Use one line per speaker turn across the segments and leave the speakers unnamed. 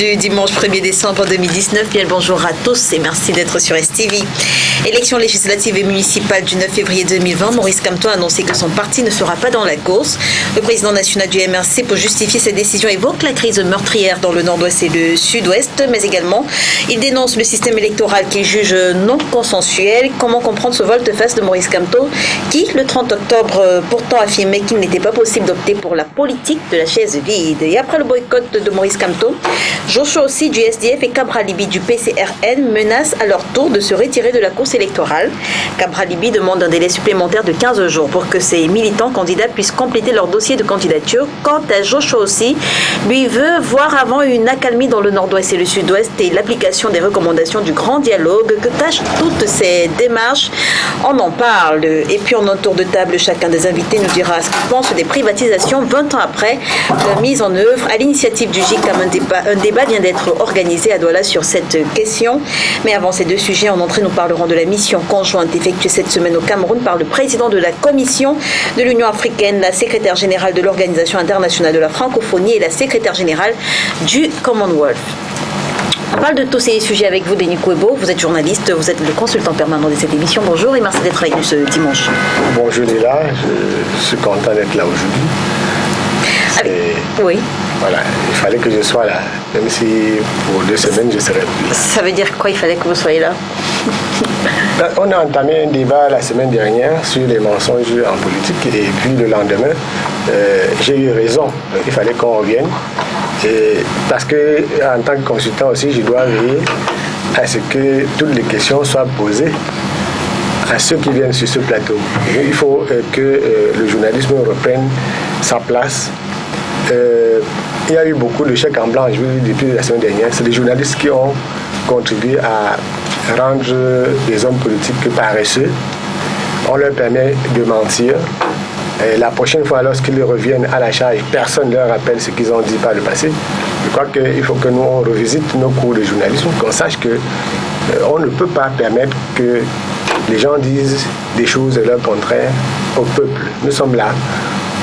du dimanche 1er décembre 2019. Bien le bonjour à tous et merci d'être sur STV. Élections législatives et municipales du 9 février 2020, Maurice Kamto a annoncé que son parti ne sera pas dans la course. Le président national du MRC, pour justifier cette décision, évoque la crise meurtrière dans le nord-ouest et le sud-ouest, mais également il dénonce le système électoral qu'il juge non consensuel. Comment comprendre ce volte-face de Maurice Kamto qui, le 30 octobre, pourtant affirmait qu'il n'était pas possible d'opter pour la politique de la chaise vide. Et après le boycott de Maurice Kamto, Joshua aussi du SDF et Kabra Libi du PCRN menacent à leur tour de se retirer de la course électorale. Kabra Libi demande un délai supplémentaire de 15 jours pour que ses militants candidats puissent compléter leur dossier de candidature. Quant à Joshua aussi, lui veut voir avant une accalmie dans le nord-ouest et le sud-ouest et l'application des recommandations du grand dialogue que tâchent toutes ces démarches. On en parle. Et puis en un tour de table, chacun des invités nous dira ce qu'il pense des privatisations 20 ans après la mise en œuvre. À l'initiative du GICAM, un débat vient d'être organisé à Douala sur cette question. Mais avant ces deux sujets, en entrée, nous parlerons de la mission conjointe effectuée cette semaine au Cameroun par le président de la Commission de l'Union africaine, la secrétaire générale de l'Organisation internationale de la francophonie et la secrétaire générale du Commonwealth. On parle de tous ces sujets avec vous, Denis Kouebo. Vous êtes journaliste, vous êtes le consultant permanent de cette émission. Bonjour et merci d'être avec nous ce dimanche.
Bonjour Léla, je suis content d'être là aujourd'hui.
Oui.
Voilà, il fallait que je sois là, même si pour 2 semaines je serai plus.
Ça veut dire quoi, il fallait que vous soyez là?
On a entamé un débat la semaine dernière sur les mensonges en politique et puis le lendemain, j'ai eu raison. Il fallait qu'on revienne. Parce que en tant que consultant aussi, je dois veiller à ce que toutes les questions soient posées à ceux qui viennent sur ce plateau. Il faut que le journalisme reprenne sa place. Il y a eu beaucoup de chèques en blanc depuis la semaine dernière. C'est les journalistes qui ont contribué à rendre les hommes politiques paresseux. On leur permet de mentir. Et la prochaine fois, lorsqu'ils reviennent à la charge, personne ne leur rappelle ce qu'ils ont dit par le passé. Je crois qu'il faut que nous on revisite nos cours de journalisme, qu'on sache qu'on ne peut pas permettre que les gens disent des choses de leur contraire au peuple. Nous sommes là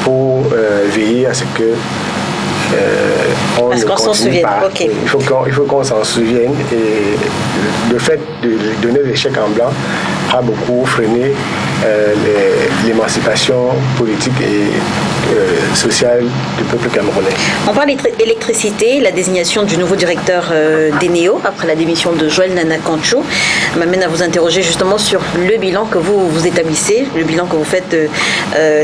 pour veiller à ce que on ne continue pas. Okay. Il faut qu'on s'en souvienne. Et le fait de donner des chèques en blanc a beaucoup freiné l'émancipation politique et sociale du peuple camerounais.
On parle d'électricité. La désignation du nouveau directeur d'Eneo après la démission de Joël Nana Kanchou m'amène à vous interroger justement sur le bilan que vous établissez, le bilan que vous faites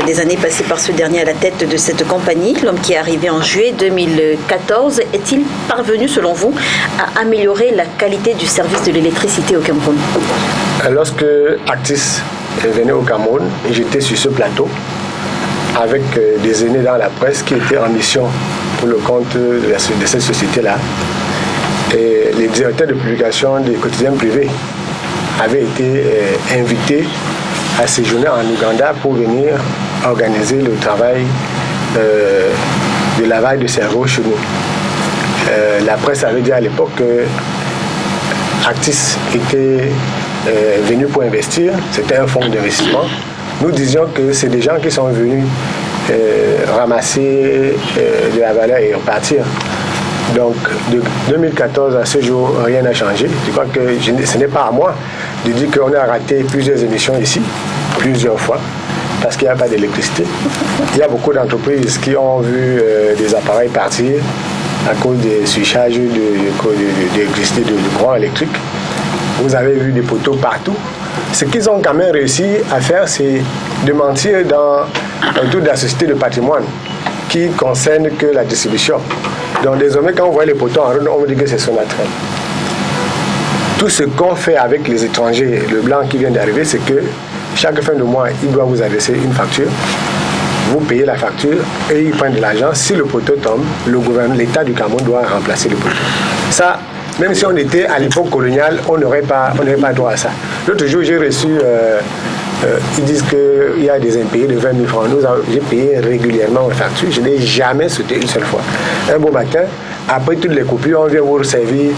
des années passées par ce dernier à la tête de cette compagnie. L'homme qui est arrivé en juillet 2014, est-il parvenu selon vous à améliorer la qualité du service de l'électricité au Cameroun?
Lorsque Actis venait au Cameroun, j'étais sur ce plateau avec des aînés dans la presse qui étaient en mission pour le compte de cette société-là. Et les directeurs de publication des quotidiens privés avaient été invités à séjourner en Ouganda pour venir organiser le travail de lavage de cerveau chez nous. La presse avait dit à l'époque que Actis était venu pour investir, c'était un fonds d'investissement. Nous disions que c'est des gens qui sont venus ramasser de la valeur et repartir. Donc de 2014 à ce jour, rien n'a changé. Je crois que ce n'est pas à moi de dire qu'on a raté plusieurs émissions ici, plusieurs fois, parce qu'il n'y a pas d'électricité. Il y a beaucoup d'entreprises qui ont vu des appareils partir à cause des surcharges d'électricité, de courant électrique. Vous avez vu des poteaux partout. Ce qu'ils ont quand même réussi à faire, c'est de mentir dans un tour de la société de patrimoine qui concerne que la distribution. Donc désormais, quand on voit les poteaux en rond, on dit que c'est Sonatrach. Tout ce qu'on fait avec les étrangers, le blanc qui vient d'arriver, c'est que chaque fin de mois, il doit vous adresser une facture. Vous payez la facture et ils prennent de l'argent. Si le poteau tombe, le gouvernement, l'État du Cameroun doit remplacer le poteau. Ça, même si on était à l'époque coloniale, on n'aurait pas droit à ça. L'autre jour, j'ai reçu, ils disent qu'il y a des impayés de 20 000 francs. J'ai payé régulièrement mes factures. Je n'ai jamais sauté une seule fois. Un beau matin, après toutes les coupures, on vient vous servir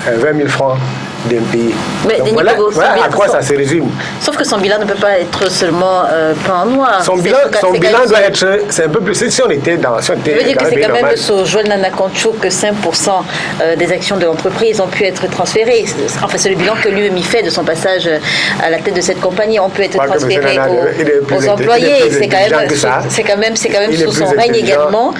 20 000 francs d'un pays.
Mais
donc, voilà à quoi ça se résume.
Sauf que son bilan ne peut pas être seulement peint en noir.
Son bilan doit être, c'est un peu plus, si on était dans... Si on était
je veux dire que c'est quand même
sur
Joël Nana Concho que 5% des actions de l'entreprise ont pu être transférées. Enfin, c'est le bilan que lui-même y fait de son passage à la tête de cette compagnie. On peut être transféré aux employés. C'est quand même sous son règne également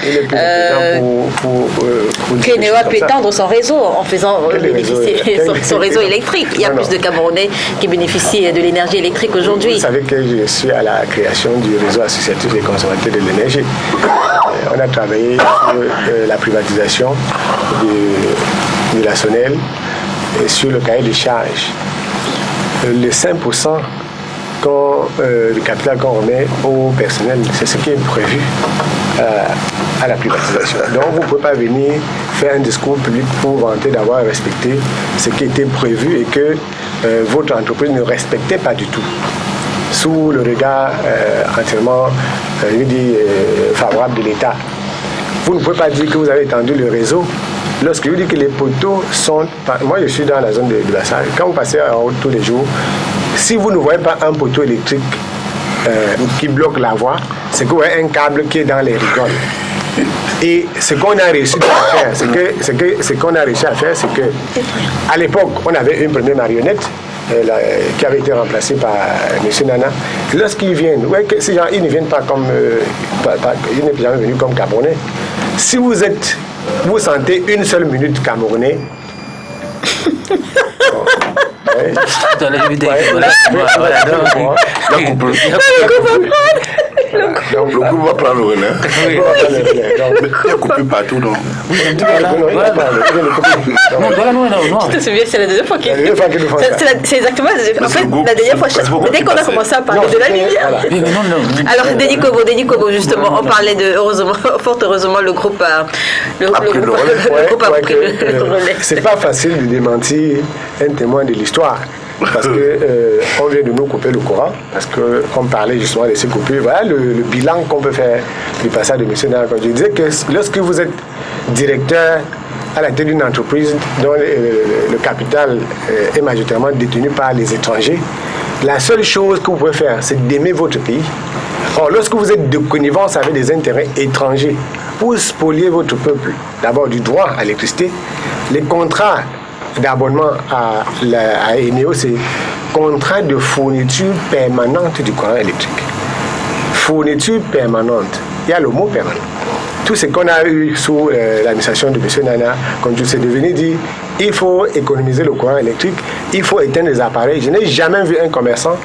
qu'Eneo a pu étendre son réseau en faisant bénéficier son réseau électrique. Il y a plus de Camerounais qui bénéficient de l'énergie électrique aujourd'hui.
Vous savez que je suis à la création du réseau associatif des consommateurs de l'énergie. On a travaillé sur la privatisation de la SONEL et sur le cahier de charges. Les 5% le capital qu'on remet au personnel, c'est ce qui est prévu à la privatisation. Donc vous ne pouvez pas venir faire un discours public pour vanter d'avoir respecté ce qui était prévu et que votre entreprise ne respectait pas du tout, sous le regard entièrement favorable de l'État. Vous ne pouvez pas dire que vous avez étendu le réseau lorsque je dis que les poteaux sont... Moi, je suis dans la zone de Bassage. Quand vous passez en route tous les jours, si vous ne voyez pas un poteau électrique qui bloque la voie, c'est que vous voyez un câble qui est dans les rigoles. Et ce qu'on a réussi à faire, c'est que à l'époque, on avait une première marionnette qui avait été remplacée par M. Nana. Lorsqu'ils viennent, ces gens, ils ne viennent pas comme... ils ne sont jamais venus comme Camerounais. Si vous sentez une seule minute Camerounais,
donc le groupe va prendre le relais. Il y a coupé partout, non?
Je te souviens, c'est la deuxième fois qu'il le fait. C'est exactement en fait, la dernière fois, dès qu'on a commencé à parler de la lumière. Alors, Denis Kobo, justement, on parlait de, fort heureusement, le groupe a pris le relais.
C'est pas facile de démentir un témoin de l'histoire. Parce qu'on vient de nous couper le courant, parce qu'on parlait justement de ces coupures. Voilà le bilan qu'on peut faire du passage de M. Nana. Je disais que lorsque vous êtes directeur à la tête d'une entreprise dont le capital est majoritairement détenu par les étrangers, la seule chose que vous pouvez faire, c'est d'aimer votre pays. Or, lorsque vous êtes de connivence avec des intérêts étrangers pour spolier votre peuple, d'abord du droit à l'électricité, les contrats d'abonnement à Eneo, c'est contrat de fourniture permanente du courant électrique. Fourniture permanente. Il y a le mot permanent. Tout ce qu'on a eu sous l'administration de M. Nana, comme je sais devenu dit, il faut économiser le courant électrique, il faut éteindre les appareils. Je n'ai jamais vu un commerçant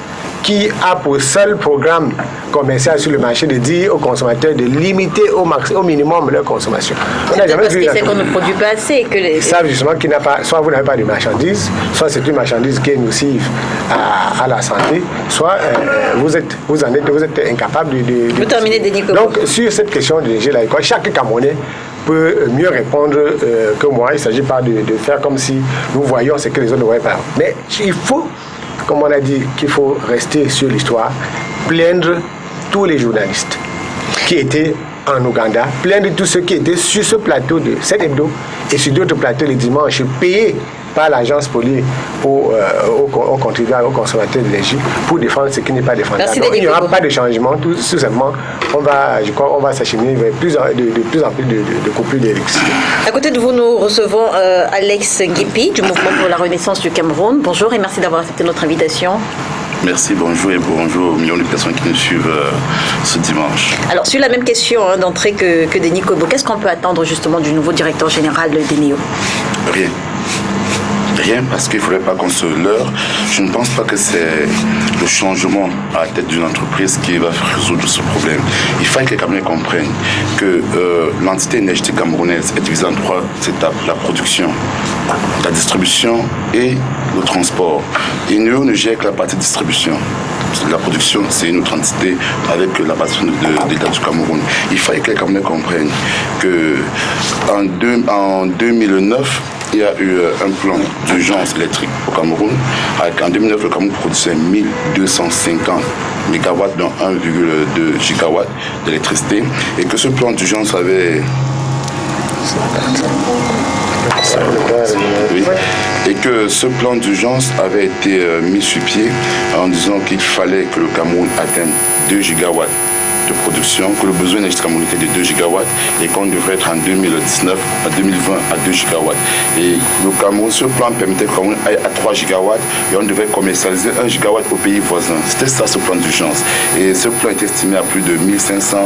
qui a pour seul programme commercial sur le marché de dire aux consommateurs de limiter au minimum leur consommation.
On n'a jamais vu parce qu'on ne produit pas assez. Ils
savent justement qu'il n'a pas, soit vous n'avez pas de marchandises, soit c'est une marchandise qui est nocive à la santé, soit vous êtes incapable de
vous terminez, Denis Kobo.
Donc sur cette question de l'énergie, chaque Camerounais peut mieux répondre que moi. Il ne s'agit pas de faire comme si nous voyions ce que les autres ne voyaient pas. Mais il faut, comme on a dit, qu'il faut rester sur l'histoire, plaindre tous les journalistes qui étaient en Ouganda, plaindre tous ceux qui étaient sur ce plateau de 7 hebdo et sur d'autres plateaux les dimanches, payés par l'agence poliée aux contribuables, aux consommateurs d'énergie pour défendre ce qui n'est pas défendable. Donc, il n'y aura pas de changement, tout simplement, on va s'acheminer vers de plus en plus de coupures d'électricité.
À côté de vous, nous recevons Alex Nguipi du Mouvement pour la Renaissance du Cameroun. Bonjour et merci d'avoir accepté notre invitation.
Merci, bonjour et bonjour aux millions de personnes qui nous suivent ce dimanche.
Alors, sur la même question d'entrée que Denis Kobo, qu'est-ce qu'on peut attendre justement du nouveau directeur général d'Eneo?
Rien, parce qu'il ne faudrait pas qu'on se leurre. Je ne pense pas que c'est le changement à la tête d'une entreprise qui va résoudre ce problème. Il faut que les Camerounais comprennent que l'entité énergétique camerounaise est divisée en 3 étapes: la production, la distribution et le transport. Eneo ne gère que la partie distribution. La production, c'est une autre entité avec la partie de l'État du Cameroun. Il fallait que les Camerounais comprennent qu'en 2009, il y a eu un plan d'urgence électrique au Cameroun. En 2009, le Cameroun produisait 1250 MW, dont 1,2 GW d'électricité, et que ce plan d'urgence avait France. Oui. Et que ce plan d'urgence avait été mis sur pied en disant qu'il fallait que le Cameroun atteigne 2 gigawatts de production, que le besoin énergétique camerounais était de 2 gigawatts et qu'on devrait être en 2019 à 2020 à 2 gigawatts. Et le Cameroun, ce plan permettait que le Cameroun aille à 3 gigawatts et on devait commercialiser 1 gigawatt aux pays voisins. C'était ça ce plan d'urgence. Et ce plan est estimé à plus de 1500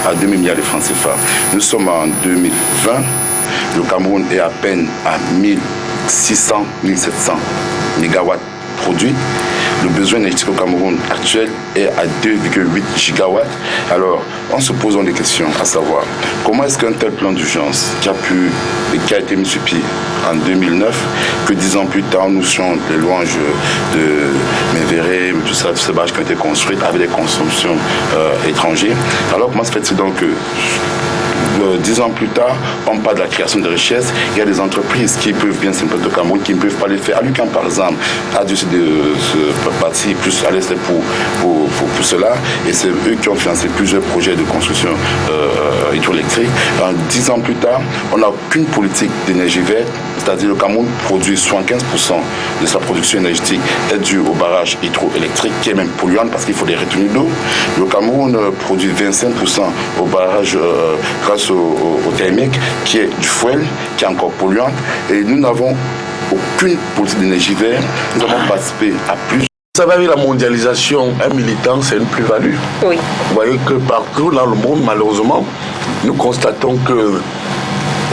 à 2000 milliards de francs CFA. Nous sommes en 2020. Le Cameroun est à peine à 1600, 1700 mégawatts produits. Le besoin énergétique au Cameroun actuel est à 2,8 gigawatts. Alors, on se pose des questions, à savoir, comment est-ce qu'un tel plan d'urgence qui a été mis sur pied en 2009, que 10 ans plus tard, nous sommes les louanges de Mévéré, tout ça, toutes ces barrages qui ont été construites avec des consommation étrangères. Alors, comment se fait-il donc que 10 ans plus tard, on parle de la création de richesses. Il y a des entreprises qui peuvent bien s'implanter au Cameroun, qui ne peuvent pas le faire. Alucan, par exemple, a dû se partir plus à l'est pour cela. Et c'est eux qui ont financé plusieurs projets de construction hydroélectrique. 10 ans plus tard, on n'a aucune politique d'énergie verte. C'est-à-dire le Cameroun produit 75% de sa production énergétique est due au barrage hydroélectrique, qui est même polluante parce qu'il faut des retenues d'eau. Le Cameroun produit 25% au barrage grâce au thermique, qui est du fuel, qui est encore polluante. Et nous n'avons aucune politique d'énergie verte. Nous avons participé à plus.
Vous savez, avec la mondialisation, un militant, c'est une plus-value.
Oui.
Vous voyez que partout dans le monde, malheureusement, nous constatons que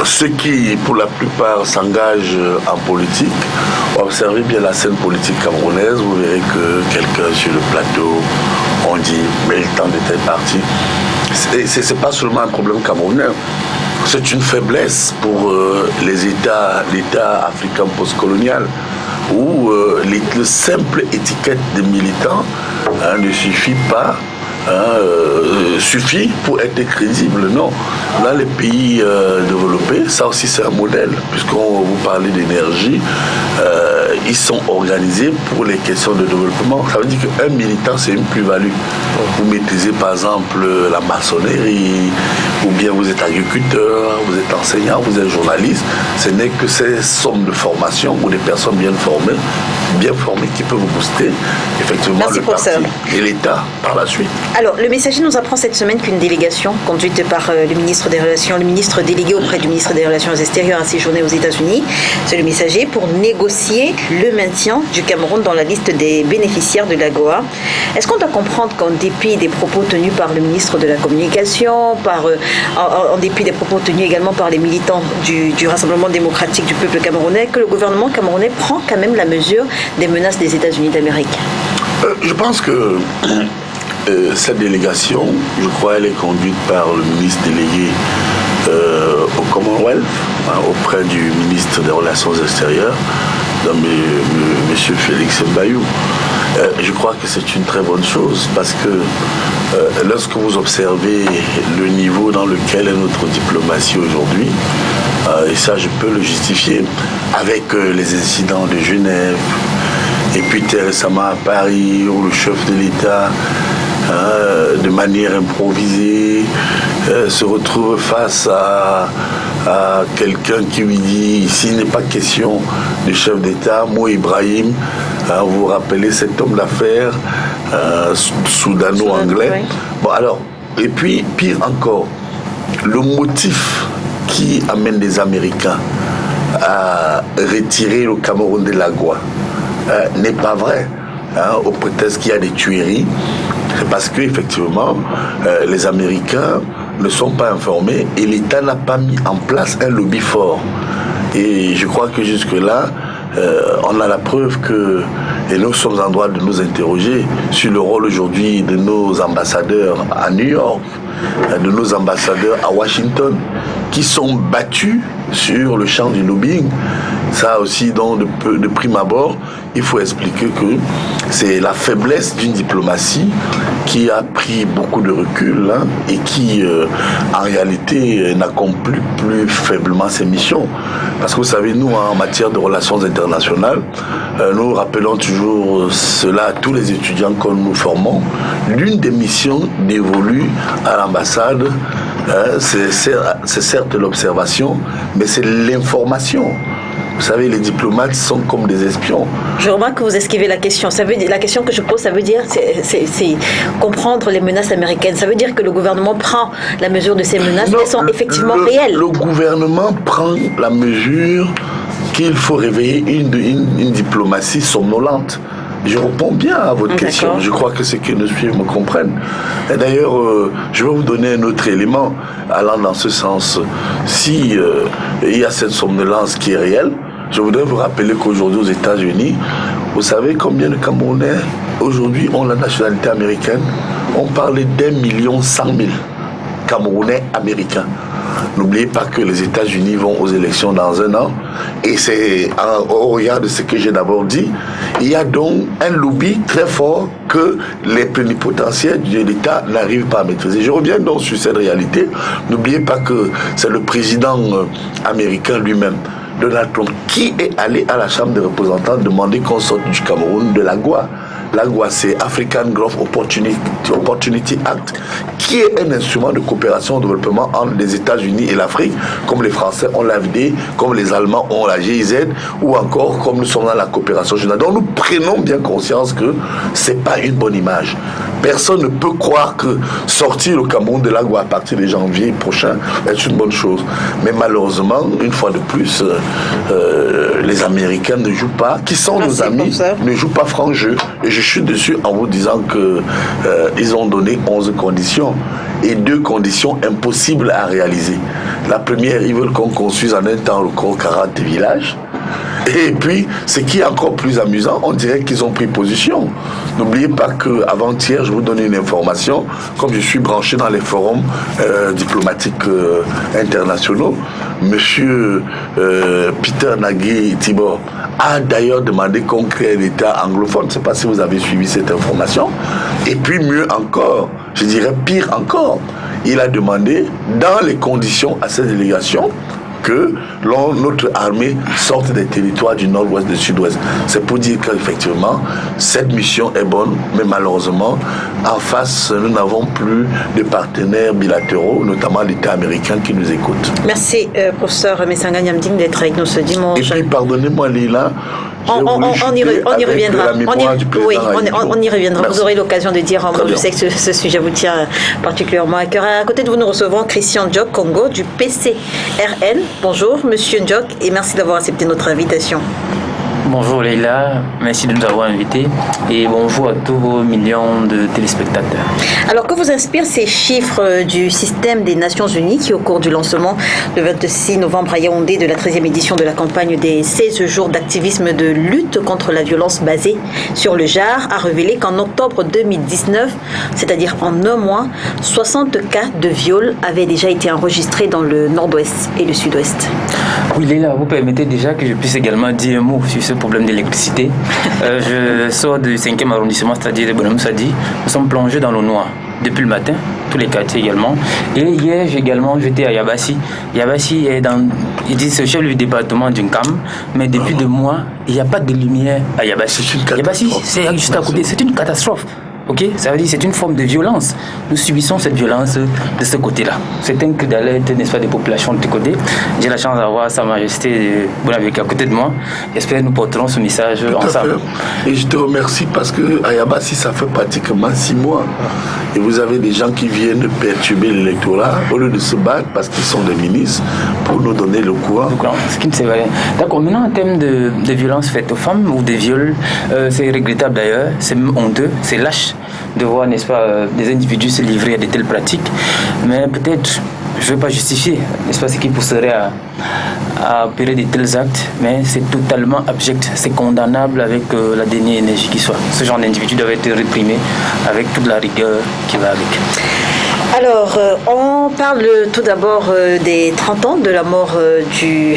ceux qui, pour la plupart, s'engagent en politique, observez bien la scène politique camerounaise, vous verrez que quelqu'un sur le plateau, on dit militant de tel parti. C'est pas seulement un problème camerounais, c'est une faiblesse pour l'État africain postcolonial, où le simple étiquette de militant ne suffit pas. Suffit pour être crédible. Non. Dans les pays développés, ça aussi c'est un modèle, puisqu'on vous parlez d'énergie, ils sont organisés pour les questions de développement. Ça veut dire qu'un militant, c'est une plus-value. Vous maîtrisez par exemple la maçonnerie, ou bien vous êtes agriculteur, vous êtes enseignant, vous êtes journaliste. Ce n'est que ces sommes de formation ou des personnes bien formées qui peuvent vous booster effectivement.
Merci
le parti et l'État par la suite.
Alors, le Messager nous apprend cette semaine qu'une délégation conduite par le ministre délégué auprès du ministre des Relations extérieures a séjourné aux États-Unis, c'est le Messager, pour négocier le maintien du Cameroun dans la liste des bénéficiaires de l'AGOA. Est-ce qu'on doit comprendre qu'en dépit des propos tenus par le ministre de la Communication, en dépit des propos tenus également par les militants du Rassemblement démocratique du peuple camerounais, que le gouvernement camerounais prend quand même la mesure des menaces des États-Unis d'Amérique?
Je pense que cette délégation, je crois, elle est conduite par le ministre délégué au Commonwealth, auprès du ministre des Relations extérieures, M. Félix Mbayou. Je crois que c'est une très bonne chose parce que lorsque vous observez le niveau dans lequel est notre diplomatie aujourd'hui, et ça je peux le justifier avec les incidents de Genève, et puis très récemment à Paris, où le chef de l'État, de manière improvisée, se retrouve face à quelqu'un qui lui dit, ici il n'est pas question de chef d'État, Mo Ibrahim, vous vous rappelez cet homme d'affaires soudano-anglais.
Oui.
Bon alors, et puis pire encore, le motif qui amène les Américains à retirer le Cameroun de l'AGOA n'est pas vrai, au prétexte qu'il y a des tueries. C'est parce qu'effectivement, les Américains ne sont pas informés et l'État n'a pas mis en place un lobby fort. Et je crois que jusque-là, on a la preuve que, et nous sommes en droit de nous interroger sur le rôle aujourd'hui de nos ambassadeurs à New York, de nos ambassadeurs à Washington, qui sont battus sur le champ du lobbying. Ça aussi, donc, de prime abord, il faut expliquer que c'est la faiblesse d'une diplomatie qui a pris beaucoup de recul et qui, en réalité, n'accomplit plus faiblement ses missions. Parce que vous savez, nous, en matière de relations internationales, nous rappelons toujours cela à tous les étudiants que nous formons. L'une des missions dévolues à l'ambassade, c'est certes l'observation, mais c'est l'information. Vous savez, les diplomates sont comme des espions.
Je remarque que vous esquivez la question. La question que je pose, ça veut dire c'est comprendre les menaces américaines. Ça veut dire que le gouvernement prend la mesure de ces menaces qui sont effectivement réelles.
Le gouvernement prend la mesure qu'il faut réveiller une diplomatie somnolente. Je réponds bien à votre question. Je crois que ceux qui nous suivent me comprennent. Et d'ailleurs, je vais vous donner un autre élément allant dans ce sens. Si il y a cette somnolence qui est réelle, je voudrais vous rappeler qu'aujourd'hui aux États-Unis, vous savez combien de Camerounais aujourd'hui ont la nationalité américaine? On parlait d'1,1 million Camerounais américains. N'oubliez pas que les États-Unis vont aux élections dans un an. Et c'est au regard de ce que j'ai d'abord dit, il y a donc un lobby très fort que les plénipotentiaires de l'État n'arrivent pas à maîtriser. Je reviens donc sur cette réalité. N'oubliez pas que c'est le président américain lui-même, Donald Trump, qui est allé à la Chambre des représentants demander qu'on sorte du Cameroun de l'AGOA. L'AGOA, c'est African Growth Opportunity Act, qui est un instrument de coopération au développement entre les États-Unis et l'Afrique, comme les Français ont l'AFD, comme les Allemands ont la GIZ, ou encore comme nous sommes dans la coopération générale. Donc nous prenons bien conscience que ce n'est pas une bonne image. Personne ne peut croire que sortir le Cameroun de l'AGOA à partir de janvier prochain est une bonne chose. Mais malheureusement, une fois de plus, les Américains ne jouent pas, qui sont nos amis, ne jouent pas franc jeu. Et je suis dessus en vous disant qu'ils ont donné 11 conditions. Et 2 conditions impossibles à réaliser. La première, ils veulent qu'on construise en un temps record 40 villages. Et puis, ce qui est encore plus amusant, on dirait qu'ils ont pris position. N'oubliez pas qu'avant-hier, je vous donne une information, comme je suis branché dans les forums diplomatiques internationaux, Monsieur Peter Nagui Tibor a d'ailleurs demandé qu'on crée un État anglophone. Je ne sais pas si vous avez suivi cette information. Et puis mieux encore, je dirais pire encore, il a demandé, dans les conditions à cette délégation, que notre armée sorte des territoires du nord-ouest, du sud-ouest. C'est pour dire qu'effectivement, cette mission est bonne, mais malheureusement, en face, nous n'avons plus de partenaires bilatéraux, notamment l'État américain qui nous écoute.
Merci, professeur Messanga Nyamding, d'être avec nous ce dimanche.
Et puis, pardonnez-moi, Lila,
on y reviendra. On y reviendra.
Merci.
Vous aurez l'occasion de dire un mot. Je sais que ce sujet vous tient particulièrement à cœur. À côté de vous, nous recevons Christian Ndiok Congo du PCRN. Bonjour, monsieur Ndiok, et merci d'avoir accepté notre invitation.
Bonjour Leïla, merci de nous avoir invités et bonjour à tous vos millions de téléspectateurs.
Alors, que vous inspirent ces chiffres du système des Nations Unies qui, au cours du lancement le 26 novembre à Yaoundé de la 13e édition de la campagne des 16 jours d'activisme de lutte contre la violence basée sur le genre, a révélé qu'en octobre 2019, c'est-à-dire en un mois, 60 cas de viol avaient déjà été enregistrés dans le nord-ouest et le sud-ouest.
Oui Leïla, vous permettez déjà que je puisse également dire un mot sur ce problème d'électricité. Je sors du 5e arrondissement, c'est-à-dire de Bonhomme Sadi. Nous sommes plongés dans l'eau noire depuis le matin, tous les quartiers également. Et hier, j'étais à Yabassi. Yabassi est c'est le chef du département du CAM, mais depuis 2 mois, il n'y a pas de lumière à Yabassi. Yabassi, c'est juste à côté, c'est une catastrophe. Ok, ça veut dire que c'est une forme de violence. Nous subissons cette violence de ce côté-là. C'est un cri d'alerte, n'est-ce pas, des populations de ce côté. J'ai la chance d'avoir Sa Majesté Bonavik à côté de moi. J'espère que nous porterons ce message ensemble.
Et je te remercie parce que à Yabassi, ça fait pratiquement 6 mois. Et vous avez des gens qui viennent perturber l'électorat au lieu de se battre parce qu'ils sont des ministres pour nous donner le courant.
Ce qui me sévère. D'accord, maintenant en termes de violences faites aux femmes ou de viols, c'est regrettable d'ailleurs, c'est honteux, c'est lâche de voir, n'est-ce pas, des individus se livrer à de telles pratiques. Mais peut-être, je ne veux pas justifier, n'est-ce pas, ce qui pousserait à opérer de tels actes, mais c'est totalement abject, c'est condamnable avec la dernière énergie qui soit. Ce genre d'individus doivent être réprimés avec toute la rigueur qui va avec.
Alors, on parle tout d'abord des 30 ans de la mort du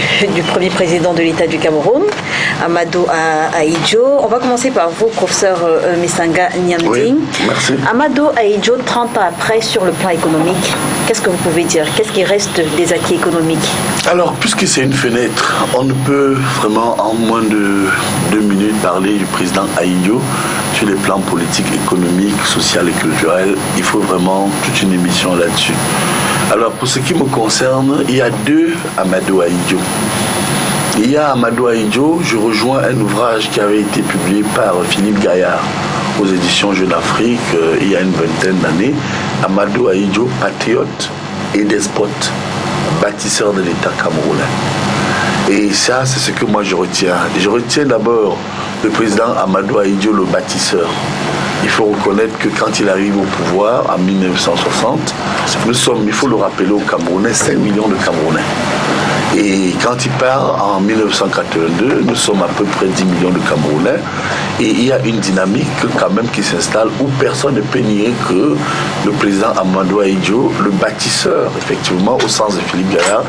premier président de l'État du Cameroun, Amadou Ahidjo. On va commencer par vous, professeur Messanga Nyamding.
Oui, merci.
Amadou Ahidjo, 30 ans après, sur le plan économique, qu'est-ce que vous pouvez dire? Qu'est-ce qui reste des acquis économiques?
Alors, puisque c'est une fenêtre, on ne peut vraiment en moins de 2 minutes parler du président Ahidjo sur les plans politiques, économiques, social et culturels. Il faut vraiment toute une émission là-dessus. Alors, pour ce qui me concerne, il y a 2 Amadou Ahidjo. Il y a Amadou Ahidjo, je rejoins un ouvrage qui avait été publié par Philippe Gaillard aux éditions Jeune Afrique il y a une vingtaine d'années. Amadou Ahidjo, patriote et despote, bâtisseur de l'État camerounais. Et ça, c'est ce que moi je retiens. Je retiens d'abord le président Amadou Ahidjo, le bâtisseur. Il faut reconnaître que quand il arrive au pouvoir en 1960, nous sommes, il faut le rappeler aux Camerounais, 5 millions de Camerounais. Et quand il part en 1982, nous sommes à peu près 10 millions de Camerounais. Et il y a une dynamique quand même qui s'installe où personne ne peut nier que le président Amadou Ahidjo, le bâtisseur, effectivement, au sens de Philippe Gaillard,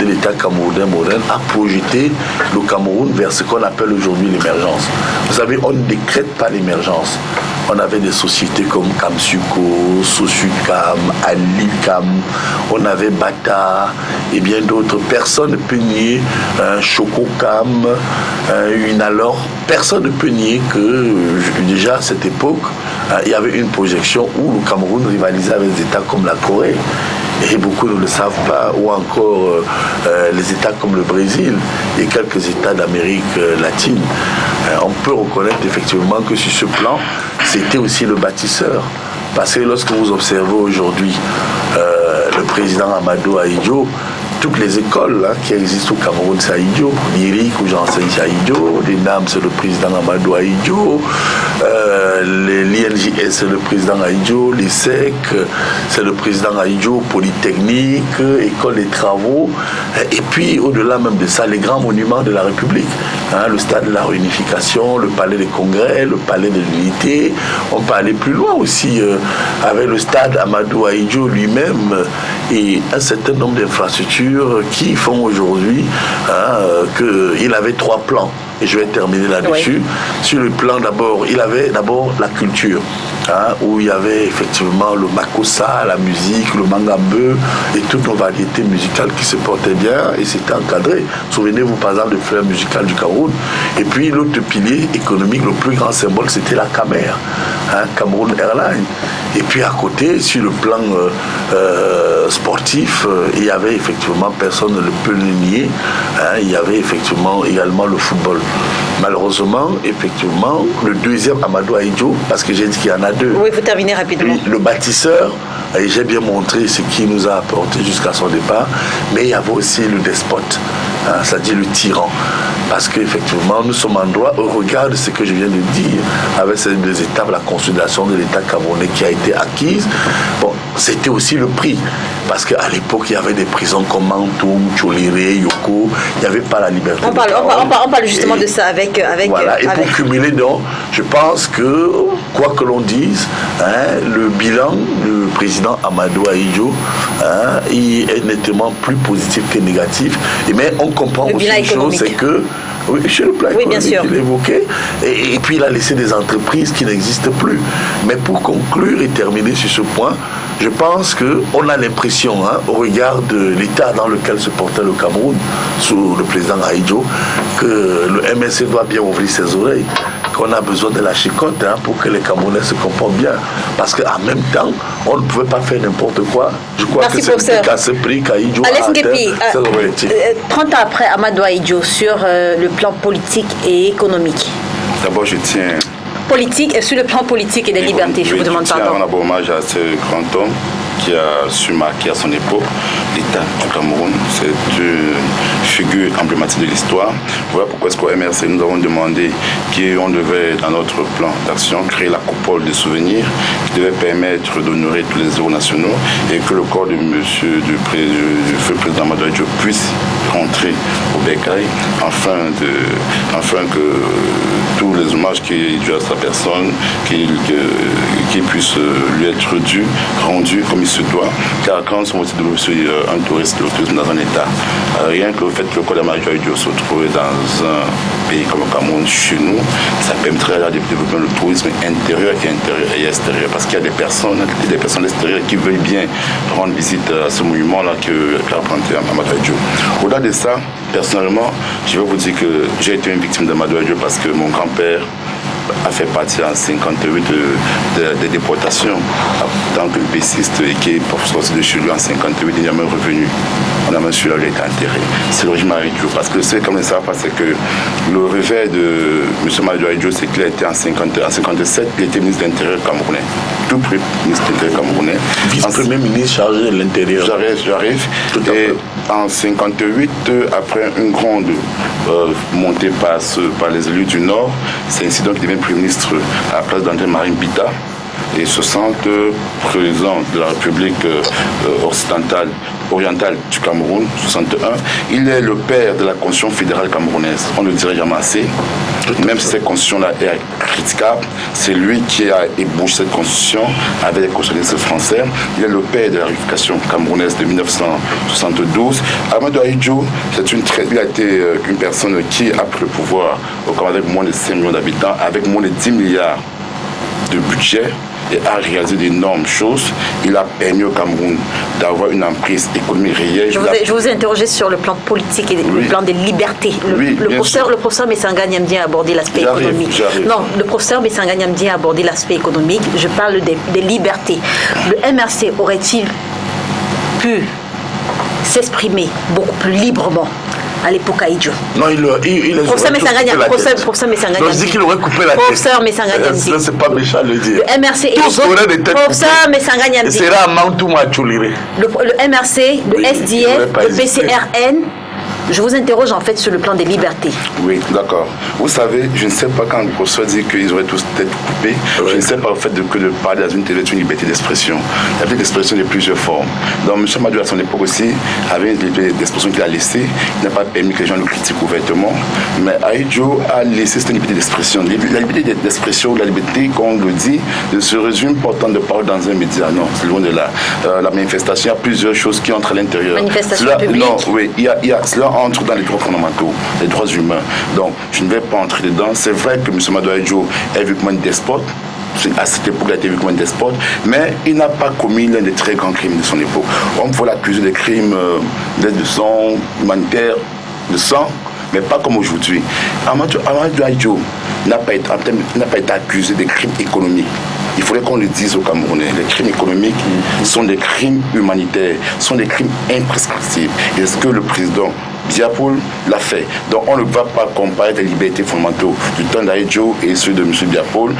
de l'État camerounais moderne, a projeté le Cameroun vers ce qu'on appelle aujourd'hui l'émergence. Vous savez, on ne décrète pas l'émergence. On avait des sociétés comme Kamsuko, Sosucam, Alicam, on avait Bata et bien d'autres. Personne ne peut nier Chococam, Unalor. Personne ne peut nier que déjà à cette époque, il y avait une projection où le Cameroun rivalisait avec des États comme la Corée. Et beaucoup ne le savent pas, ou encore les États comme le Brésil et quelques États d'Amérique latine. On peut reconnaître effectivement que sur ce plan, c'était aussi le bâtisseur. Parce que lorsque vous observez aujourd'hui le président Amadou Ahidjo, toutes les écoles qui existent au Cameroun, c'est Ahidjo. L'IRIC, où j'enseigne, c'est Ahidjo. L'ENAM, c'est le président Amadou Ahidjo. L'INJS, c'est le président Ahidjo. L'ISEC, c'est le président Ahidjo. Polytechnique, École des travaux. Et puis, au-delà même de ça, les grands monuments de la République. Le stade de la réunification, le palais des congrès, le palais de l'unité. On peut aller plus loin aussi avec le stade Amadou Ahidjo lui-même et un certain nombre d'infrastructures qui font aujourd'hui qu'il avait 3 plans. Et je vais terminer là-dessus. Oui. Sur le plan d'abord, il avait d'abord la culture, où il y avait effectivement le makossa, la musique, le mangambeu et toutes nos variétés musicales qui se portaient bien et c'était encadré. Souvenez-vous par exemple de fleurs musicales du Cameroun. Et puis l'autre pilier économique, le plus grand symbole, c'était la Camer, Cameroun Airlines. Et puis à côté, sur le plan sportif, il y avait effectivement, personne ne le peut le nier, il y avait effectivement également le football. Malheureusement, effectivement, le deuxième Amadou Ahidjo, parce que j'ai dit qu'il y en a 2.
Oui, il faut terminer rapidement.
Le bâtisseur, et j'ai bien montré ce qu'il nous a apporté jusqu'à son départ, mais il y avait aussi le despote, c'est-à-dire le tyran. Parce qu'effectivement, nous sommes en droit, au regard de ce que je viens de dire, avec ces 2 étapes, la consolidation de l'État camerounais qui a été acquise, bon, c'était aussi le prix. Parce qu'à l'époque, il y avait des prisons comme Mantoum, Tcholéré, Yoko, il n'y avait pas la liberté.
On parle justement de ça avec
voilà, et pour cumuler, donc, je pense que, quoi que l'on dise, le bilan du président Amadou Ahidjo il est nettement plus positif que négatif. Mais on comprend aussi une chose, c'est que oui, sur le plan économique, il évoquait, et puis il a laissé des entreprises qui n'existent plus. Mais pour conclure et terminer sur ce point, je pense qu'on a l'impression, au regard de l'état dans lequel se portait le Cameroun sous le président Ahidjo, que le MSC doit bien ouvrir ses oreilles, qu'on a besoin de la chicotte pour que les Camerounais se comportent bien. Parce qu'en même temps, on ne pouvait pas faire n'importe quoi. Je crois que c'est qu'à ce prix qu'Ahidjo a atteint ses objectifs.
30 ans après Amadou Ahidjo, sur le plan politique et économique.
D'abord, je tiens...
Politique, sur le plan politique et des libertés, je vous demande pardon.
Je tiens à rendre hommage à ce grand homme qui a su marquer à son époque l'État du Cameroun. C'est une figure emblématique de l'histoire. Voilà pourquoi est-ce qu'au MRC, nous avons demandé qu'on devait, dans notre plan d'action, créer la coupole de souvenirs qui devait permettre d'honorer tous les héros nationaux et que le corps du feu président Amadou Ahidjo puisse rentrer au Bécaye afin que tous les hommages qui est dû à sa personne, qui puissent lui être rendus comme il se doit. Car quand nous sommes aussi un touriste, le tourisme dans un État, rien que le fait que le corps d'Amadou Ahidjo se trouve dans un pays comme le Cameroun, chez nous, ça permettrait de développer le tourisme intérieur et extérieur. Parce qu'il y a des personnes extérieures qui veulent bien rendre visite à ce monument-là qu'a représenté Amadou Ahidjo. Au-delà de ça, personnellement, je vais vous dire que j'ai été une victime d'Amadou Ahidjo parce que mon grand-père a fait partie en 58 des déportations en tant que bassiste et qui est sorti de chez lui en 58, il n'est jamais revenu. On a même su là où il a été enterré. C'est le régime Ahidjo. Parce que c'est comme ça, c'est que le réveil de M. Mamadou Ahidjo, c'est qu'il a été en 57, il était ministre de l'Intérieur camerounais. Tout premier ministre de l'Intérieur camerounais.
Vice-premier ministre chargé de l'Intérieur.
J'arrive. Et en 58, après une grande montée par les élus du Nord, c'est ainsi donc qu'il devient Premier ministre à la place d'André Marine Bita. Et 60 président de la République orientale du Cameroun, 61, il est le père de la Constitution fédérale camerounaise. On ne le dirait jamais assez. Même si cette constitution-là est critiquable, c'est lui qui a ébauché cette constitution avec les constitutionnalistes français. Il est le père de la réunification camerounaise de 1972. Amadou Ahidjo, il a été une personne qui a pris le pouvoir au Cameroun avec moins de 5 millions d'habitants, avec moins de 10 milliards de budget, et a réalisé d'énormes choses. Il a permis au Cameroun d'avoir une emprise économique réelle.
Je vous ai interrogé sur le plan politique et le plan des libertés. Le professeur Messanga Niamdi a abordé l'aspect économique. Non, le professeur Messanga Niamdi a abordé l'aspect économique. Je parle des libertés. Le MRC aurait-il pu s'exprimer beaucoup plus librement à l'époque Ahidjo?
Non, il
professeur Messanga Niamdi.
Non, je dis qu'il aurait coupé la tête.
Professeur Messanga Niamdi.
C'est pas méchant de le dire.
Le MRC et
tous auraient des têtes.
Professeur Messanga Niamdi.
Ce sera à Mantouma Tchouliré.
Le MRC, le SDF, le PCRN. Je vous interroge en fait sur le plan des libertés.
Oui, d'accord. Vous savez, je ne sais pas quand le professeur dit qu'ils auraient tous tête coupée, je ne sais pas au fait que de parler dans une télé est une liberté d'expression. La liberté d'expression de plusieurs formes. Donc M. Madou à son époque aussi avait une liberté d'expression qu'il a laissée. Il n'a pas permis que les gens le critiquent ouvertement. Mais Ahidjo a laissé cette liberté d'expression. La liberté d'expression, la liberté, comme on le dit, ne se résume pas autant de parole dans un média. Non, c'est loin de là. La manifestation, il y a plusieurs choses qui entrent à l'intérieur.
Manifestation publique.
Non, oui, il y a cela entre dans les droits fondamentaux, les droits humains. Donc, je ne vais pas entrer dedans. C'est vrai que M. Mamadou Ahidjo est vu comme un despote. À cette époque, il a été vu comme un despote, mais il n'a pas commis l'un des très grands crimes de son époque. On peut l'accuser des crimes de sang, humanitaire, de sang, mais pas comme aujourd'hui. Amadou Ahidjo n'a pas été accusé des crimes économiques. Il faudrait qu'on le dise aux Camerounais. Les crimes économiques sont des crimes humanitaires, sont des crimes imprescriptibles. Est-ce que le président Biapoul l'a fait? Donc on ne va pas comparer les libertés fondamentales du temps d'Ahidjo et ceux de M. Biapoul.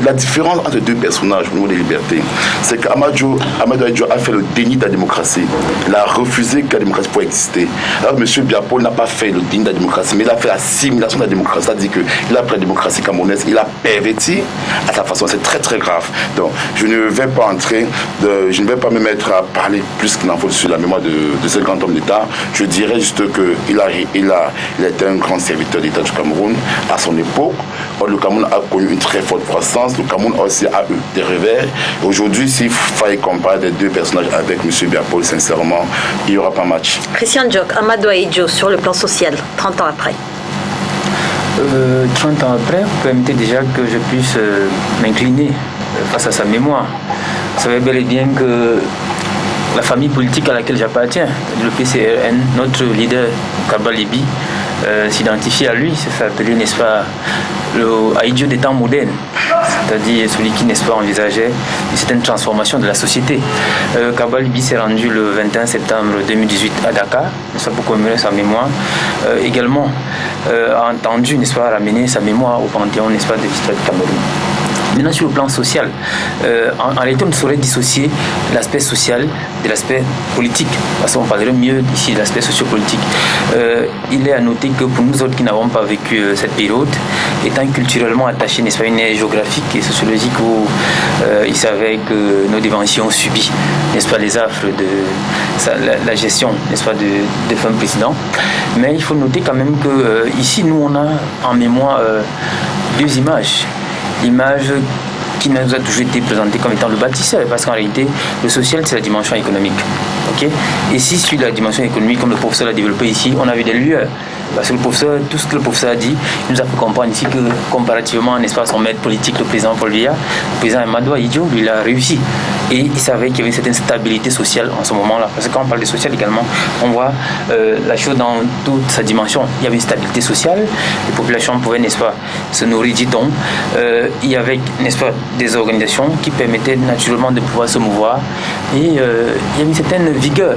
La différence entre deux personnages au niveau des libertés, c'est qu'Amadou Ahidjo a fait le déni de la démocratie. Il a refusé que la démocratie puisse exister. Alors M. Biapoul n'a pas fait le déni de la démocratie, mais il a fait l'assimilation de la démocratie. C'est-à-dire qu'il a pris la démocratie camerounaise, il a perverti à sa façon. C'est très très grave. Donc je ne vais pas je ne vais pas me mettre à parler plus qu'il n'en faut sur la mémoire de ce grand homme d'État. Je dirais juste qu'il a été un grand serviteur d'État du Cameroun à son époque. Le Cameroun a connu une très forte croissance. Le Cameroun aussi a eu des revers. Aujourd'hui, s'il fallait comparer les deux personnages avec M. Biapoul, sincèrement, il n'y aura pas match.
Christian Diok, Amadou Ahidjo, sur le plan social, 30 ans après.
30 ans après, vous permettez déjà que je puisse m'incliner face à sa mémoire. Vous savez bel et bien que la famille politique à laquelle j'appartiens, le PCRN, notre leader, Kaba Libi, s'identifie à lui, c'est appelé, n'est-ce pas, le Ahidjo des temps modernes, c'est-à-dire celui qui, n'est-ce pas, envisageait une certaine transformation de la société. Kaba Libi s'est rendu le 21 septembre 2018 à Dakar, n'est-ce pas, pour commémorer sa mémoire. Également, a entendu, n'est-ce pas, ramener sa mémoire au panthéon, n'est-ce pas, de l'histoire du Cameroun. Maintenant, sur le plan social, en réalité, on ne saurait dissocier l'aspect social de l'aspect politique, parce qu'on parlerait mieux ici de l'aspect sociopolitique. Il est à noter que pour nous autres qui n'avons pas vécu cette période, étant culturellement attachés, n'est-ce pas, une ère géographique et sociologique où il savait que nos dimensions ont subi, n'est-ce pas, les affres de la gestion, n'est-ce pas, de femmes présidents. Mais il faut noter quand même que ici, nous, on a en mémoire deux images. L'image qui nous a toujours été présentée comme étant le bâtisseur, parce qu'en réalité, le social, c'est la dimension économique. Okay? Et si sur la dimension économique, comme le professeur l'a développé ici, on avait des lueurs. Parce que tout ce que le professeur a dit, il nous a fait comprendre ici que comparativement, n'est-ce pas, à son maître politique, le président Paul Biya, le président Amadou Ahidjo, lui, il a réussi. Et il savait qu'il y avait une certaine stabilité sociale en ce moment-là. Parce que quand on parle de social également, on voit la chose dans toute sa dimension. Il y avait une stabilité sociale, les populations pouvaient, n'est-ce pas, se nourrir, dit-on. Il y avait, n'est-ce pas, des organisations qui permettaient naturellement de pouvoir se mouvoir. Et il y avait une certaine vigueur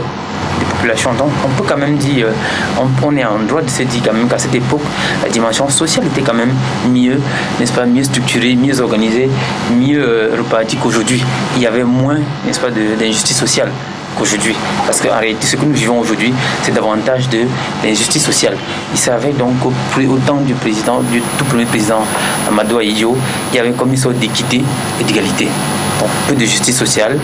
des populations. Donc on peut quand même dire, on est en droit de se dire quand même qu'à cette époque, la dimension sociale était quand même mieux, n'est-ce pas, mieux structurée, mieux organisée, mieux repartie qu'aujourd'hui. Il y avait moins, n'est-ce pas, d'injustice sociale qu'aujourd'hui. Parce qu'en réalité, ce que nous vivons aujourd'hui, c'est davantage d'injustice sociale. Il savait donc qu'au temps du tout premier président Amadou Ahidjo, il y avait comme une sorte d'équité et d'égalité. Donc, peu de justice sociale,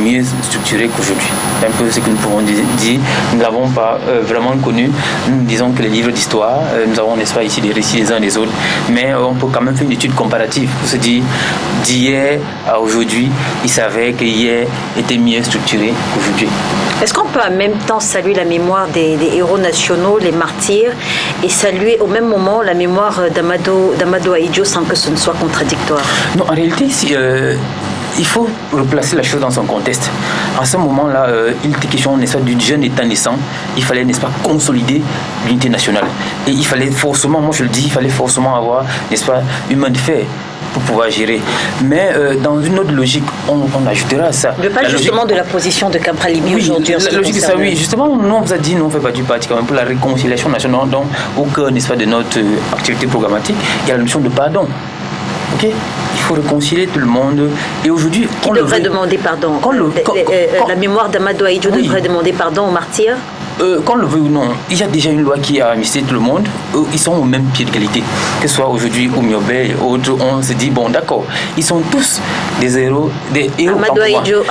mieux structurée qu'aujourd'hui. C'est un peu ce que nous pouvons dire. Nous ne l'avons pas vraiment connu. Nous disons que les livres d'histoire, nous avons, n'est-ce pas, ici des récits les uns des autres, mais on peut quand même faire une étude comparative pour se dire d'hier à aujourd'hui, il savait qu'hier était mieux structuré qu'aujourd'hui.
Est-ce qu'on peut en même temps saluer la mémoire des héros nationaux, les martyrs, et saluer au même moment la mémoire d'Amadou Ahidjo sans que ce ne soit contradictoire?
Non, en réalité, il faut replacer la chose dans son contexte. En ce moment-là, il était question, n'est-ce pas, du jeune État naissant. Il fallait, n'est-ce pas, consolider l'unité nationale. Et il fallait forcément, moi je le dis, il fallait forcément avoir, n'est-ce pas, une main de fer pour pouvoir gérer. Mais dans une autre logique, on ajoutera à ça.
Je parle justement de la position de Kapralimi aujourd'hui.
La logique, c'est ça, oui. Justement, nous, on vous a dit, nous, on fait pas du parti quand même pour la réconciliation nationale. Donc, au cœur, n'est-ce pas, de notre activité programmatique, il y a la notion de pardon. Ok, il faut réconcilier tout le monde. Et aujourd'hui,
qui devrait demander pardon? La mémoire d'Amadou Ahidjo devrait demander pardon aux martyrs.
Qu'on le veuille ou non, il y a déjà une loi qui a amnistié tout le monde. Ils sont au même pied d'égalité. Que ce soit aujourd'hui ou Miobé et autres, on se dit, bon d'accord, ils sont tous des héros.
Amadou Ahidjo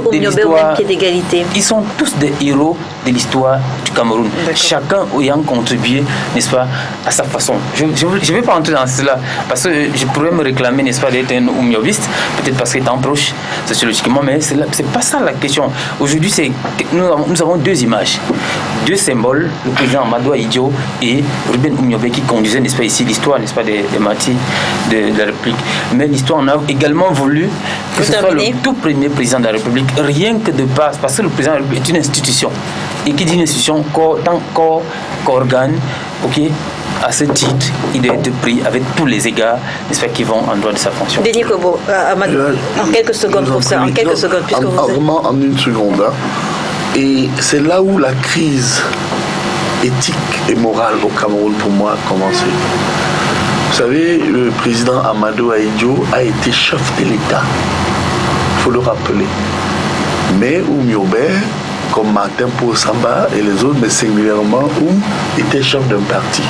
ou Miobé au même pied d'égalité.
Ils sont tous des héros de l'histoire du Cameroun. Chacun ayant contribué, n'est-ce pas, à sa façon. Je ne vais pas entrer dans cela, parce que je pourrais me réclamer, n'est-ce pas, d'être un Oumiobiste, peut-être parce qu'étant proche sociologiquement, mais c'est pas ça la question. Aujourd'hui, nous avons deux images, deux symboles, le président Amadou Ahidjo et Ruben Oumiobe qui conduisait, n'est-ce pas, ici l'histoire, n'est-ce pas, des martyrs de la République. Mais l'histoire, on a également voulu que ce soit le tout premier président de la République, rien que de base, parce que le président de la République est une institution. Et qui dit une institution, tant qu'organe, ok, à ce titre, il doit être pris avec tous les égards, n'est-ce pas, qui vont en droit de sa fonction.
Denis Kobo, en quelques secondes pour ça, en quelques secondes, puisque vous êtes...
Vraiment en une seconde, hein. Et c'est là où la crise éthique et morale au Cameroun, pour moi, a commencé. Vous savez, le président Amadou Ahidjo a été chef de l'État, il faut le rappeler. Mais Oumiobe, comme Martin Poussamba et les autres, mais singulièrement était chef d'un parti.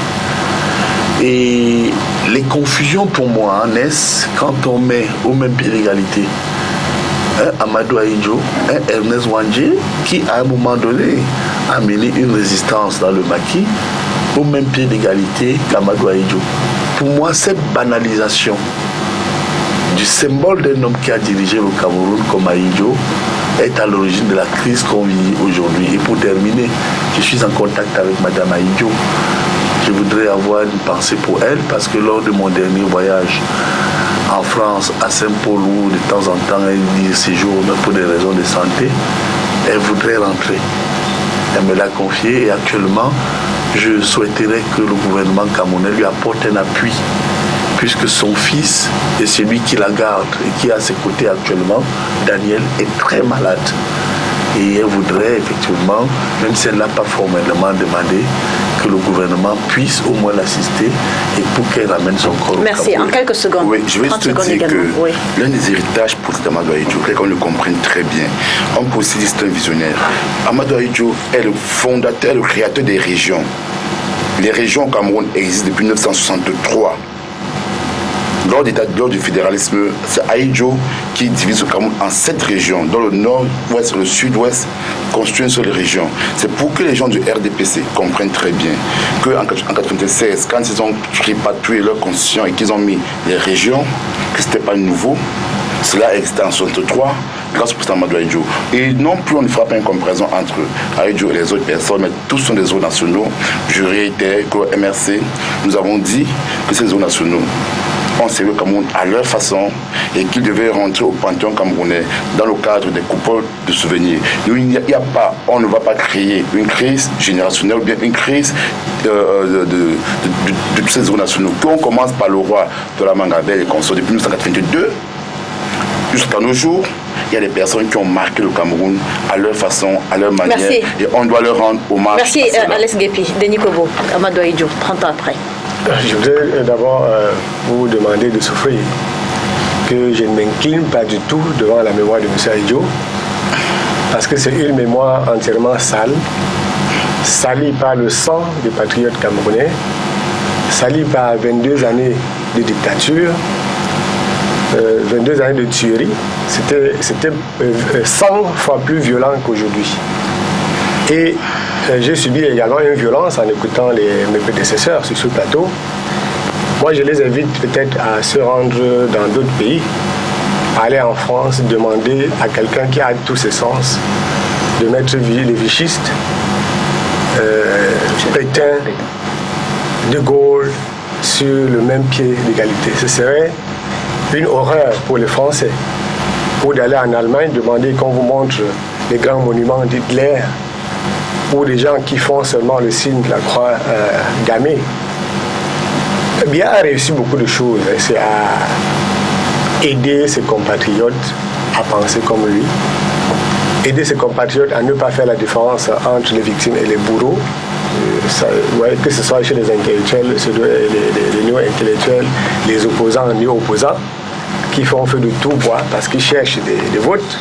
Et les confusions pour moi naissent quand on met au même pied d'égalité un Amadou Ahidjo, un Ernest Wandje, qui à un moment donné a mené une résistance dans le maquis au même pied d'égalité qu'Amadou Ahidjo. Pour moi, cette banalisation du symbole d'un homme qui a dirigé le Cameroun comme Ahidjo est à l'origine de la crise qu'on vit aujourd'hui. Et pour terminer, je suis en contact avec Madame Ahidjo. Je voudrais avoir une pensée pour elle parce que lors de mon dernier voyage en France, à Saint-Paul, où de temps en temps elle y séjourne pour des raisons de santé, elle voudrait rentrer. Elle me l'a confié et actuellement, je souhaiterais que le gouvernement camerounais lui apporte un appui, puisque son fils est celui qui la garde et qui est à ses côtés actuellement, Daniel, est très malade. Et elle voudrait effectivement, même si elle n'a pas formellement demandé, que le gouvernement puisse au moins l'assister et pour qu'elle ramène son corps.
Merci. En quelques secondes.
Oui, je vais te dire que l'un des héritages pour Amadou Ahidjo, qu'on le comprenne très bien, on peut aussi dire que c'est un visionnaire. Amadou Ahidjo est le fondateur, le créateur des régions. Les régions au Cameroun existent depuis 1963. Lors du fédéralisme, c'est Ahidjo qui divise le Cameroun en 7 régions, dans le nord-ouest et le sud-ouest, construit une seule région. C'est pour que les gens du RDPC comprennent très bien qu'en 1996, quand ils ont répatrié leur constitution et qu'ils ont mis les régions, que ce n'était pas nouveau, Cela existait en 63 grâce au président Amadou Ahidjo. Et non plus on ne fera pas une comparaison entre Ahidjo et les autres personnes, mais tous sont des héros nationaux. Juré, TEC, MRC. Nous avons dit que ces héros nationaux ont servi le Cameroun à leur façon et qu'ils devaient rentrer au panthéon camerounais dans le cadre des coupoles de souvenirs. Nous, il n'y a pas, on ne va pas créer une crise générationnelle ou bien une crise de tous ces héros nationaux. On commence par le roi de la Mangabel et consort depuis 1982 jusqu'à nos jours. Il y a des personnes qui ont marqué le Cameroun à leur façon, à leur manière.
Merci.
Et on doit leur rendre hommage.
Merci Alex Guépi. Denis Kobo, Amadou Ahidjo, 30 ans après.
Je voudrais d'abord vous demander de souffrir que je ne m'incline pas du tout devant la mémoire de M. Ahidjo, parce que c'est une mémoire entièrement sale, salie par le sang des patriotes camerounais, salie par 22 années de dictature, 22 années de tuerie. C'était 100 fois plus violent qu'aujourd'hui. Et j'ai subi également une violence en écoutant mes prédécesseurs sur ce plateau. Moi, je les invite peut-être à se rendre dans d'autres pays, à aller en France, demander à quelqu'un qui a tous ses sens de mettre les vichistes, Pétain, De Gaulle sur le même pied d'égalité. Ce serait une horreur pour les Français. Ou d'aller en Allemagne, demander qu'on vous montre les grands monuments d'Hitler, ou des gens qui font seulement le signe de la croix gammée. Biya a réussi beaucoup de choses. C'est à aider ses compatriotes à penser comme lui, aider ses compatriotes à ne pas faire la différence entre les victimes et les bourreaux, que ce soit chez les intellectuels, les néo-intellectuels, les opposants, les néo-opposants, qui font feu de tout bois parce qu'ils cherchent des votes.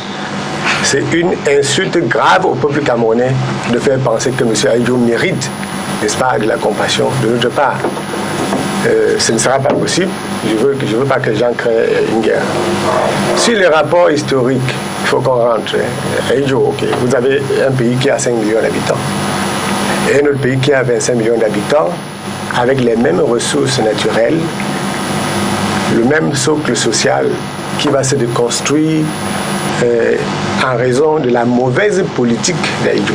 C'est une insulte grave au peuple camerounais de faire penser que M. Ahidjo mérite, n'est-ce pas, de la compassion de notre part. Ce ne sera pas possible. Je veux pas que les gens créent une guerre. Sur les rapports historiques, il faut qu'on rentre. Ahidjo, ok, vous avez un pays qui a 5 millions d'habitants et un autre pays qui a 25 millions d'habitants avec les mêmes ressources naturelles, le même socle social qui va se déconstruire en raison de la mauvaise politique d'Ahidjo.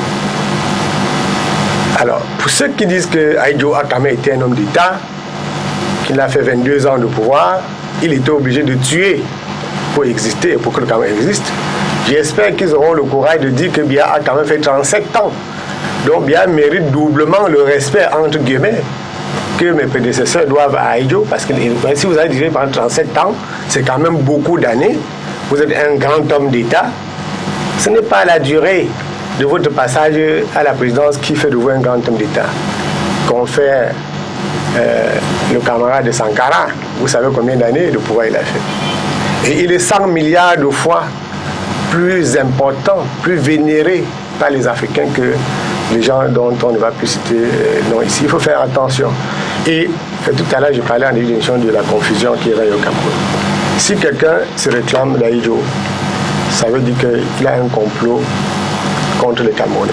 Alors, pour ceux qui disent que Ahidjo a quand même été un homme d'État, qu'il a fait 22 ans de pouvoir, il était obligé de tuer pour exister et pour que le Cameroun existe. J'espère qu'ils auront le courage de dire que Biya a quand même fait 37 ans. Donc Biya mérite doublement le respect, entre guillemets, que mes prédécesseurs doivent à Ahidjo, parce que si vous avez dirigé pendant 37 ans, c'est quand même beaucoup d'années. Vous êtes un grand homme d'État. Ce n'est pas la durée de votre passage à la présidence qui fait de vous un grand homme d'État. Qu'on fait le camarade de Sankara, vous savez combien d'années de pouvoir il a fait. Et il est 100 milliards de fois plus important, plus vénéré par les Africains que les gens dont on ne va plus citer non ici. Il faut faire attention. Et tout à l'heure, je parlais en début d'émission de la confusion qui règne au Cameroun. Si quelqu'un se réclame d'Ahidjo, ça veut dire qu'il a un complot contre les Camerounais.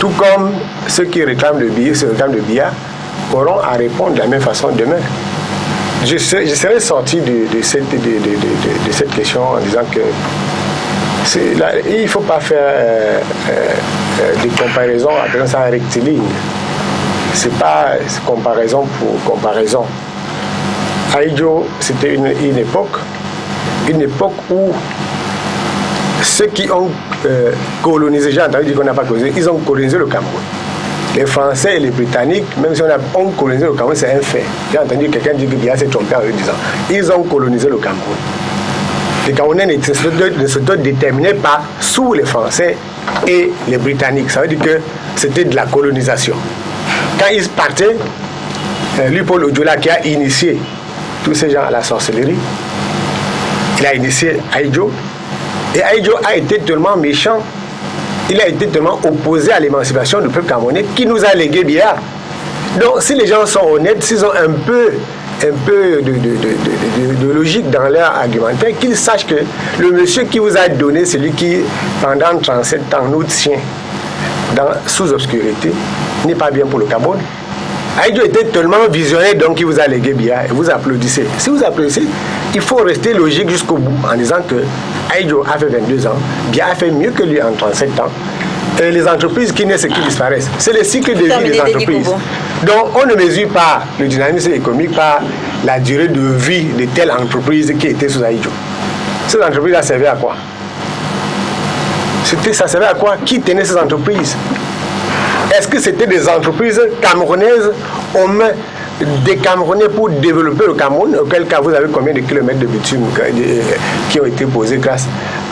Tout comme ceux qui réclament de Biya auront à répondre de la même façon demain. Je serais sorti de cette question en disant que il ne faut pas faire des comparaisons en ça rectiligne. Ce n'est pas comparaison pour comparaison. Ahidjo, c'était une époque où ceux qui ont colonisé, j'ai entendu dire qu'on n'a pas colonisé, ils ont colonisé le Cameroun. Les Français et les Britanniques, même si on ont colonisé le Cameroun, c'est un fait. J'ai entendu quelqu'un dire que Biya s'est trompé en le disant. Ils ont colonisé le Cameroun. Les Camerounais ne se déterminaient pas sous les Français et les Britanniques. Ça veut dire que c'était de la colonisation. Quand ils partaient, lui, Paul Odjola, qui a initié tous ces gens à la sorcellerie, il a initié Ahidjo. Et Ahidjo a été tellement méchant, il a été tellement opposé à l'émancipation du peuple camerounais qui nous a légué Biya. Donc, si les gens sont honnêtes, s'ils ont un peu de logique dans leur argumentaire, qu'ils sachent que le monsieur qui vous a donné, celui qui, pendant 37 ans, nous tient sous obscurité, n'est pas bien pour le Cameroun. Aïdjo était tellement visionnaire, donc il vous a légué Biya et vous applaudissez. Si vous applaudissez, il faut rester logique jusqu'au bout en disant que Aïdjo a fait 22 ans, Biya a fait mieux que lui en 37 ans. Et les entreprises qui naissent et qui disparaissent, c'est le cycle de vie des entreprises. Donc on ne mesure pas le dynamisme économique par la durée de vie de telle entreprise qui était sous Aïdjo. Ces entreprises, ça servait à quoi? Ça servait à quoi? Qui tenait ces entreprises? Est-ce que c'était des entreprises camerounaises aux mains des Camerounais pour développer le Cameroun? Auquel cas, vous avez combien de kilomètres de bitume qui ont été posés grâce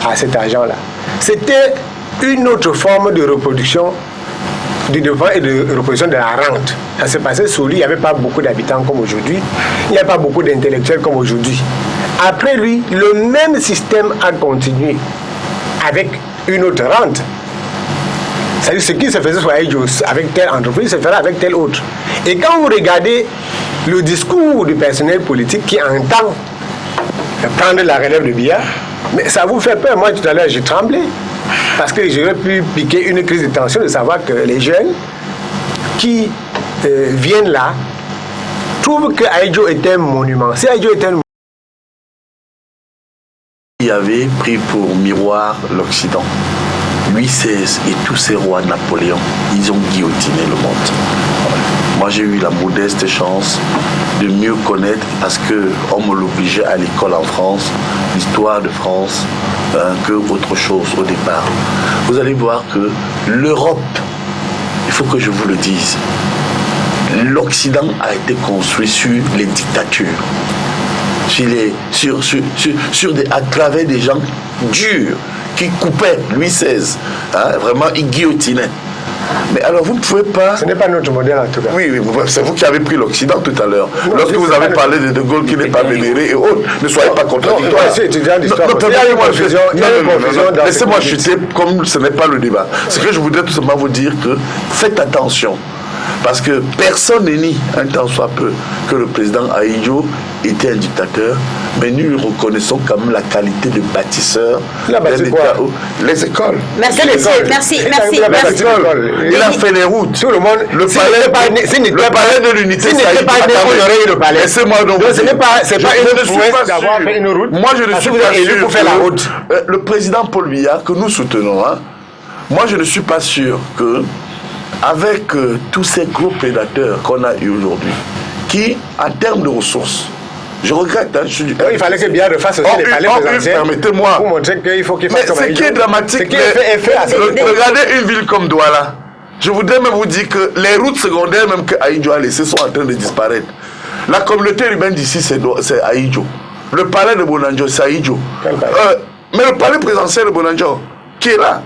à cet argent-là? C'était une autre forme de reproduction du développement et de reproduction de la rente. Ça s'est passé sous lui, il n'y avait pas beaucoup d'habitants comme aujourd'hui, il n'y a pas beaucoup d'intellectuels comme aujourd'hui. Après lui, le même système a continué avec une autre rente. C'est-à-dire ce qui se faisait sur Aïdjo avec telle entreprise se fera avec telle autre. Et quand vous regardez le discours du personnel politique qui entend prendre la relève de Biya, mais ça vous fait peur. Moi tout à l'heure j'ai tremblé parce que j'aurais pu piquer une crise de tension de savoir que les jeunes qui viennent là trouvent que Aïdjo est un monument. Si Aïdjo est un
Il avait pris pour miroir l'Occident. Louis XVI et tous ces rois Napoléon, ils ont guillotiné le monde. Moi, j'ai eu la modeste chance de mieux connaître, parce qu'on me l'obligeait à l'école en France, l'histoire de France, que autre chose au départ. Vous allez voir que l'Europe, il faut que je vous le dise, l'Occident a été construit sur les dictatures. À travers des gens durs qui coupaient Louis XVI, vraiment ils guillotinaient. Mais alors vous ne pouvez pas...
Ce n'est pas notre modèle en tout cas.
Oui, c'est vous qui avez pris l'Occident tout à l'heure. Lorsque vous avez parlé de Gaulle qui n'est pas vénéré et autres, ne soyez pas contradictoires. Laissez-moi chuter comme ce n'est pas le débat. Ce que je voudrais tout simplement vous dire que faites attention. Parce que personne n'est ni, un temps soit peu, que le président Aïdjo était un dictateur, mais nous reconnaissons quand même la qualité de bâtisseur d'un État. Les écoles.
Merci.
Il a fait les routes.
Tout le monde.
Le palais de l'unité. Laissez-moi donc.
C'est pas une prouesse d'avoir fait une route.
Moi, je ne suis pas sûr pour faire la route. Le président Paul Biya, que nous soutenons, moi, je ne suis pas sûr que avec tous ces gros prédateurs qu'on a eu aujourd'hui, qui, en termes de ressources, je regrette,
il fallait que Biya refasse aussi les palais présidentiels.
Permettez-moi.
Pour montrer qu'il faut qu'il fasse comme
ce qui est dramatique, regardez une ville comme Douala. Je voudrais même vous dire que les routes secondaires même que Aïdjo a laissées sont en train de disparaître. La communauté urbaine d'ici, c'est Aïdjo. Le palais de Bonanjo, c'est Aïdjo. Mais le palais présidentiel de Bonanjo, qui est là?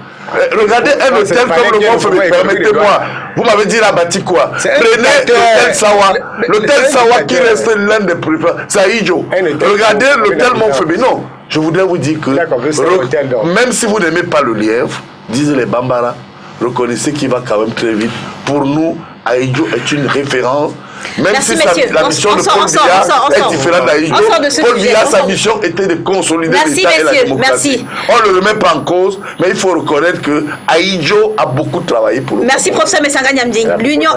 Regardez un hôtel comme le Mont-Fébé, permettez-moi. Vous m'avez dit, il a bâti quoi? Prenez l'hôtel Sawa. L'hôtel Sawa qui reste l'un des préférés, c'est Aïdjo. Regardez l'hôtel Mont-Fébé. Non, je voudrais vous dire que même si vous n'aimez pas le lièvre, disent les Bambara, reconnaissez qu'il va quand même très vite. Pour nous, Aïdjo est une référence. Même
merci,
si la mission de Paul Biya est différente d'Aïdjo, Paul Biya, sa mission était de consolider l'État et la démocratie. On ne le remet pas en cause, mais il faut reconnaître que Aïdjo a beaucoup travaillé pour le
Merci, professeur Messanga Nyamding.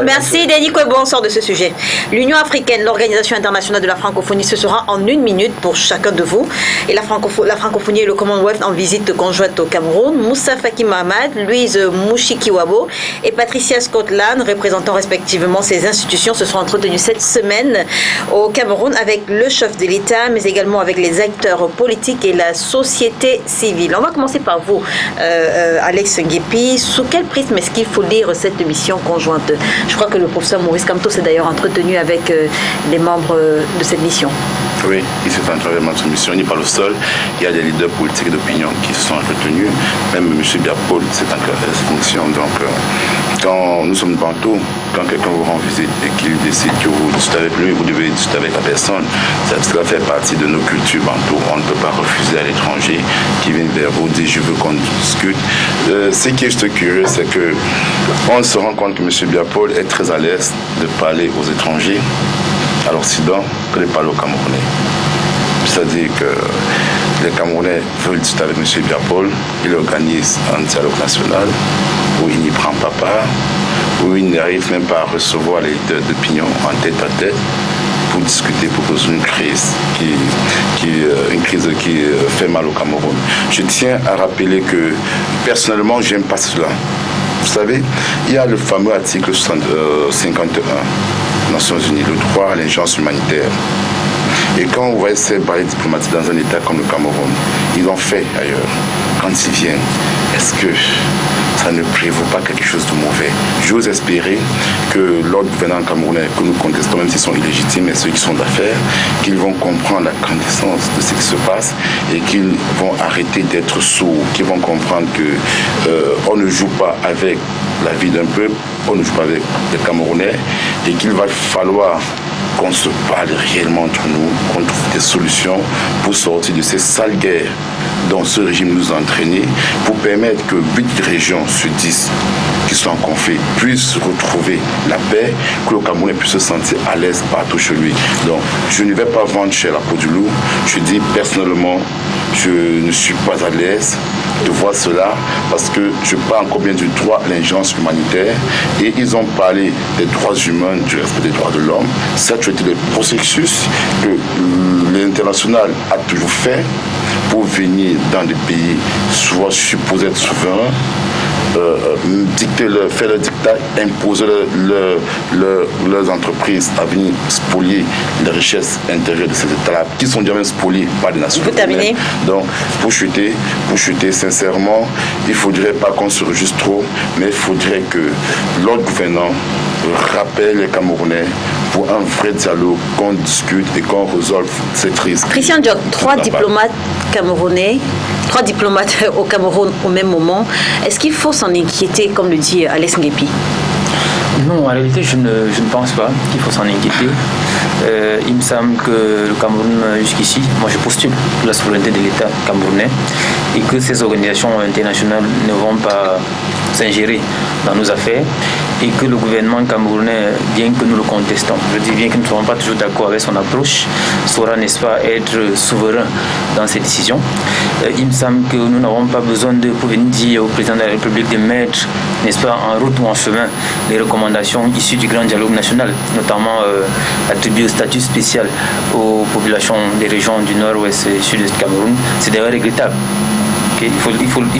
Merci, Denis Kwebo, on sort de ce sujet. L'Union africaine, l'Organisation internationale de la francophonie, ce sera en 1 minute pour chacun de vous. Et la francophonie et le Commonwealth en visite conjointe au Cameroun. Moussa Faki Mahamad, Louise Mouchikiwabo et Patricia Scotland, représentant respectivement ces institutions, se seront entretenu cette semaine au Cameroun avec le chef de l'État, mais également avec les acteurs politiques et la société civile. On va commencer par vous, Alex Nguépi. Sous quel prisme est-ce qu'il faut lire cette mission conjointe? Je crois que le professeur Maurice Kamto s'est d'ailleurs entretenu avec les membres de cette mission.
Oui, il s'est entretenu avec notre mission. Il n'est pas le seul. Il y a des leaders politiques et d'opinion qui se sont entretenus. Même M. Biapol s'est engagé à cette mission. Donc, quand nous sommes bantou, quand quelqu'un vous rend visite et qu'il décide que vous discutez avec lui, vous devez discuter avec la personne. Ça fait partie de nos cultures bantou. On ne peut pas refuser à l'étranger qui vient vers vous dire je veux qu'on discute. Ce qui est juste curieux, c'est qu'on se rend compte que M. Biapol est très à l'aise de parler aux étrangers à l'Occident que de parler aux Camerounais. C'est-à-dire que les Camerounais veulent discuter avec M. Biapol, il organise un dialogue national. où il n'y prend pas part, où il n'arrive même pas à recevoir les leaders d'opinion en tête à tête pour discuter, pour poser une crise qui fait mal au Cameroun. Je tiens à rappeler que personnellement, j'aime pas cela. Vous savez, il y a le fameux article 51 Nations Unies, le droit à l'ingérence humanitaire. Et quand on voit ces barrières diplomatiques dans un État comme le Cameroun, ils l'ont fait ailleurs. Quand ils viennent, est-ce que ça ne prévaut pas quelque chose de mauvais? J'ose espérer que l'ordre gouvernant camerounais que nous contestons, même s'ils sont illégitimes, et ceux qui sont d'affaires, qu'ils vont comprendre la quintessence de ce qui se passe et qu'ils vont arrêter d'être sourds, qu'ils vont comprendre qu'on ne joue pas avec la vie d'un peuple, on ne joue pas avec les Camerounais et qu'il va falloir qu'on se parle réellement entre nous, qu'on trouve des solutions pour sortir de ces sales guerres dont ce régime nous a entraînés, pour permettre que 8 régions sur 10 qui sont en conflit puissent retrouver la paix, que le Camerounais puisse se sentir à l'aise partout chez lui. Donc, je ne vais pas vendre chez la peau du loup. Je dis personnellement, je ne suis pas à l'aise de voir cela parce que je parle encore bien du droit à l'ingérence humanitaire et ils ont parlé des droits humains, du respect des droits de l'homme. Ça a été le processus que l'international a toujours fait pour venir dans des pays soit supposés être souverains, faire le dictat, imposer leurs entreprises à venir spolier les richesses intérieures de ces États-là, qui sont déjà même spoliées par les Nations Unies. Donc, pour chuter, sincèrement, il ne faudrait pas qu'on se réjouisse trop, mais il faudrait que l'ordre gouvernant rappelle les Camerounais pour un vrai dialogue, qu'on discute et qu'on résolve cette crise.
Christian Diop, 3 diplomates camerounais, 3 diplomates au Cameroun au même moment. Est-ce qu'il faut s'en inquiéter, comme le dit Alex Nguépi?
Non, en réalité, je ne pense pas qu'il faut s'en inquiéter. Il me semble que le Cameroun, jusqu'ici, moi je postule pour la souveraineté de l'État camerounais et que ces organisations internationales ne vont pas s'ingérer dans nos affaires et que le gouvernement camerounais, bien que nous le contestons, je dis bien que nous ne sommes pas toujours d'accord avec son approche, saura, n'est-ce pas, être souverain dans ses décisions. Il me semble que nous n'avons pas besoin pour venir dire au président de la République de mettre, n'est-ce pas, en route ou en chemin les recommandations issues du grand dialogue national, notamment attribuer au statut spécial aux populations des régions du nord-ouest et sud-est du Cameroun. C'est d'ailleurs regrettable. Il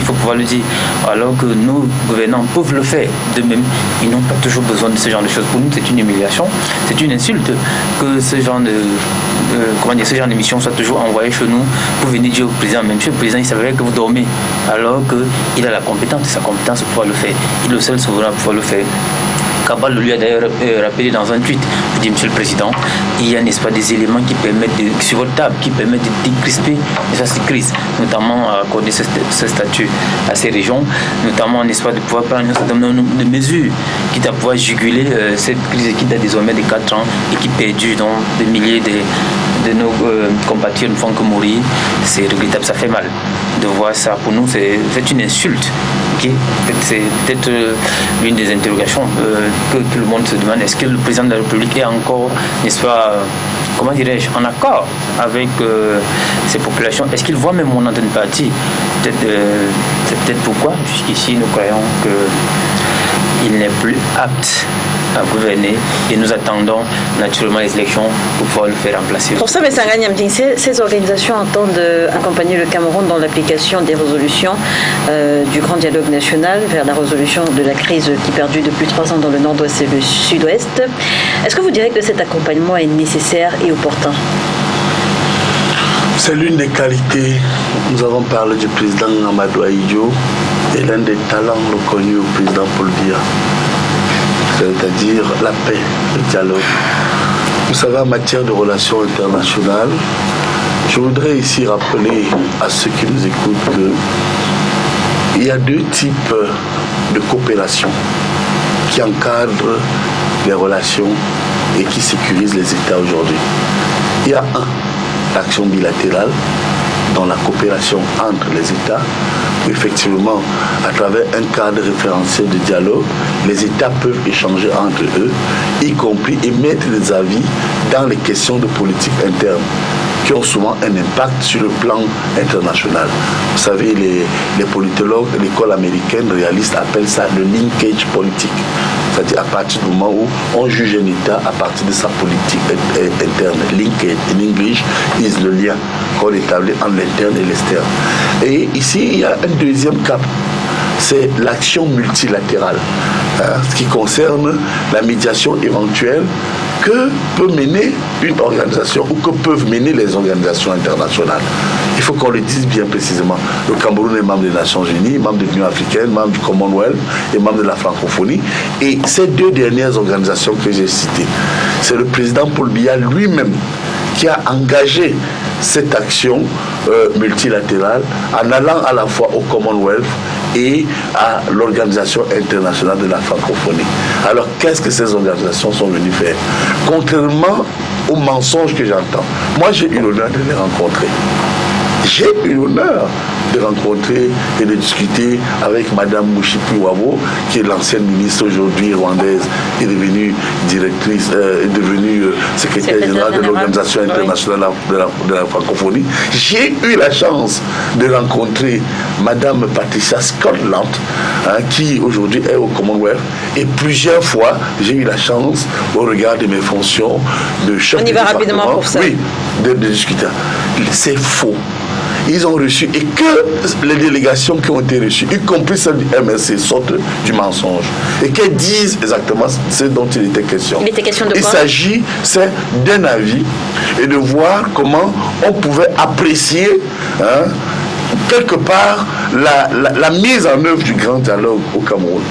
faut pouvoir le dire. Alors que nos gouvernants peuvent le faire de même, ils n'ont pas toujours besoin de ce genre de choses. Pour nous, c'est une humiliation, c'est une insulte que ce genre d'émission soit toujours envoyé chez nous pour venir dire au président, même monsieur le président, il savait que vous dormez, alors qu'il a la compétence, sa compétence pour pouvoir le faire. Il est le seul souverain pour pouvoir le faire. Kabal lui a d'ailleurs rappelé dans un tweet, vous dites, monsieur le président, il y a, n'est-ce pas, des éléments qui permettent sur votre table, qui permettent de décrisper cette crise, notamment à accorder ce statut à ces régions, notamment, n'est-ce pas, de pouvoir prendre un certain nombre de mesures qui doivent pouvoir juguler cette crise qui date désormais de 4 ans et qui perdure dans des milliers de nos compatriotes ne font que mourir. C'est regrettable, ça fait mal de voir ça. Pour nous, c'est une insulte. Okay. C'est peut-être l'une des interrogations que tout le monde se demande. Est-ce que le président de la République est encore, n'est-ce pas, comment dirais-je, en accord avec ces populations? Est-ce qu'il voit même mon antenne partie? C'est peut-être pourquoi, jusqu'ici, nous croyons qu'il n'est plus apte à gouverner et nous attendons naturellement les élections pour pouvoir le faire remplacer.
Pour ça, mais ces organisations entendent accompagner le Cameroun dans l'application des résolutions du grand dialogue national vers la résolution de la crise qui perdure depuis 3 ans dans le nord-ouest et le sud-ouest. Est-ce que vous direz que cet accompagnement est nécessaire et opportun?
C'est l'une des qualités. Nous avons parlé du président Amadou Ahidjo et l'un des talents reconnus au président Paul Biya, c'est-à-dire la paix, le dialogue. Vous savez, en matière de relations internationales, je voudrais ici rappeler à ceux qui nous écoutent qu'il y a 2 types de coopération qui encadrent les relations et qui sécurisent les États aujourd'hui. Il y a l'action bilatérale, dans la coopération entre les États, où effectivement, à travers un cadre référentiel de dialogue, les États peuvent échanger entre eux, y compris émettre des avis dans les questions de politique interne, qui ont souvent un impact sur le plan international. Vous savez, les politologues de l'école américaine réaliste appellent ça le linkage politique. C'est-à-dire à partir du moment où on juge un État à partir de sa politique interne. Linkage, in English, is le lien qu'on établit entre l'interne et l'externe. Et ici, il y a un deuxième cap. C'est l'action multilatérale, ce qui concerne la médiation éventuelle que peut mener une organisation ou que peuvent mener les organisations internationales. Il faut qu'on le dise bien précisément. Le Cameroun est membre des Nations Unies, membre de l'Union africaine, membre du Commonwealth et membre de la francophonie. Et ces deux dernières organisations que j'ai citées, c'est le président Paul Biya lui-même qui a engagé cette action multilatérale en allant à la fois au Commonwealth et à l'Organisation internationale de la francophonie. Alors, qu'est-ce que ces organisations sont venues faire? Contrairement aux mensonges que j'entends, moi j'ai eu l'honneur de les rencontrer. J'ai eu l'honneur de rencontrer et de discuter avec Madame Mushipi Wabo, qui est l'ancienne ministre aujourd'hui rwandaise, qui est devenue directrice, est devenue secrétaire générale de l'Organisation internationale de la francophonie. J'ai eu la chance de rencontrer Madame Patricia Scotland, qui aujourd'hui est au Commonwealth, et plusieurs fois j'ai eu la chance, au regard de mes fonctions de chef de département,
rapidement pour ça.
Oui, de discuter. C'est faux. Ils ont reçu, et que les délégations qui ont été reçues, y compris celles du MSC, sortent du mensonge. Et qu'elles disent exactement ce dont il était question.
Il était question de quoi?
Il s'agit, c'est d'un avis et de voir comment on pouvait apprécier, quelque part, la mise en œuvre du grand dialogue au Cameroun.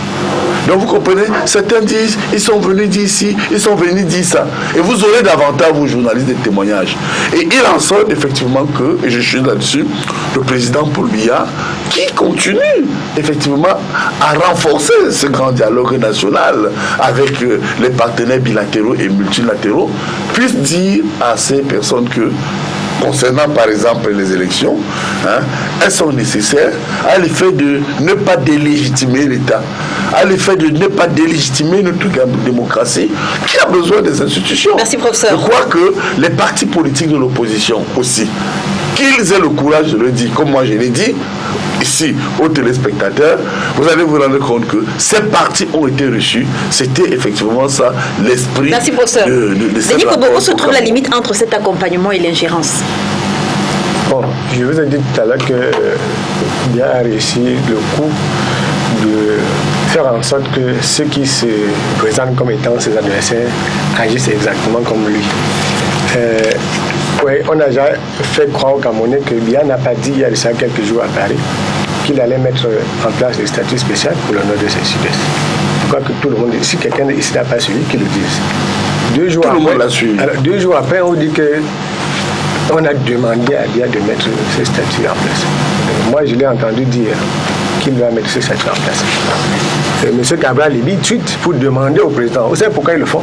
Donc vous comprenez, certains disent, ils sont venus dire ici, ils sont venus dire ça. Et vous aurez davantage, vous journalistes, des témoignages. Et il en sort effectivement que, et je suis là-dessus, le président Paul Biya, qui continue effectivement à renforcer ce grand dialogue national avec les partenaires bilatéraux et multilatéraux, puisse dire à ces personnes que, concernant par exemple les élections, elles sont nécessaires à l'effet de ne pas délégitimer l'État, à l'effet de ne pas délégitimer notre démocratie qui a besoin des institutions.
Merci, professeur.
Je crois que les partis politiques de l'opposition aussi, qu'ils aient le courage de le dire, comme moi je l'ai dit ici aux téléspectateurs, vous allez vous rendre compte que ces partis ont été reçus. C'était effectivement ça l'esprit.
Merci, professeur.
Denis
Kobo, où se trouve la limite entre cet accompagnement et l'ingérence?
Bon, je vous ai dit tout à l'heure que Biya a réussi le coup de faire en sorte que ceux qui se présentent comme étant ses adversaires agissent exactement comme lui. Oui, on a déjà fait croire aux Camerounais que Biya n'a pas dit il y a déjà quelques jours à Paris qu'il allait mettre en place le statut spécial pour le nord de ce sud-est. Je crois que tout le monde, si quelqu'un ici n'a pas suivi, qu'il le dise. 2 jours
tout
après,
le monde l'a suivi.
Alors, 2 jours après, on dit que on a demandé à Biya de mettre ce statut en place. Moi, je l'ai entendu dire qu'il va mettre ce statut en place. M. Cabral dit tweet pour demander au président. Vous savez pourquoi ils le font?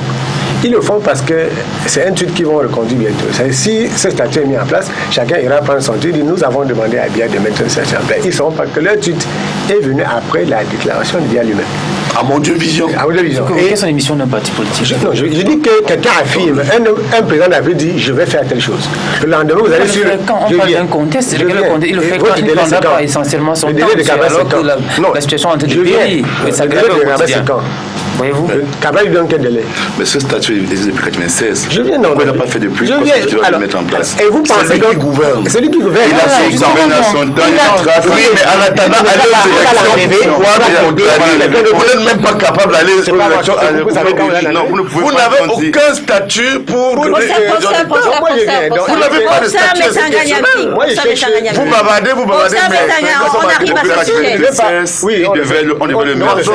Ils le font parce que c'est un tweet qu'ils vont reconduire bientôt. Si ce statut est mis en place, chacun ira prendre son tweet et dit nous avons demandé à Biya de mettre ce statut en place. Ils ne savent pas que leur tweet est venu après la déclaration de Biya lui-même.
À mon Dieu vision.
À mon Dieu vision.
Quelle est son émission d'un parti politique?
Non, je dis que quelqu'un affirme, un président avait dit je vais faire telle chose. Le lendemain, vous allez sur.
Quand on parle d'un contexte, il le fait quand il ne prendra pas essentiellement son temps, alors que la situation est en train de périr. Ça grève au quotidien. Voyez-vous?
Cabral lui donne quel délai?
Mais ce statut existe depuis 1996.
Je viens
Pourquoi il n'a pas fait depuis? Pourquoi il doit le mettre en place?
Et vous pensez
C'est lui qui gouverne.
C'est lui qui gouverne.
Il a son temps, il a son temps, il a son
Oui, mais en attendant, aller aux élections, vous n'êtes même pas capable d'aller aux élections.
Non, vous ne pouvez
Vous
pas.
n'avez aucun statut pour donner
Vous
n'avez pas de statut exceptionnel. Vous bavardez,
Oui, on devait le mettre.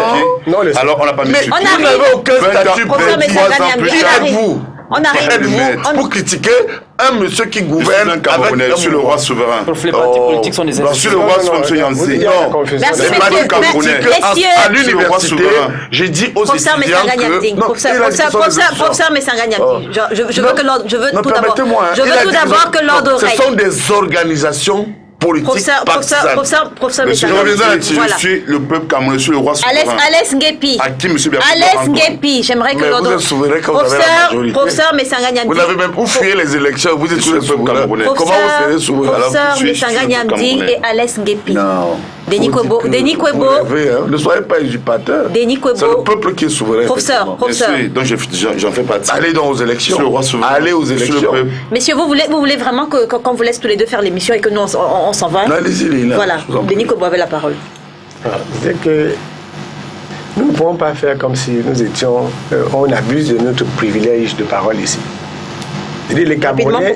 Alors on n'a pas mis.
On
Vous
arrive.
n'avez aucun statut pour
Professeur Messanganyang,
qui
il arrive.
êtes-vous?
On arrive.
Pour critiquer un monsieur qui gouverne
un Camerounais,
avec
sur le roi souverain.
Les partis politiques sont des
Sur
institutions.
le roi souverain, Yancy. Non,
Merci,
c'est pas
messieurs.
du Camerounais.
Messieurs.
À l'université, j'ai dit aux
Professeur
étudiants que...
Professeur Messanganyang, je veux tout d'abord que l'ordre
Ce
règne.
sont des organisations politique partisane.
Professeur
Monsieur
Messanga.
je suis le peuple camerounais, je suis le roi souverain.
Alès Nguepi.
À qui monsieur
Alès Nguepi, j'aimerais que
Mais
l'ordre...
vous êtes souverain quand vous avez la majorité.
Professeur Messanga Nyamdi.
Vous n'avez même pas fuyé les élections, vous êtes tous les peuples camerounais. Comment vous serez souverain?
Professeur Messanga Nyamdi et Alès Nguepi.
Non.
Denis Kwebo.
Ne soyez pas usurpateur.
Denis Kwebo.
C'est le peuple qui est souverain.
Professeur.
Donc j'en fais partie.
Allez dans aux élections.
Je suis le roi souverain.
Allez aux élections.
Messieurs, vous voulez vraiment qu'on vous laisse tous les deux faire l'émission et que nous on s'en va?
Non, allez-y, là.
Voilà. Denis Kwebo avait la parole.
C'est que nous ne pouvons pas faire comme si nous étions... on abuse de notre privilège de parole ici. C'est-à-dire les Camerounais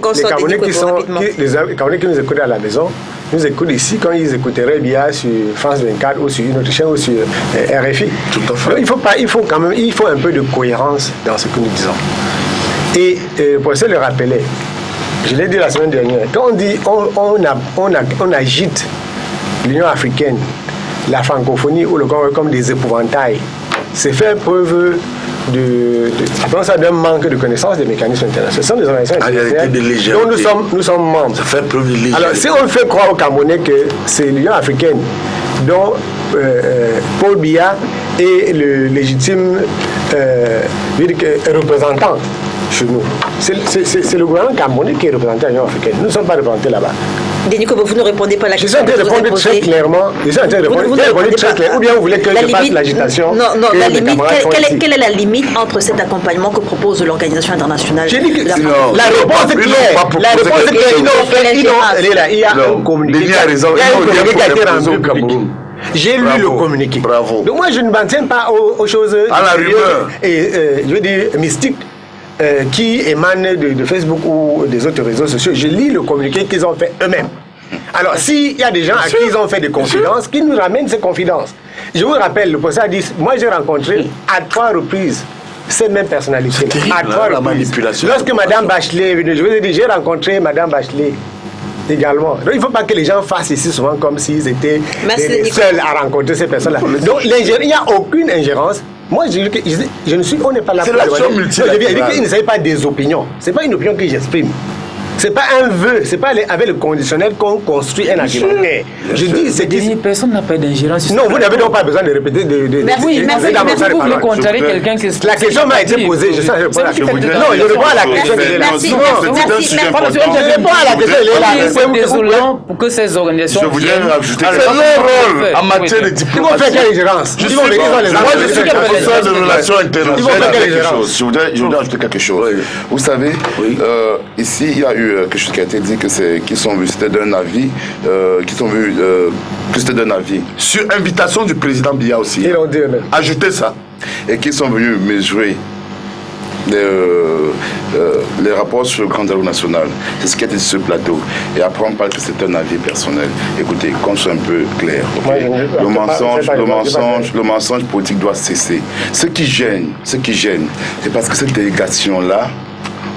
qui nous écoutent à la maison, nous écoutent ici quand ils écouteraient bien sur France 24 ou sur une autre chaîne ou sur RFI.
Tout à fait.
Donc, il faut un peu de cohérence dans ce que nous disons. Et le professeur le rappelait, je l'ai dit la semaine dernière, quand on dit on agite l'Union africaine, la francophonie ou le Congo comme des épouvantails, c'est faire preuve d'un manque de connaissance des mécanismes internationaux. Ce sont des organisations internationales dont nous sommes membres.
Ça fait preuve de légèreté.
Alors, si on fait croire aux Camerounais que c'est l'Union africaine dont Paul Biya est le légitime représentant chez nous, c'est le gouvernement camerounais qui est représenté à l'Union africaine. Nous ne sommes pas représentés là-bas.
Denis Kwebo, vous ne répondez pas à la question.
Je suis en train de répondre très clairement. Ou bien vous voulez que je fasse l'agitation?
Non, la limite. Quelle est la limite entre cet accompagnement que propose l'Organisation internationale?
J'ai dit que la réponse est claire. La réponse est claire. Il y a un communiqué. Il y a un communiqué qui a été rendu public. J'ai lu le communiqué.
Bravo.
Donc moi, je ne m'en tiens pas aux choses
à la rumeur
et je veux dire mystiques qui émanent de Facebook ou des autres réseaux sociaux. Je lis le communiqué qu'ils ont fait eux-mêmes. Alors, s'il y a des gens à qui ils ont fait des confidences, qui nous ramènent ces confidences. Je vous rappelle, le professeur a dit, moi j'ai rencontré à 3 reprises cette même personnalité. À 3 reprises. Lorsque Mme Bachelet est venue, je vous ai dit, j'ai rencontré Mme Bachelet également. Donc il ne faut pas que les gens fassent ici souvent comme s'ils étaient seuls à rencontrer ces personnes-là. Donc il n'y a aucune ingérence. Moi, on n'est pas là
pour... C'est l'action multilatérale.
Il ne s'agit pas des opinions. Ce n'est pas une opinion que j'exprime. C'est pas un vœu, c'est pas avec le conditionnel qu'on construit un argumentaire. Je dis, c'est que
personne n'a pas d'ingérence.
Non, vous n'avez donc pas besoin de répéter.
Merci. Vous voulez contrer quelqu'un qui...
La question m'a été posée. Je sais répondre à la question. Non, je réponds à la question.
Merci.
Je réponds à la question.
C'est désolant pour que ces organisations...
Je voudrais rajouter...
C'est leur rôle en matière de diplomatie.
Ils vont faire quelle ingérence?
Moi, je suis professeur de relations internationales. Je voudrais ajouter quelque chose. Vous savez, ici, il y a eu quelque chose qui a été dit qu'ils sont venus, c'était d'un avis, que c'était d'un avis.
Sur invitation du président Biya aussi.
Ils l'ont dit eux-mêmes.
Ajoutez ça.
Et qu'ils sont venus mesurer les rapports sur le grand dialogue national. C'est ce qui a été sur ce plateau. Et après, on parle que c'est un avis personnel. Écoutez, qu'on soit un peu clair. Okay? Le mensonge politique doit cesser. Ce qui gêne, c'est parce que cette délégation-là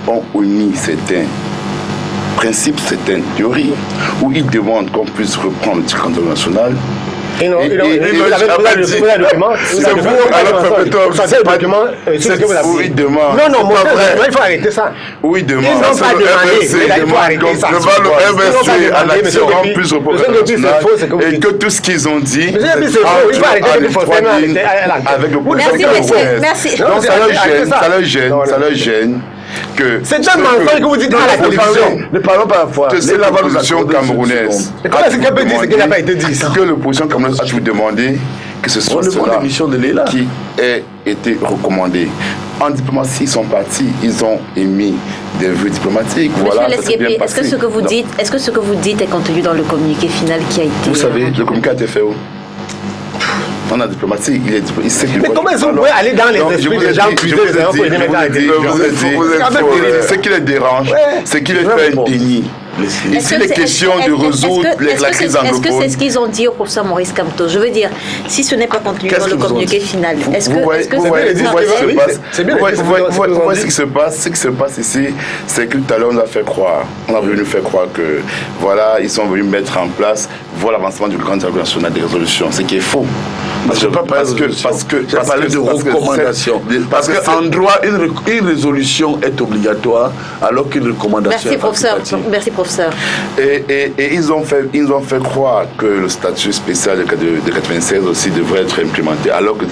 ont omis certains principes, certaines théories, où ils demandent qu'on puisse reprendre le grand dialogue national.
Vous avez un document.
C'est vous, alors où ils demandent.
Non, il faut arrêter ça.
Où ils demandent.
Ils n'ont pas demandé.
Le MSC à l'action en plus au programme national. Et que tout ce qu'ils ont dit. Avec le président.
Merci.
Donc ça leur gêne.
C'est un mensonge que vous dites à la télévision.
Ne parlons pas à la fois.
C'est la position camerounaise.
Comment est-ce qu'on peut dire ce qui n'a pas été dit?
Que l'opposition camerounaise a toujours demandé que ce soit cela qui ait été recommandé. En diplomatie, ils sont partis, ils ont émis des vues diplomatiques. Voilà,
est-ce que ce que vous dites est contenu dans le communiqué final qui a été...
Vous savez, le communiqué a été fait où? On a diplomatie, il sait qu'il...
Mais comment est-ce que vous pouvez aller dans les esprits des gens plus
ce qui les dérange, c'est qu'il les fait un déni. Ici, les questions de résoudre la crise anglophone.
Est-ce que c'est ce qu'ils ont dit au professeur Maurice Kamto? Je veux dire, si ce n'est pas contenu dans le communiqué final, est-ce que... Vous voyez
ce qui se passe? Ce qui se passe ici, c'est que tout à l'heure, on a voulu faire croire que, voilà, ils sont venus mettre en place, voilà l'avancement du grand dialogue national des résolutions, ce qui est faux.
Parce que de recommandation. Parce qu'en droit, une résolution est obligatoire alors qu'une recommandation est facultative.
Merci, professeur. professeur.
Et ils ont fait croire que le statut spécial de 96 aussi devrait être implémenté, alors que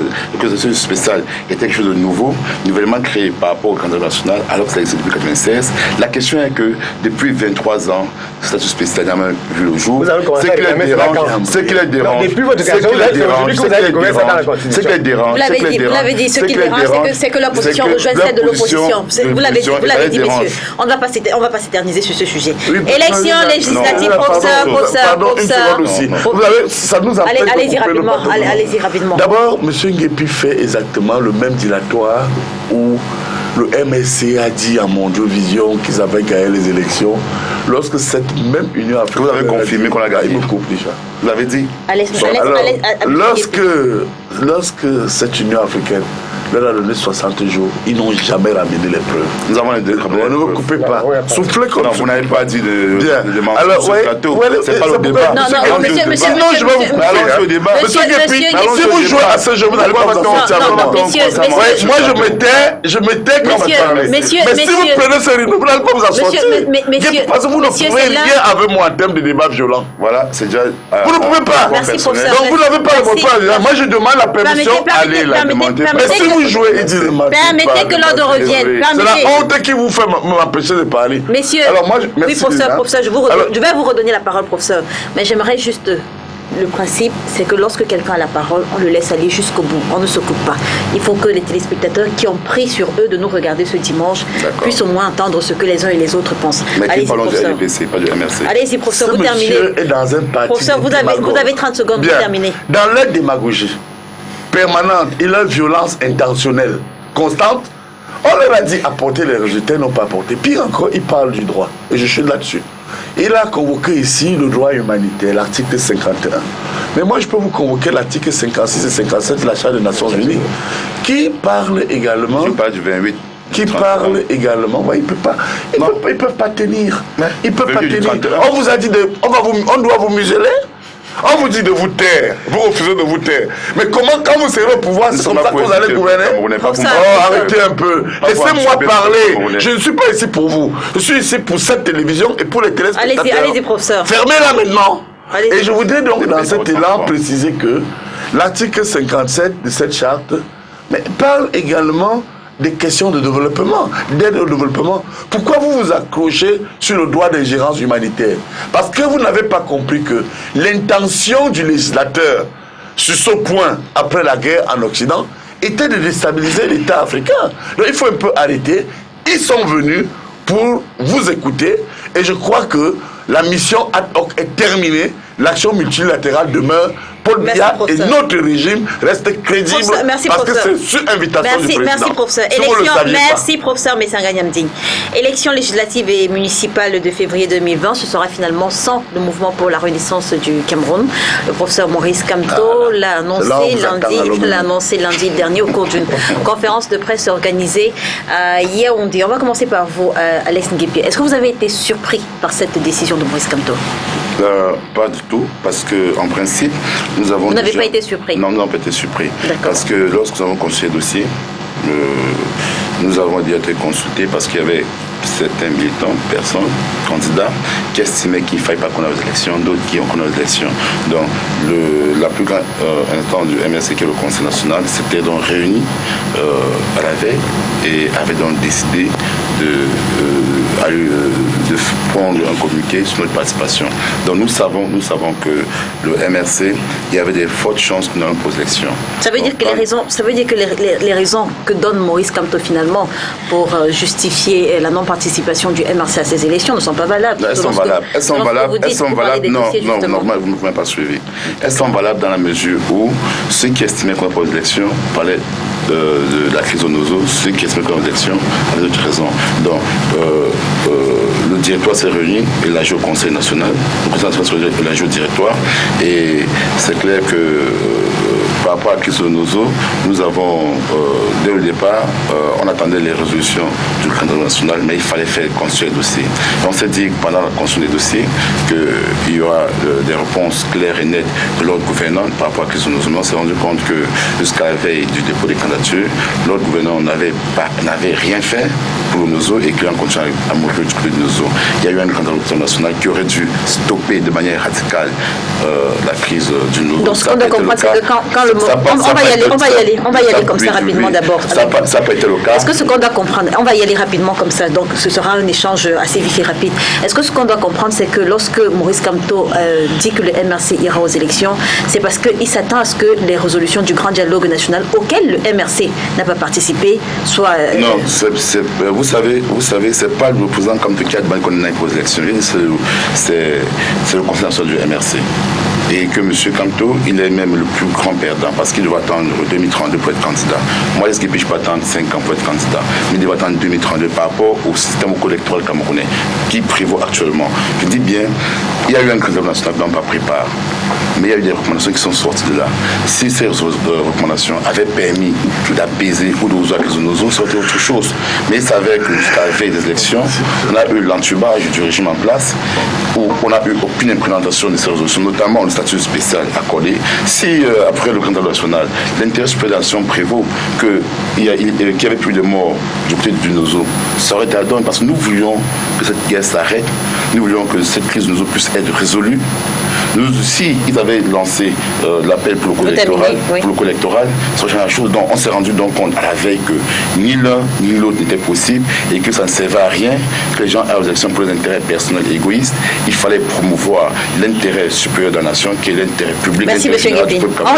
le statut spécial était quelque chose de nouveau, nouvellement créé par rapport au candidat national, alors que ça existe depuis 96. La question est que depuis 23 ans, le statut spécial n'a même vu le jour.
Vous avez commencé à réclamer ces vacances.
Ce qui les dérange,
depuis votre question, vous avez aujourd'hui que vous avez découvert ça dans la Constitution.
Ce qui les dérange,
Vous l'avez dit, ce qui dérange, c'est que l'opposition rejoigne celle de l'opposition. Vous l'avez dit, messieurs. On ne va pas s'éterniser sur ce sujet. Élection législative, professeur.
Pardon, une seconde aussi. Ça nous appelle.
Allez-y rapidement.
D'abord, M. Nguepi fait exactement le même dilatoire où le MSC a dit à Mondiovision qu'ils avaient gagné les élections lorsque cette même Union africaine.
Vous avez confirmé qu'on a gagné.
Il me coupe déjà.
Vous l'avez dit.
Lorsque cette Union africaine leur a donné 60 jours, ils n'ont jamais ramené les preuves.
Nous avons les deux.
Ne me coupez pas. Soufflez comme ça.
Vous n'avez pas dit de
alors,
sur le plateau. C'est pas le débat.
Non, monsieur,
Sinon, je vais vous couper. Allons au débat.
Monsieur Nguepi, si vous jouez à ce jeu, vous n'allez pas me moi, je m'étais quand même parlé. Mais si vous prenez ce rythme, vous n'allez pas vous en sortir. Parce que vous ne pouvez rien avec moi en termes de débat violent.
Voilà, c'est déjà.
Vous ne pouvez pas.
Merci, professeur.
Donc vous n'avez pas le mot. Moi, je demande la permission d'aller la demander. Mais si vous jouez, il dit
permettez que l'ordre revienne.
C'est la honte qui vous fait m'empêcher de parler.
Messieurs,
alors moi,
oui, professeur, je vais vous redonner la parole, professeur. Mais j'aimerais juste... Le principe, c'est que lorsque quelqu'un a la parole, on le laisse aller jusqu'au bout. On ne se coupe pas. Il faut que les téléspectateurs qui ont pris sur eux de nous regarder ce dimanche puissent au moins entendre ce que les uns et les autres pensent.
Mais qui parlons du LPC, pas du MRC.
Allez-y, professeur, vous terminez.
Est dans un parti.
Professeur, vous avez 30 secondes pour terminer.
Dans leur démagogie permanente et leur violence intentionnelle constante, on leur a dit apporter les résultats, ils n'ont pas apporté. Pire encore, ils parlent du droit. Et je suis là-dessus. Il a convoqué ici le droit humanitaire, l'article 51. Mais moi, je peux vous convoquer l'article 56 et 57 de la Charte des Nations Unies, qui parle également...
Je parle du 28.
Qui parle également... Ouais, ils ne peuvent pas tenir. Ils ne peuvent pas tenir. On vous a dit on doit vous museler. On vous dit de vous taire, vous refusez de vous taire. Mais comment, quand vous serez au pouvoir, c'est comme ça que vous allez gouverner? Arrêtez un peu. Laissez-moi parler. Je ne suis pas ici pour vous. Je suis ici pour cette télévision et pour les téléspectateurs.
Allez-y, professeur.
Fermez-la maintenant. Et je voudrais donc, dans cet élan, préciser que l'article 57 de cette charte parle également des questions de développement, d'aide au développement. Pourquoi vous vous accrochez sur le droit d'ingérence humanitaire? Parce que vous n'avez pas compris que l'intention du législateur sur ce point, après la guerre en Occident, était de déstabiliser l'État africain. Donc il faut un peu arrêter. Ils sont venus pour vous écouter et je crois que la mission ad hoc est terminée. L'action multilatérale demeure. Paul Biya et notre régime restent crédibles parce que c'est sur invitation du président.
Merci, professeur. Merci, professeur Messanga-Nyamding. Élection législative et municipale de février 2020, ce sera finalement sans le mouvement pour la renaissance du Cameroun. Le professeur Maurice Kamto l'a annoncé lundi dernier au cours d'une conférence de presse organisée à Yaoundé. On va commencer par vous, Alex Nguepi. Est-ce que vous avez été surpris par cette décision de Maurice Kamto?
Pas du tout, parce qu'en principe, nous avons...
Vous n'avez pas été surpris?
Non, nous n'avons pas été surpris. Parce que lorsque nous avons consulté le dossier, nous avons déjà été consultés parce qu'il y avait certains militants, personnes, candidats, qui estimaient qu'il ne fallait pas qu'on ait aux élections, d'autres qui ont qu'on ait aux élections. Donc, la plus grande instance du MRC, qui est le Conseil national, s'était donc réuni à la veille et avait donc décidé de prendre un communiqué sur notre participation. Donc nous savons que le MRC, il y avait des fortes chances que nous n'ayons pas d'élection.
Ça veut dire que les raisons que donne Maurice Kamto finalement pour justifier la non-participation du MRC à ces élections ne sont pas valables.
Elles sont valables. Non, vous ne m'avez pas suivi. Elles sont valables dans la mesure où ceux qui estimaient qu'on n'a pas d'élection parlaient de la crise au Nozo, ceux qui estimaient qu'on a d'élection avaient d'autres raisons. Donc, le directoire s'est réuni et l'a joué au Conseil national. Le Conseil national s'est réuni et l'a joué au directoire. Et c'est clair que par rapport à la crise de Nozo, nous avons, dès le départ, on attendait les résolutions du candidat national, mais il fallait faire construire les dossiers. Et on s'est dit pendant la construction des dossiers qu'il y aura des réponses claires et nettes de l'ordre gouvernant par rapport à la crise de Nozo. Mais on s'est rendu compte que jusqu'à la veille du dépôt des candidatures, l'ordre gouvernant n'avait rien fait pour le Nozo et qu'il en continue à mourir du côté de Nozo. Il y a eu un candidat national qui aurait dû stopper de manière radicale la crise du Nozo.
Donc ce qu'on doit comprendre, c'est que quand le moment... On va y aller comme ça rapidement d'abord.
Ça n'a pas été le cas.
Est-ce que ce qu'on doit comprendre, on va y aller rapidement comme ça, donc ce sera un échange assez vif et rapide. Est-ce que ce qu'on doit comprendre, c'est que lorsque Maurice Kamto dit que le MRC ira aux élections, c'est parce qu'il s'attend à ce que les résolutions du grand dialogue national auquel le MRC n'a pas participé soient...
Non, vous savez, c'est pas le président Kamto qui a demandé qu'on aille aux élections, c'est le conseil national du MRC. Et que M. Kamto, il est même le plus grand perdant parce qu'il doit attendre 2032 pour être candidat. Moi, est-ce que je ne peux pas attendre 5 ans pour être candidat? Mais il doit attendre 2032 par rapport au système électoral camerounais qui prévaut actuellement. Je dis bien, il y a eu un candidat national qui n'a pas pris part. Mais il y a eu des recommandations qui sont sorties de là. Si ces recommandations avaient permis d'apaiser ou de résoudre les Nozo, ça aurait été autre chose. Mais il s'avère que jusqu'à la veille des élections, on a eu l'entubage du régime en place, où on n'a eu aucune implémentation de ces résolutions, notamment le statut spécial accordé. Si après le candidat national, l'intérêt supérieur de la nation prévaut qu'il n'y avait plus de morts du côté du Nozo, ça aurait été à donne parce que nous voulions que cette guerre s'arrête, nous voulions que cette crise de Nozo puisse être résolue. Si ils avaient lancé l'appel pour le co-électoral, ça change la chose. Donc, on s'est rendu donc compte à la veille que ni l'un ni l'autre n'était possible et que ça ne servait à rien que les gens aient aux élections pour les intérêts personnels et égoïstes. Il fallait promouvoir l'intérêt supérieur de la nation qui est l'intérêt public.
Merci, M. Nguépi. On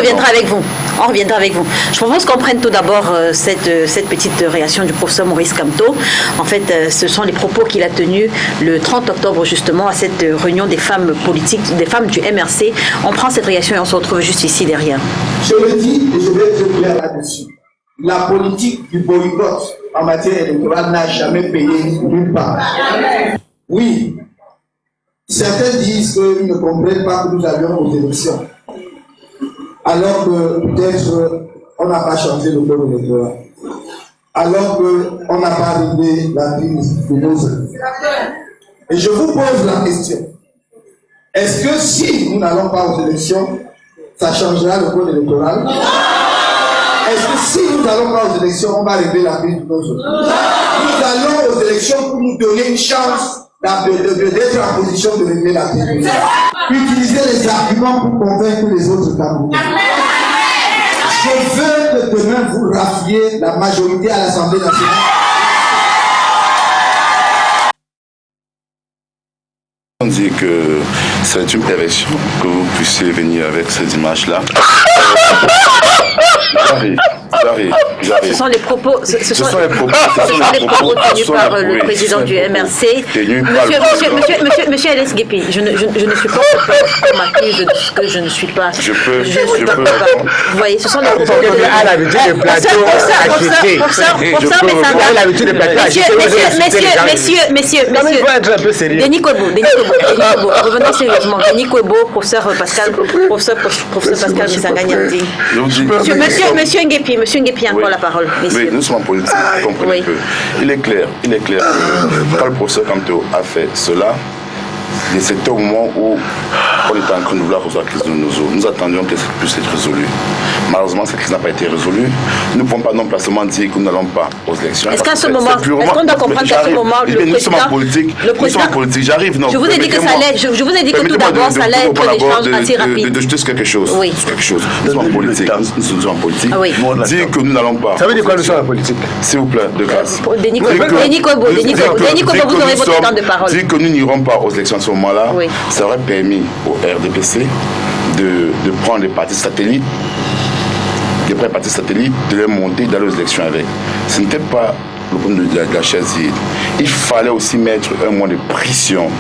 reviendra avec vous. Je propose qu'on prenne tout d'abord cette petite réaction du professeur Maurice Kamto. En fait, ce sont les propos qu'il a tenus le 30 octobre justement à cette réunion des femmes politiques, des femmes du MRC. On prend cette réaction et on se retrouve juste ici derrière.
Je le dis et je vais être clair là-dessus. La politique du boycott en matière électorale n'a jamais payé nulle part. Oui, certains disent qu'ils ne comprennent pas que nous allions aux élections. Alors que peut-être on n'a pas changé le code électoral. Alors qu'on n'a pas réglé la crise de nos amis. Et je vous pose la question. Est-ce que si nous n'allons pas aux élections, ça changera le code électoral? Est-ce que si nous n'allons pas aux élections, on va régler la crise de nos autres? Nous allons aux élections pour nous donner une chance d'être en position de régler la crise. Utiliser les arguments pour convaincre les autres Camerounais. Je veux que demain vous raffiez la majorité à l'Assemblée nationale.
On dit que c'est une perversion que vous puissiez venir avec ces images-là. J'arrive.
Ce sont les propos, tenus par le président du MRC. Monsieur Alex Nguépi, je ne suis pas qu'on m'accuse de ce que je ne suis pas.
Je peux.
Vous voyez, ce sont les propos
à l'habitude de plateau
Messieurs, Denis Kobo, revenons sérieusement. Denis Kobo, professeur Pascal Misanga-Niamdi. Monsieur Nguépi, encore la parole.
Oui, nous sommes en politique, comprenez un peu. Il est clair que quand le professeur Kamto a fait cela, c'était au moment où on était en train de vouloir résoudre la crise de Nozo. Nous attendions que ça puisse être résolu. Malheureusement, cette crise n'a pas été résolue. Nous ne pouvons pas non plus seulement dire que nous n'allons pas aux élections.
Est-ce qu'à ce moment, est-ce qu'on doit comprendre qu'à ce moment,
nous sommes en politique, j'arrive, non.
Je vous ai dit que ça allait, je vous ai dit que tout d'abord, ça allait être des échanges assez rapides.
De jeter quelque chose.
Oui.
Nous sommes en politique. Nous sommes en politique.
Oui.
Dire que nous n'allons pas.
Ça veut dire quoi, nous sommes en politique?
S'il vous plaît, de grâce.
Denis Kobo, vous aurez votre temps de parole.
Dire que nous n'irons pas aux élections à ce moment-là, ça aurait permis au RDPC de prendre les partis satellites, de les monter, d'aller aux élections avec. Ce n'était pas le problème de la chaise vide. Il fallait aussi mettre un moyen de pression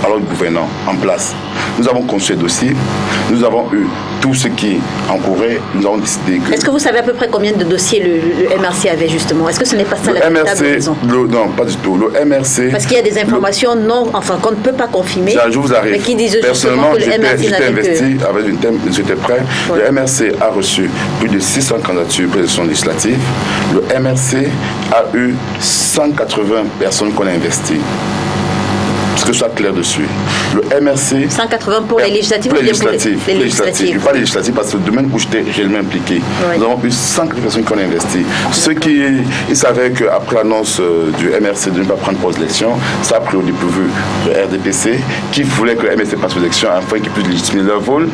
alors le gouvernant en place. Nous avons conçu le dossier, nous avons eu tout ce qui encourait, nous avons décidé que...
Est-ce que vous savez à peu près combien de dossiers le MRC avait justement? Est-ce que ce n'est pas ça la véritable raison?
Non, pas du tout. Le MRC...
Parce qu'il y a des informations qu'on ne peut pas confirmer,
je vous arrive.
mais qui disent
personnellement,
justement que le MRC
j'étais investi
que...
avec une thème, j'étais prêt. Ouais. Le MRC a reçu plus de 600 candidatures pour l'élection législative. Le MRC a eu 180 personnes qu'on a investies. Que ce soit clair dessus. Le MRC...
180 pour les législatives ou bien pour les législatives?
Je parle des législatives parce que le domaine où j'étais réellement impliqué, nous avons eu 180 personnes qui ont investi. Ceux qui savaient qu'après l'annonce du MRC de ne pas prendre pause d'élection, ça a pris au dépourvu le RDPC qui voulait que le MRC passe aux élections afin qu'ils puissent légitimer leur vol.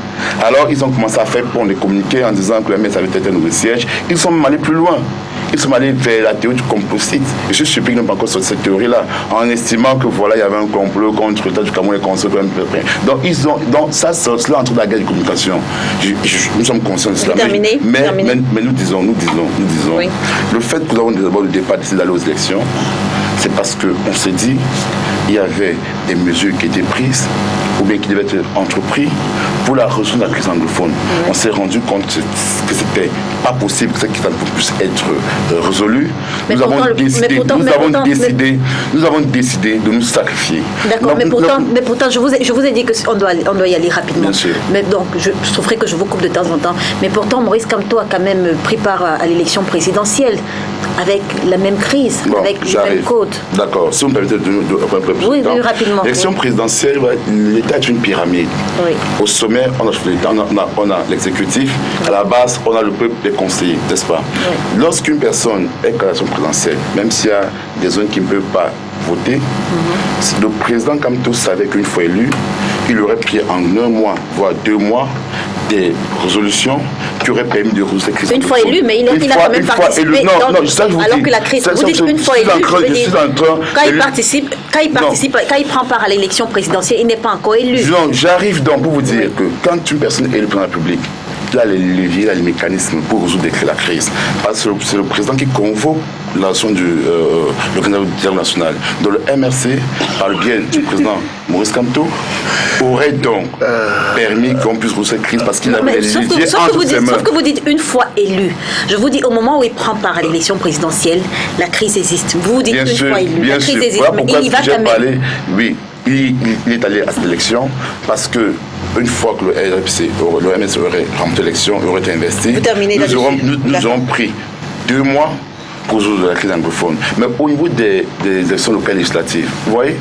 Alors ils ont commencé à faire pour les communiquer en disant que le MRC avait été un nouveau siège. Ils sont même allés plus loin. Ils sont allés vers la théorie du composite. Je suis surpris qu'ils n'ont pas encore sorti cette théorie-là, en estimant que voilà, il y avait un complot contre l'État du Cameroun et contre le peuple. Donc ça, c'est cela entre la guerre de communication. Nous sommes conscients de cela. Mais nous disons, oui. Le fait que nous avons d'abord le départ décidé d'aller aux élections, c'est parce qu'on s'est dit il y avait des mesures qui étaient prises ou bien qui devaient être entreprises pour la résolution de la crise anglophone. Oui. On s'est rendu compte que c'était pas possible que cette crise anglophone puisse être résolue. Nous avons décidé de nous sacrifier.
D'accord, mais pourtant je vous ai dit qu'on doit y aller rapidement.
Bien sûr.
Mais donc, je trouverai que je vous coupe de temps en temps. Mais pourtant, Maurice Kamto a quand même pris part à l'élection présidentielle avec la même crise, avec le même code.
D'accord. Si vous me permettez de
oui, rapidement.
L'élection présidentielle, l'État est une pyramide. Oui. Au sommet, on a l'exécutif. À la base, on a le peuple, les conseillers, n'est-ce pas? Oui. Lorsqu'une personne est à l'élection présidentielle, même s'il y a des zones qui ne peuvent pas voter, le président Kamto savait qu'une fois élu, il aurait pris en 1 mois, voire 2 mois, des résolutions qui auraient permis de résoudre cette crise.
Une fois élu, mais il a quand même participé. Alors que la crise, vous dites une fois élu, quand il prend part à l'élection présidentielle, il n'est pas encore élu.
Non, j'arrive donc pour vous dire que quand une personne est élue dans la République, il a les leviers, il a les mécanismes pour résoudre la crise. Parce que c'est le président qui convoque l'action du dialogue national. Donc le MRC, par le biais du président Maurice Kamto, aurait donc permis qu'on puisse résoudre cette crise parce qu'il avait les leviers entre ses mains.
Sauf que vous dites une fois élu. Je vous dis au moment où il prend part à l'élection présidentielle, la crise existe. Vous dites une fois élu, la crise existe, mais il y va quand même.
Oui, il est allé à cette élection parce que une fois que le MS aurait remporté l'élection, aurait été investi, nous aurons pris 2 mois pour résoudre la crise anglophone. Mais au niveau des élections locales législatives, vous voyez,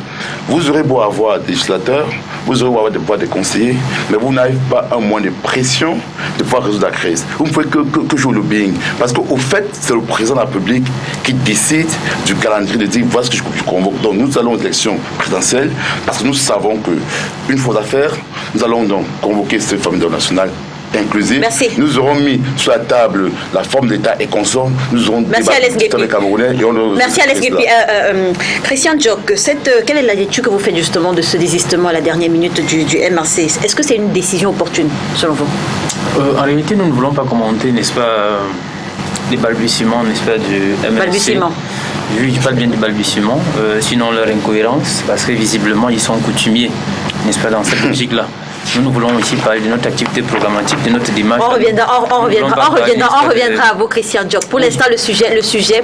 vous aurez beau avoir des législateurs, vous aurez beau avoir des conseillers, mais vous n'avez pas un moyen de pression de pouvoir résoudre la crise. Vous ne pouvez que jouer le lobbying. Parce qu'au fait, c'est le président de la République qui décide du calendrier, de dire voilà ce que je convoque. Donc nous allons aux élections présidentielles parce que nous savons qu'une fois à faire, nous allons donc convoquer cette famille nationale inclusive.
Merci.
Nous aurons mis sur la table la forme d'État et consomme. Nous aurons débattu sur les Camerounais.
Merci Alex Guépi. Christian Diok, quelle est la lecture que vous faites justement de ce désistement à la dernière minute du MRC? Est-ce que c'est une décision opportune selon vous?
En réalité, nous ne voulons pas commenter, n'est-ce pas, les balbutiements, n'est-ce pas, du MRC.
Balbutiement.
Je parle bien du balbutiement, sinon leur incohérence, parce que visiblement ils sont coutumiers, n'est-ce pas, dans cette logique-là. Nous voulons aussi parler de notre activité programmatique, de notre démarche.
On reviendra à vous, Christian Diok. Pour l'instant, le sujet, c'est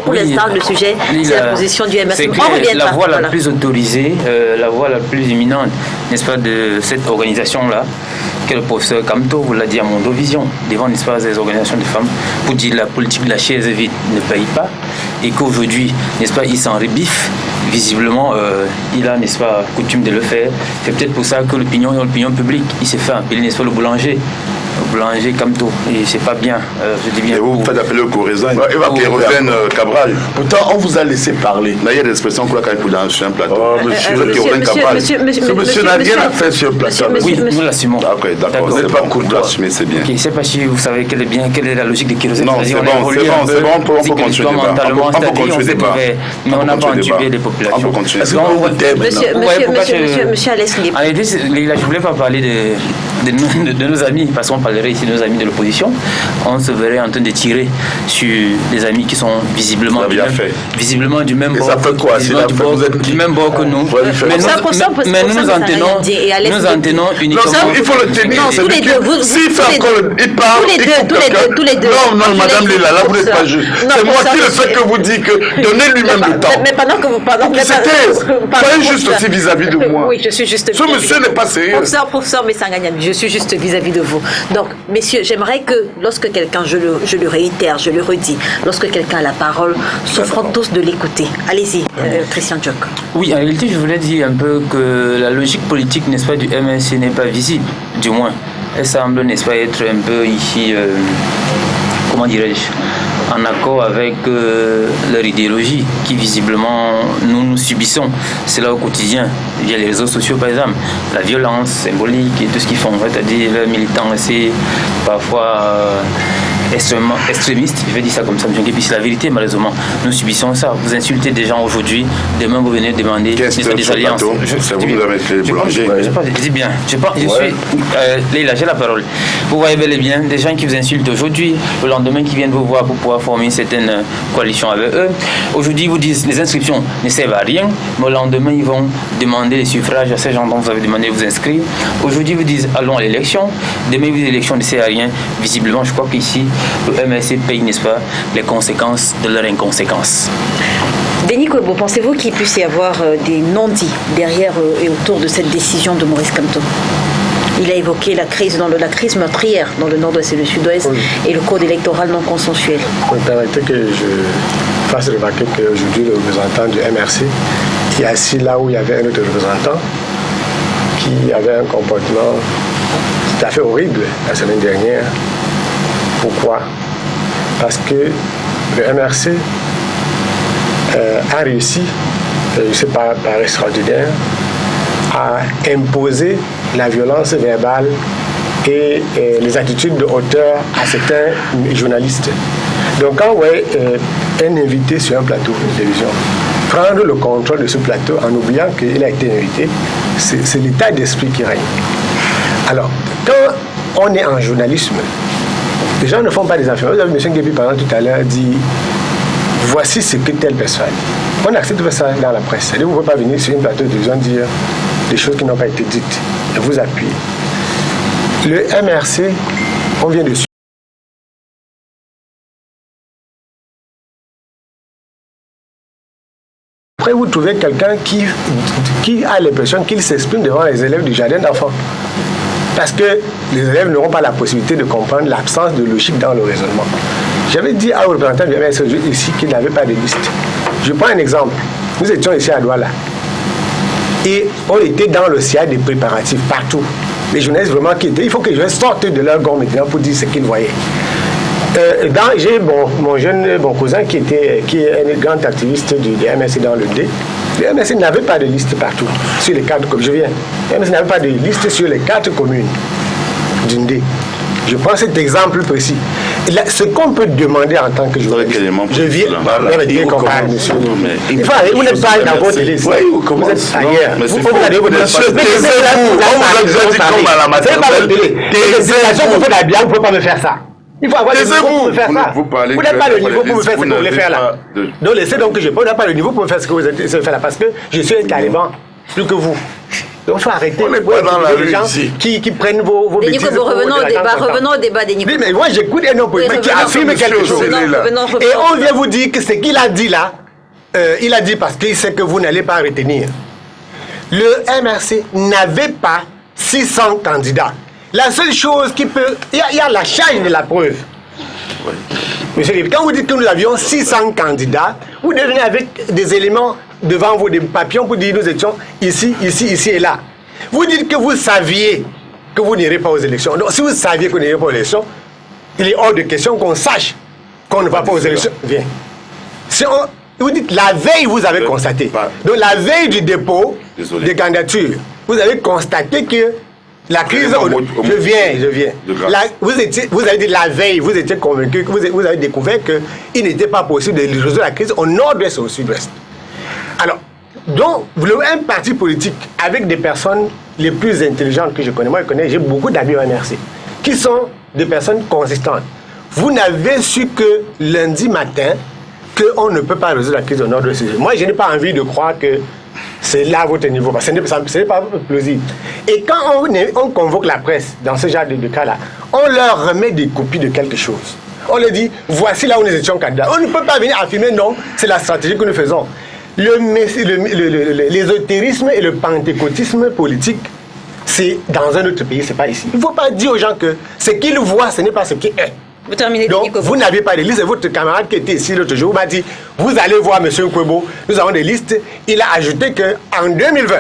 la position du MRC.
La voie la plus autorisée, la voie la plus imminente, n'est-ce pas, de cette organisation-là, que le professeur Kamto vous l'a dit à Mondovision, devant, n'est-ce pas, des organisations de femmes, pour dire la politique de la chaise vide ne paye pas, et qu'aujourd'hui, n'est-ce pas, il s'en rebiffe. Visiblement, il a, n'est-ce pas, coutume de le faire. C'est peut-être pour ça que l'opinion publique, il s'est fait appeler, n'est-ce pas, le boulanger Kamto. Et c'est pas bien, je dis bien.
Et vous faites appeler le Corézin, Kérosène Cabral.
Pourtant, on vous a laissé parler.
Là, il y a des expressions qu'on a quand même sur un plateau.
Monsieur n'a rien à faire sur un plateau.
Oui, nous l'assumons.
Ok, d'accord.
Vous n'êtes pas courtois.
Mais c'est bien.
Je ne sais pas si vous savez quelle est la logique de Kérosène.
Non, c'est bon, on peut continuer le débat.
Mais on n'a pas entubé les populations.
On peut continuer.
Monsieur Alex Guépi.
Je ne voulais pas parler de nos amis, parce qu'on parlerait ici de nos amis de l'opposition, on se verrait en train de tirer sur des amis qui sont visiblement du même bord, du même bord que nous. Mais nous en tenons uniquement.
Il faut le tenir.
Tous les deux,
s'il fait encore, il parle.
Tous les deux.
Non, madame Lila, là vous n'êtes pas juste. C'est moi qui le fais que vous dites que donnez lui-même le temps.
Mais pendant que vous parlez.
Soyez juste aussi vis-à-vis de moi.
Oui, je suis juste.
Ce monsieur n'est pas sérieux.
Professeur Messanganyami, je suis juste vis-à-vis de vous. Donc, messieurs, j'aimerais que lorsque quelqu'un, je le réitère, je le redis, lorsque quelqu'un a la parole, souffrons tous de l'écouter. Allez-y, Christian Djok.
Oui, en réalité, je voulais dire un peu que la logique politique, n'est-ce pas, du MNC n'est pas visible, du moins. Elle semble, n'est-ce pas, être un peu ici, comment dirais-je, en accord avec leur idéologie qui visiblement nous subissons. C'est là au quotidien, via les réseaux sociaux par exemple, la violence symbolique et tout ce qu'ils font, c'est-à-dire les militants assez parfois extrêmement extrémistes, je vais dire ça comme ça, et puis c'est la vérité malheureusement, nous subissons ça. Vous insultez des gens aujourd'hui, demain vous venez demander des alliances.
C'est vous qui avez été les boulangers.
Je dis bien, je suis Leila, j'ai la parole. Vous voyez bel et bien des gens qui vous insultent aujourd'hui, le lendemain qui viennent vous voir pour pouvoir former une certaine coalition avec eux. Aujourd'hui ils vous disent les inscriptions ne servent à rien, mais le lendemain ils vont demander les suffrages à ces gens dont vous avez demandé de vous inscrire. Aujourd'hui ils vous disent allons à l'élection, demain ils vous disent l'élection ne sert à rien. Visiblement je crois qu'ici le MSC paye, n'est-ce pas, les conséquences de leur inconséquence.
Denis Kobo, pensez-vous qu'il puisse y avoir des non-dits derrière et autour de cette décision de Maurice Kamto? Il a évoqué la crise meurtrière dans le nord-ouest et le sud-ouest, oui, et le code électoral non consensuel.
Vous permettez que je fasse remarquer qu'aujourd'hui le représentant du MRC est assis là où il y avait un autre représentant qui avait un comportement tout à fait horrible la semaine dernière. Pourquoi? Parce que le MRC a réussi, je sais pas, par extraordinaire, à imposer la violence verbale et les attitudes de hauteur à certains journalistes. Donc quand vous voyez un invité sur un plateau de télévision prendre le contrôle de ce plateau en oubliant qu'il a été invité, c'est l'état d'esprit qui règne. Alors, quand on est en journalisme, les gens ne font pas des affaires. Vous avez M. Guébi, par exemple, tout à l'heure, dit voici ce que telle personne a dit. On accepte de faire ça dans la presse. Vous ne pouvez pas venir sur une plateau de télévision dire des choses qui n'ont pas été dites et vous appuyer. Le MRC, on vient de suivre. Après, vous trouvez quelqu'un qui a l'impression qu'il s'exprime devant les élèves du jardin d'enfants. Parce que les élèves n'auront pas la possibilité de comprendre l'absence de logique dans le raisonnement. J'avais dit à un représentant du MRC ici qu'il n'avait pas de liste. Je prends un exemple. Nous étions ici à Douala. Et on était dans le siège des préparatifs partout. Les journalistes vraiment qui étaient, il faut que je sorte de leur gomme maintenant pour dire ce qu'ils voyaient. J'ai mon cousin qui est un grand activiste du MSC dans le D. Le MSC n'avait pas de liste partout sur les 4 communes. Je viens. Le MSC n'avait pas de liste sur les 4 communes du D. Je prends cet exemple précis. Là, ce qu'on peut demander en tant que journaliste, je viens. Il faut aller, vous n'êtes pas dans votre liste. Vous êtes ailleurs. Vous allez vous ne pouvez pas me faire ça. Il faut avoir le niveau pour me faire ça. Vous n'avez pas le niveau pour me faire ce que vous voulez faire là. Donc laissez donc que je n'ai pas le niveau pour me faire ce que vous essayez de faire là. Parce que je suis un taliban plus que vous. Donc il faut arrêter.
On n'est pas dans la rue
gens
ici.
Qui prennent vos bêtises.
Revenons au débat des Nico.
Oui, mais moi j'écoute un homme politique qui affirme quelque chose. Et on vient vous dire que ce qu'il a dit là, il a dit parce qu'il sait que vous n'allez pas retenir. Le MRC n'avait pas 600 candidats. La seule chose qui peut... Il y a la charge de la preuve. Oui. Monsieur Rive, quand vous dites que nous avions 600 candidats, vous devenez avec des éléments devant vous, des papillons pour dire nous étions ici, ici, ici et là. Vous dites que vous saviez que vous n'irez pas aux élections. Donc si vous saviez que vous n'irez pas aux élections, il est hors de question qu'on sache qu'on ne va pas aux élections. Viens. Si vous dites la veille, vous avez constaté. Donc la veille du dépôt des candidatures, vous avez constaté que la crise, je viens. Vous avez dit la veille, vous étiez convaincu, vous avez découvert qu'il n'était pas possible de résoudre la crise au nord-ouest et au sud-ouest. Alors, Donc, un parti politique avec des personnes les plus intelligentes que je connais, j'ai beaucoup d'amis au MRC, qui sont des personnes consistantes. Vous n'avez su que lundi matin qu'on ne peut pas résoudre la crise au nord de ce sujet. Moi, je n'ai pas envie de croire que c'est là votre niveau, parce que ce n'est pas plausible. Et quand on convoque la presse dans ce genre de cas-là, on leur remet des copies de quelque chose. On leur dit, voici là où nous étions candidats. On ne peut pas venir affirmer, non, c'est la stratégie que nous faisons. L'ésotérisme et le pentecôtisme politique, c'est dans un autre pays, c'est pas ici. Il ne faut pas dire aux gens que ce qu'ils voient, ce n'est pas ce qui est.
Vous terminez.
Donc, vous n'avez pas de liste. Et votre camarade qui était ici l'autre jour m'a dit, vous allez voir M. Kwebo, nous avons des listes. Il a ajouté qu'en 2020,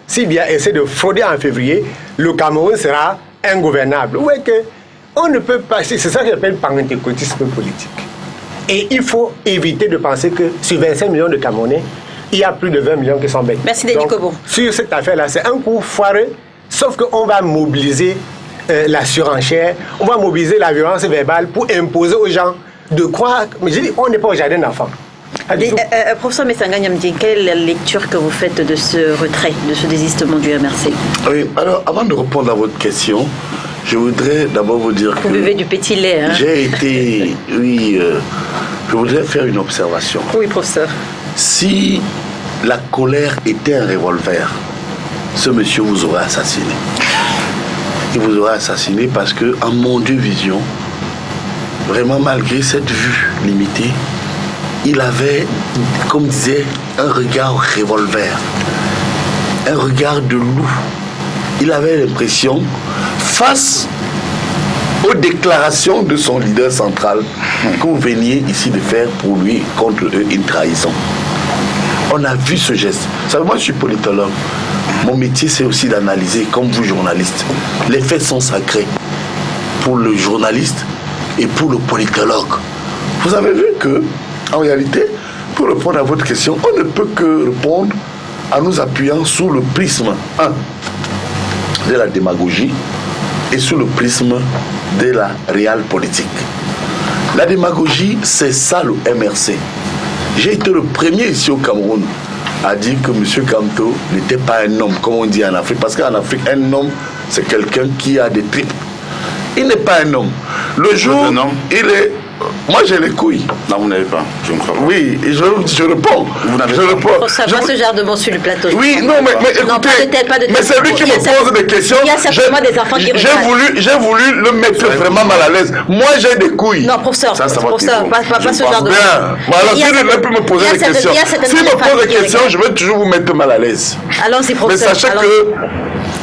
si bien essaie de frauder en février, le Cameroun sera ingouvernable. Où est que on ne peut pas, c'est ça que j'appelle pentecôtisme politique. Et il faut éviter de penser que sur 25 millions de Camerounais, il y a plus de 20 millions qui sont bêtes.
Merci Denis Kobo.
Sur cette affaire-là, c'est un coup foireux, sauf qu'on va mobiliser la surenchère, on va mobiliser la violence verbale pour imposer aux gens de croire. Mais je dis, on n'est pas au jardin d'enfants.
Professeur Messanga Nyamdi, quelle est la lecture que vous faites de ce retrait, de ce désistement du MRC?
Oui, alors avant de répondre à votre question, je voudrais d'abord vous dire que...
Vous buvez du petit lait, hein?
J'ai été... Oui, je voudrais faire une observation.
Oui, professeur.
Si la colère était un revolver, ce monsieur vous aurait assassiné. Il vous aurait assassiné parce que, en mon Dieu vision, vraiment malgré cette vue limitée, il avait, comme disait, un regard revolver, un regard de loup. Il avait l'impression, face aux déclarations de son leader central, que vous veniez ici de faire pour lui, contre eux, une trahison. On a vu ce geste. Vous savez, moi je suis politologue. Mon métier, c'est aussi d'analyser, comme vous, journaliste. Les faits sont sacrés pour le journaliste et pour le politologue. Vous avez vu que, en réalité, pour répondre à votre question, on ne peut que répondre en nous appuyant sur le prisme 1 de la démagogie et sur le prisme de la réelle politique. La démagogie, c'est ça le MRC. J'ai été le premier ici au Cameroun à dire que M. Kamto n'était pas un homme, comme on dit en Afrique. Parce qu'en Afrique, un homme, c'est quelqu'un qui a des tripes. Il n'est pas un homme. Le jour, il est... Moi, j'ai les couilles.
Non, vous n'avez pas. Je ne crois pas.
Oui, je réponds.
Vous n'avez
je
pas.
réponds.
Pour savoir ce genre de bon sur le plateau.
Oui, non, mais écoutez,
non, pas de
mais c'est lui qui me pose des questions.
Il y a certainement des enfants qui
j'ai voulu le mettre vraiment mal à l'aise. Moi, j'ai des couilles.
Non, professeur, pas ce genre de...
Bien. Alors, si il ne peut me poser des questions, s'il me pose des questions, je vais toujours vous mettre mal à l'aise.
Allons-y, professeur.
Mais sachez que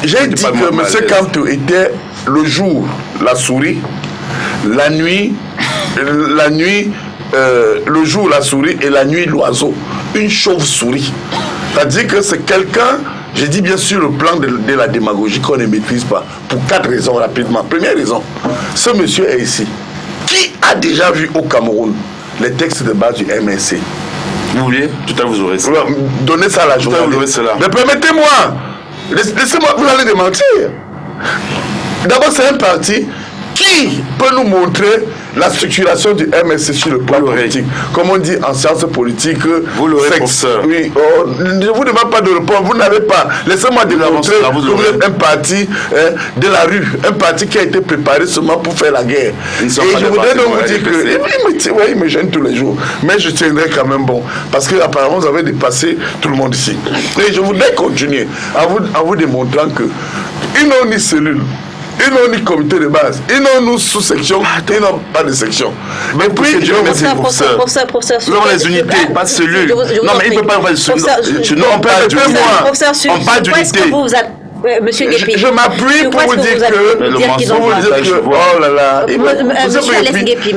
j'ai dit que M. Kamto était le jour la souris, la nuit, le jour la souris et la nuit l'oiseau. Une chauve-souris. C'est-à-dire que c'est quelqu'un, j'ai dit bien sûr le plan de la démagogie qu'on ne maîtrise pas. Pour 4 raisons rapidement. Première raison, ce monsieur est ici. Qui a déjà vu au Cameroun les textes de base du MSC?
Vous voulez? Tout à l'heure, vous aurez ça.
Donnez ça à la journée. Mais permettez-moi. Laissez-moi, vous allez démentir. D'abord, c'est un parti qui peut nous montrer la structuration du MSC sur le plan politique. Comme on dit en sciences politiques,
vous l'aurez, professeur.
Oui, je ne vous demande pas de répondre, vous n'avez pas. Laissez-moi démontrer que vous êtes un parti de la rue, un parti qui a été préparé seulement pour faire la guerre. Et je voudrais donc vous dire que il me gêne tous les jours, mais je tiendrai quand même bon, parce qu'apparemment vous avez dépassé tout le monde ici. Et je voudrais continuer en vous démontrant que ils n'ont ni cellule, ils n'ont ni comité de base, ils n'ont ni sous-section, ils n'ont pas de section. Mais puis, je vais vous dire,
professeur,
nous avons les unités, pas de cellules. Non, mais il ne peut pas avoir de cellules.
On parle
d'unité. Monsieur Guépi,
je m'appuie pour vous dire que oh là là,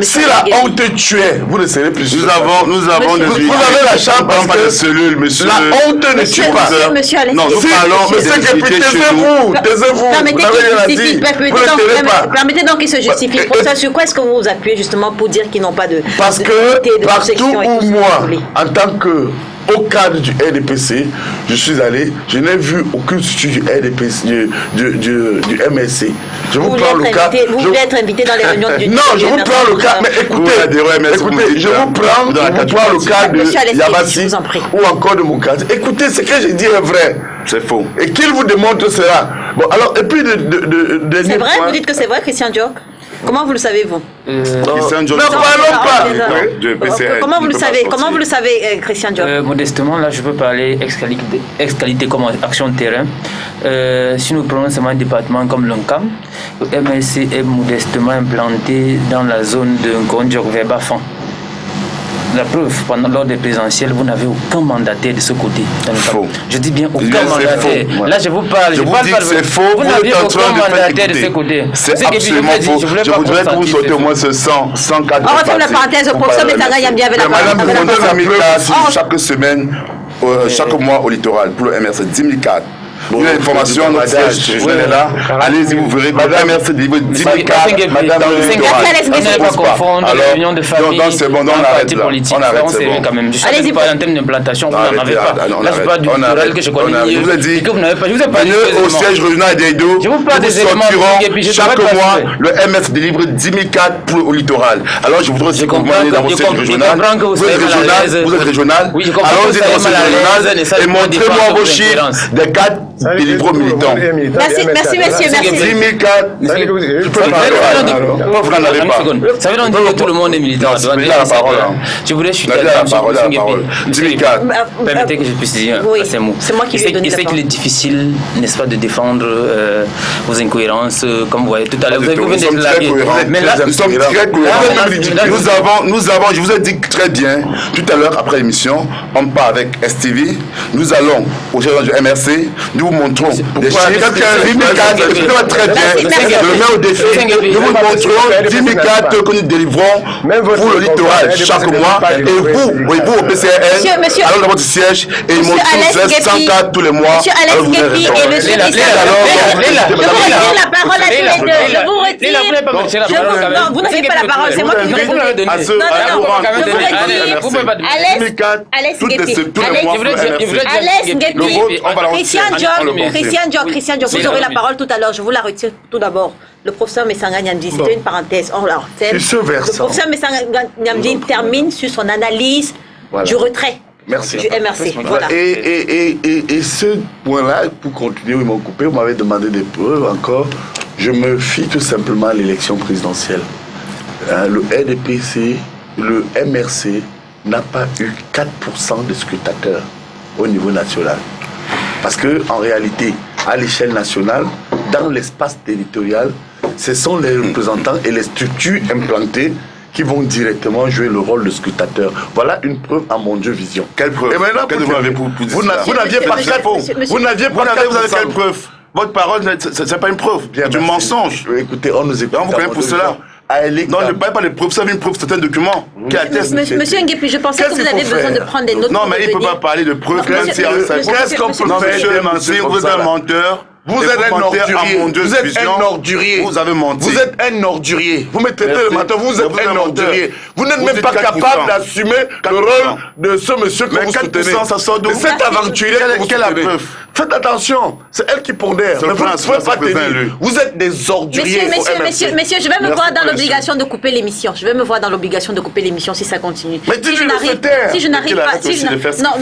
si la honte tuait, vous ne serez plus.
Nous avons
vous avez la chance parce que
cellules, monsieur.
La honte ne tue pas.
Non, nous parlons de unité chez nous.
Taisez-vous.
Permettez donc qu'il se justifie. Sur quoi est-ce que vous vous appuyez justement pour dire qu'ils n'ont pas de...
Parce que partout où moi, en tant que au cadre du RDPC, je suis allé, je n'ai vu aucune structure du RDPC, du MSC. Je vous prends le cas.
Vous voulez être invité dans les réunions du
Non, je vous prends le cas, mais écoutez, je vous prends le cas de Yabassi ou encore de Moukati. Écoutez, ce que je dis est vrai.
C'est faux.
Et qu'il vous démontre cela. Bon, alors, et puis,
c'est vrai, vous dites que c'est vrai, Christian Diok? Comment vous le savez, vous?
Christian Diok.
Ne parlons pas.
Comment vous le savez? Comment vous le savez, Christian Diok?
Modestement, là, je peux parler ex-qualité comme action de terrain. Si nous prenons seulement un département comme l'ONCAM, le MSC est modestement implanté dans la zone de Ngondjok vers Bafan. La preuve, lors des présidentielles, vous n'avez aucun mandataire de ce côté.
Faux.
Je dis bien aucun mandataire. Là, je vous parle.
Je vous dis que c'est faux.
Vous n'avez aucun mandataire de ce côté.
C'est absolument faux. Je voudrais que vous sautez au moins ce 104.
On referme la parenthèse. Pour ça, mais ça gagne bien avec la
parenthèse. Madame, vous avez 10 000 cas chaque semaine, chaque mois au littoral pour le MRC. 10 000 cas. Vous avez l'information, notre siège est là. Allez-y, vous verrez. Madame MRC délivre 10 000 cas. Madame le littoral.
On ne pas confondre les réunions de famille.
Donc c'est bon, on arrête là.
On arrête, c'est bon. Quand même. Allez-y, pas en termes d'implantation, vous n'en avez pas. Là, je parle du littoral que je connais mieux.
Je vous ai dit,
que vous n'avez pas. Je vous ai pas dit
au siège régional d'Edo,
je vous parle des éléments.
Chaque mois, le MS délivre 10 000 cas au littoral. Alors, je voudrais aussi que vous m'ayez dans votre siège régional. Vous êtes régional. Alors, vous êtes dans votre siège régional et montrez-moi vos chiffres des cas délivrés aux militants.
Merci, messieurs, merci.
10 000 cas. Je peux parler. Vous n'en avez pas.
Ça veut donc dire que tout le monde est militant.
La parole.
Je voudrais chuter
la parole. 10 000 cas.
Permettez que je puisse dire ces mots.
C'est moi qui lui ai donné la parole.
Je sais qu'il est difficile, n'est-ce pas, de défendre vos incohérences, comme vous voyez tout à l'heure. Vous venez de la
mais là, nous sommes très cohérents. Nous avons, je vous ai dit très bien, tout à l'heure, après l'émission, on part avec STV. Nous allons au gérant du MRC. Nous vous montrons des chiffres. Très bien. Je le mets au défi. Nous vous montrons 10 000 cartes que nous délivrons pour le littoral chaque mois. Et vous au PCRN, allons dans votre siège et ils montrent 100 cartes tous les mois.
Monsieur Alex Guépi et monsieur je vous retire la parole à tous les deux. Je vous retire. Non, vous n'avez pas la parole. C'est moi qui vous ai donné. Alex Guépi, Christian Diok, vous aurez la parole tout à l'heure. Je vous la retire tout d'abord. Le professeur Messanga Nyamdi, c'était une parenthèse. Le professeur Messanga Nyamdi termine sur son analyse du retrait.
Merci.
Du MRC. Voilà.
Et ce point-là, pour continuer, ils m'ont coupé, vous m'avez demandé des preuves encore. Je me fie tout simplement à l'élection présidentielle. Le RDPC, le MRC n'a pas eu 4% de scrutateurs au niveau national. Parce qu'en réalité, à l'échelle nationale, dans l'espace territorial, ce sont les représentants et les structures implantées qui vont directement jouer le rôle de scrutateur. Voilà une preuve à mon Dieu vision.
Quelle preuve?
Et maintenant, vous n'aviez pas 4%. Vous n'aviez pas 4%.
Vous avez quelle preuve? Votre parole, ce n'est pas une preuve, c'est du mensonge.
Écoutez, on nous écoute.
Vous connaissez pour cela. Non, ne parlez pas de preuves, vous avez une preuve, c'est un document qui atteste.
Monsieur Nguépi, je pensais que vous aviez besoin de prendre des notes.
Non, mais il ne peut pas parler de preuves.
Qu'est-ce qu'on peut faire?
Vous êtes un menteur.
Vous êtes un ordurier. Vous êtes un ordurier.
Vous avez menti.
Vous êtes un ordurier. Vous me traitez le menteur. Vous êtes un ordurier. Vous n'êtes même pas capable d'assumer le rôle de ce monsieur que vous soutenez. Cette aventurière que vous soutenez. Faites attention. C'est elle qui pondère. Vous ne pouvez pas tenir. Vous êtes des orduriers.
Messieurs, je vais me voir dans l'obligation de couper l'émission. Je vais me voir dans l'obligation de couper l'émission si ça continue.
Mais si je n'arrive pas.
Non,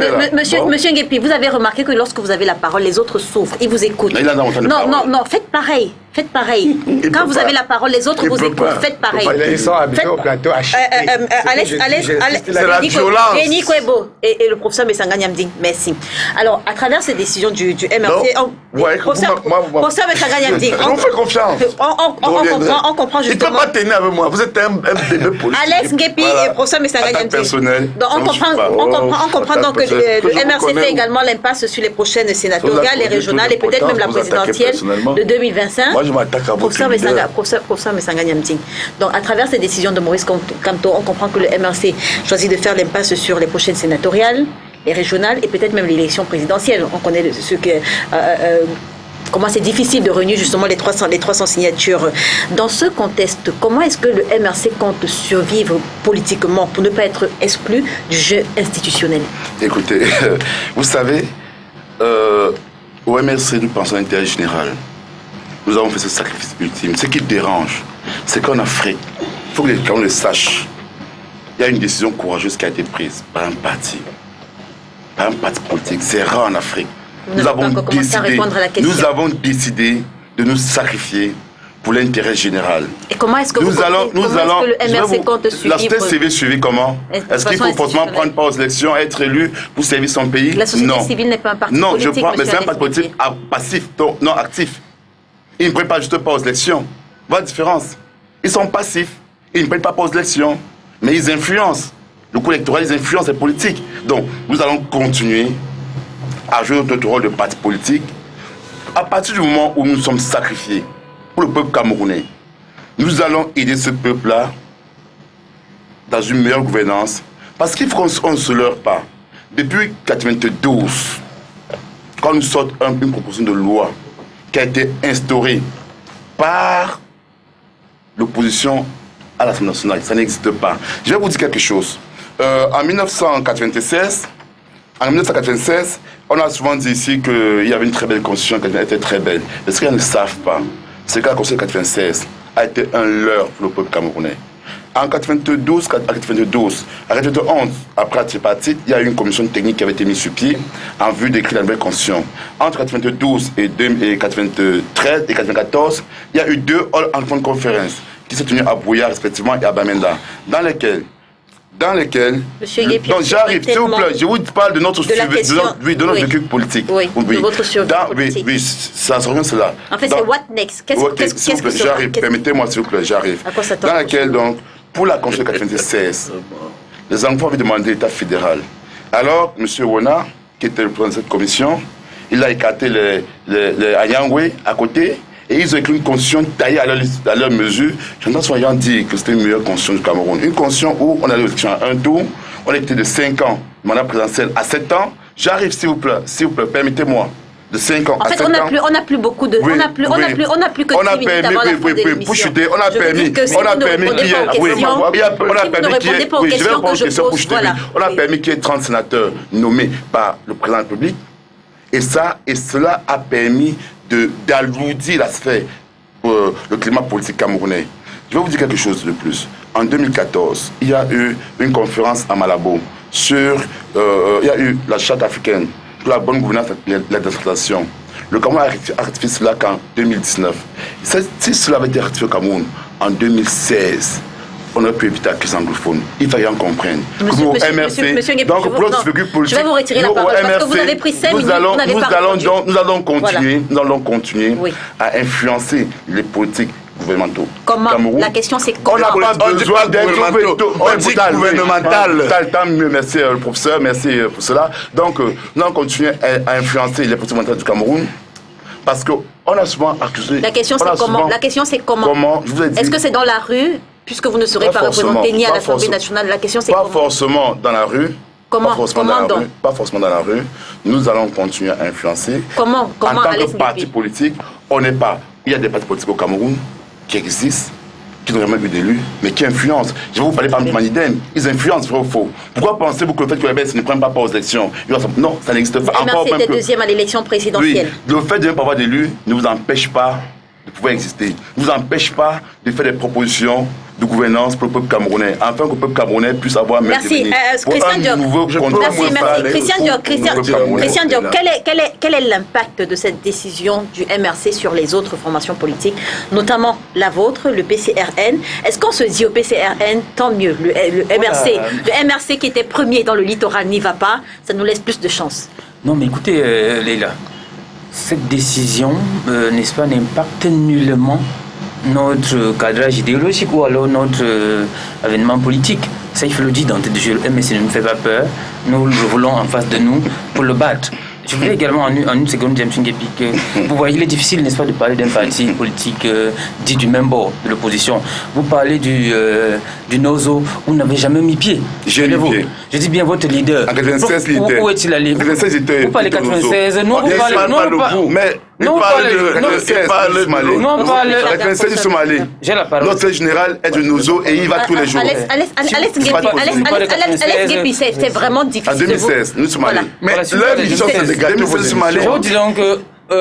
monsieur Nguépi, vous avez remarqué que lorsque vous avez la parole, les autres souffrent. Ils vous écoutent. Non, faites pareil. Faites pareil. Quand vous avez la parole, les autres vous écoutent. Faites pareil.
Ils sont habitués au plateau à
c'est la violence.
Et le professeur Messanga Nyamdi, merci. Alors, à travers ces décisions du MRC, professeur Messanga Nyamdi,
on fait confiance.
On comprend justement.
Il ne peut pas tenir avec moi. Vous êtes un bébé politique.
Alex Nguépi et professeur Messanga Nyamdi. On comprend donc que le MRC fait également l'impasse sur les prochaines sénatoriales, les régionales et peut-être même la présidentielle de 2025.
Moi, je m'attaque à votre
professeur Messanga Nyamdi. Donc, à travers ces décisions de Maurice Kamto, on comprend que le MRC choisit de faire l'impasse sur les prochaines sénatoriales, les régionales et peut-être même l'élection présidentielle. On connaît ce que comment c'est difficile de réunir justement les 300 signatures. Dans ce contexte, comment est-ce que le MRC compte survivre politiquement pour ne pas être exclu du jeu institutionnel?
Écoutez, vous savez, au MRC, nous pensons à l'intérêt général. Nous avons fait ce sacrifice ultime. Ce qui dérange, c'est qu'en Afrique, il faut que les gens le sachent. Il y a une décision courageuse qui a été prise par un parti politique. C'est rare en Afrique. Nous avons décidé de nous sacrifier pour l'intérêt général.
Et comment est-ce que le MRC compte suivre?
La société civile comment? Est-ce qu'il faut forcément prendre part aux élections, être élu pour servir son pays?
La société civile n'est pas un parti politique.
Non, je crois, mais c'est un parti politique passif, donc non actif. Ils ne prennent pas juste part aux élections. Voilà la différence. Ils sont passifs, ils ne prennent pas part aux élections, mais ils influencent. Le coup électoral, ils influencent les politiques. Donc, nous allons continuer à jouer notre rôle de parti politique à partir du moment où nous sommes sacrifiés pour le peuple camerounais. Nous allons aider ce peuple-là dans une meilleure gouvernance parce qu'il faut qu'on ne se leurre pas. Depuis 1992, quand nous sortons une proposition de loi qui a été instaurée par l'opposition à l'Assemblée nationale, ça n'existe pas. Je vais vous dire quelque chose. En 1996, on a souvent dit ici qu'il y avait une très belle constitution, qu'elle était très belle. Mais ce qu'ils ne savent pas, c'est que la constitution de 1996 a été un leurre pour le peuple camerounais. En 1992, à 1991, après la tripartite, il y a eu une commission technique qui avait été mise sur pied en vue d'écrire la nouvelle constitution. Entre 1992 et 1993 et 1994, il y a eu 2 all-enfants conférences qui se tenues à Bouillard respectivement et à Bamenda, dans lesquelles donc j'arrive, s'il vous plaît, je vous parle de notre véhicule politique.
Oui, de votre survie politique.
Oui, ça se revient cela.
En fait, c'est what next? Qu'est-ce que ça?
J'arrive, permettez-moi s'il vous plaît, j'arrive. Dans laquelle, donc, pour la Constitution de 1996, les enfants avaient demandé l'État fédéral. Alors, M. Wona, qui était le président de cette commission, il a écarté les Anyangwe à côté. Et ils ont écrit une constitution taillée à leur mesure. J'entends souvent dire que c'était une meilleure constitution du Cameroun. Une constitution où on allait aux élections à un tour, on était de 5 ans, mandat présidentiel à 7 ans. J'arrive, s'il vous plaît, permettez-moi. De 5 ans à 7 ans. En fait,
on n'a plus beaucoup de...
Oui,
on n'a plus que 10 minutes avant la fin de l'émission.
On a permis qu'il y ait 30 sénateurs nommés par le président de la République. Et cela a permis d'alourdir la sphère, le climat politique camerounais. Je vais vous dire quelque chose de plus. En 2014, il y a eu une conférence à Malabo sur... il y a eu la charte africaine pour la bonne gouvernance et la décentralisation. Le Cameroun a ratifié cela qu'en 2019. Si cela avait été ratifié au Cameroun en 2016, on aurait pu éviter la crise anglophone. Il fallait en comprendre.
Monsieur Nguepi,
donc, pour notre figure politique,
je vais vous retirer la parole parce que vous avez pris 5 minutes,
nous allons continuer à influencer les politiques gouvernementaux.
Comment?
Cameroun.
La question c'est comment?
On n'a pas besoin d'être gouvernemental. Tant mieux, merci le professeur, merci pour cela. Donc, nous allons continuer à influencer les politiques gouvernementales du Cameroun. Parce qu'on a souvent accusé...
La question c'est comment?
Comment? Je vous ai dit.
Est-ce que c'est dans la rue? Puisque vous ne serez pas représenté ni à l'Assemblée nationale, la question c'est comment?
Pas forcément dans la rue.
Comment?
Pas forcément dans la rue. Nous allons continuer à influencer.
Comment?
En tant que parti politique, on n'est pas... Il y a des partis politiques au Cameroun qui existent, qui n'ont jamais eu d'élus, mais qui influencent. Je vais vous parler par exemple de Manidem. Ils influencent, vrai ou faux? Pourquoi pensez-vous que le fait que les BS ne prennent pas part aux élections? Non, ça n'existe pas.
Le MRC était deuxième à l'élection présidentielle.
Oui, le fait de ne pas avoir d'élus ne vous empêche pas de pouvoir exister. Ne vous empêche pas de faire des propositions de gouvernance pour le peuple camerounais, afin que le peuple camerounais puisse avoir un
Christian Diop, quel est l'impact de cette décision du MRC sur les autres formations politiques, notamment la vôtre, le PCRN? Est-ce qu'on se dit au PCRN, tant mieux, le MRC qui était premier dans le littoral n'y va pas, ça nous laisse plus de chance?
Non mais écoutez, Leila, cette décision, n'est-ce pas, n'impacte nullement notre cadrage idéologique ou alors notre avènement politique. Ça, il faut le dire d'entrée de jeu. Le MRC ne nous fait pas peur. Nous le voulons en face de nous pour le battre. Je voulais également, en une seconde, James Nguepi, que vous voyez, il est difficile, n'est-ce pas, de parler d'un parti politique dit du même bord de l'opposition. Vous parlez du Nozo, vous n'avez jamais mis pied.
J'ai mis pied.
Je dis bien votre leader.
En 96,
où est-il allé?
En 96,
vous parlez 96, nous, vous parlez...
Mais Il
Non,
parle
pas
de
le- non,
Somalie.
non, on parle-
La princesse du Somalie.
J'ai la parole.
Notre secrétaire général est de Nozo et il va tous les jours.
Alex Guépi, c'est vraiment difficile.
En 2016, nous sommes allés.
Mais
Voilà,
leur mission, c'est de gâter vos
2016
émissions.
Somalie.
Je vous dis donc que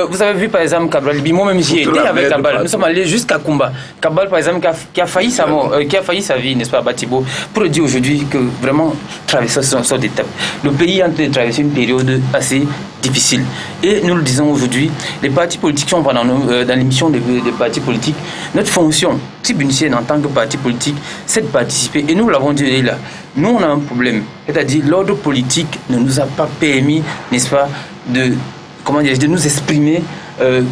vous avez vu par exemple Cabral Libi, moi-même j'y étais
la
avec
merde,
Cabral.
pas.
Nous sommes allés jusqu'à Kumba. Cabral par exemple qui a failli sa mort, qui a failli sa vie, n'est-ce pas, à Batibo, pour dire aujourd'hui que vraiment traverser ce sort d'étape. Le pays est en train de traverser une période assez difficile. Et nous le disons aujourd'hui, les partis politiques sont pendant dans l'émission des partis politiques. Notre fonction, tribunicienne en tant que parti politique, c'est de participer. Et nous l'avons dit là. Nous on a un problème, c'est-à-dire l'ordre politique ne nous a pas permis, n'est-ce pas, de nous exprimer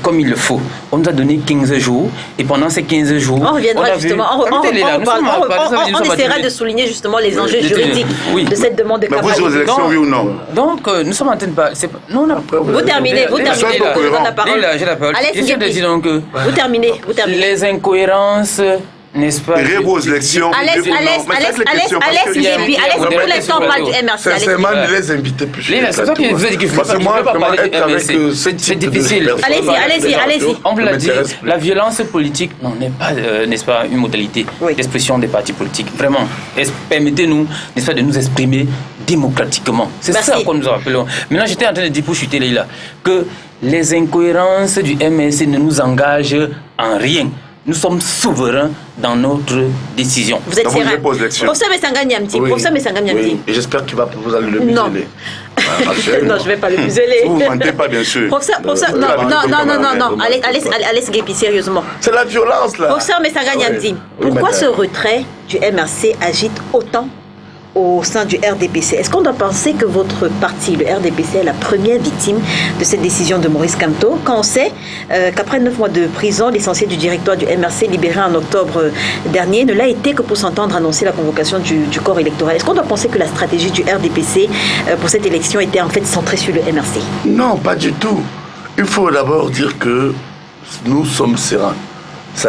comme il le faut. On nous a donné 15 jours et pendant ces 15 jours...
On reviendra justement, on essaiera de souligner justement les enjeux juridiques de cette demande de
Mais vous
Cabral.
aux élections, oui ou non?
Donc, nous sommes en train de parler... Non,
Vous terminez, je vous donne la parole.
J'ai la parole.
Alex
J'essaie de
Guépi.
dire donc que
Vous terminez.
les incohérences, n'est-ce pas...
Rêve aux élections.
Alex Guépi, pour l'instant, on parle du MRC.
Sincèrement, ne les invitez plus.
C'est toi qui vous avez dit qu'il ne faut
Parce que moi,
pas parler
être
du
avec
MRC.
ce type de
difficile.
personnes,
Allez-y.
On vous l'a dit,
m'intéresse plus.
la violence politique n'est pas, n'est-ce pas, une modalité d'expression des partis politiques. Vraiment, permettez-nous, n'est-ce pas, de nous exprimer démocratiquement. C'est ça qu'on nous appelle. Maintenant, j'étais en train de dire pour chuter là que les incohérences du MRC ne nous engagent en rien. Nous sommes souverains dans notre décision.
Vous êtes
Donc, vous
serein.
posez l'élection.
Professeur Messanga Niamti.
Oui, et j'espère qu'il va vous allez le museler.
Non. Non, je ne vais pas le museler.
Vous ne mentez pas, bien sûr.
Professeur, non. Alex Guépi, sérieusement.
C'est la violence, là.
Professeur Messanga Niamti, pourquoi ce retrait du MRC agite autant au sein du RDPC? Est-ce qu'on doit penser que votre parti, le RDPC, est la première victime de cette décision de Maurice Kamto, quand on sait qu'après 9 mois de prison, l'essentiel du directoire du MRC, libéré en octobre dernier, ne l'a été que pour s'entendre annoncer la convocation du corps électoral? Est-ce qu'on doit penser que la stratégie du RDPC pour cette élection était en fait centrée sur le MRC?
Non, pas du tout. Il faut d'abord dire que nous sommes sereins.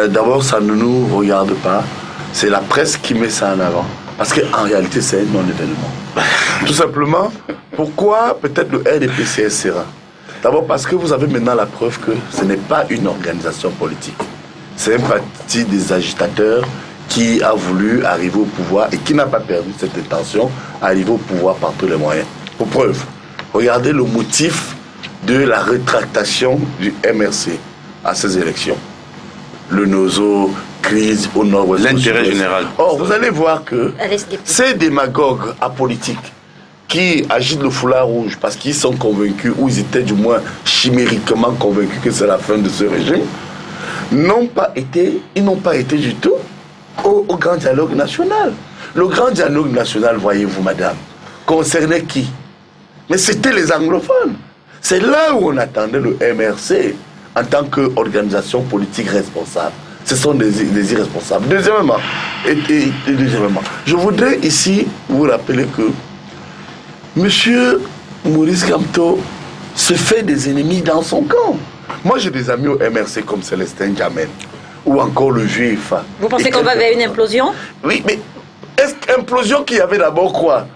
D'abord, ça ne nous regarde pas. C'est la presse qui met ça en avant. Parce qu'en réalité, c'est un non-événement. Tout simplement, pourquoi peut-être le RDPC est serein? D'abord parce que vous avez maintenant la preuve que ce n'est pas une organisation politique. C'est un parti des agitateurs qui a voulu arriver au pouvoir et qui n'a pas perdu cette intention d'arriver au pouvoir par tous les moyens. Pour preuve, regardez le motif de la rétractation du MRC à ces élections. Le Nozo, crise au nord-ouest.
L'intérêt général.
Or, vous allez voir que ces démagogues apolitiques qui agitent le foulard rouge parce qu'ils sont convaincus, ou ils étaient du moins chimériquement convaincus que c'est la fin de ce régime, n'ont pas été du tout au grand dialogue national. Le grand dialogue national, voyez-vous, madame, concernait qui? Mais c'était les anglophones. C'est là où on attendait le MRC en tant qu'organisation politique responsable. Ce sont des irresponsables. Deuxièmement, je voudrais ici vous rappeler que M. Maurice Kamto se fait des ennemis dans son camp. Moi, j'ai des amis au MRC comme Célestin Jamel ou encore le GFA.
Vous pensez qu'on va vers une implosion?
Oui, mais est-ce qu'implosion qu'il y avait d'abord quoi?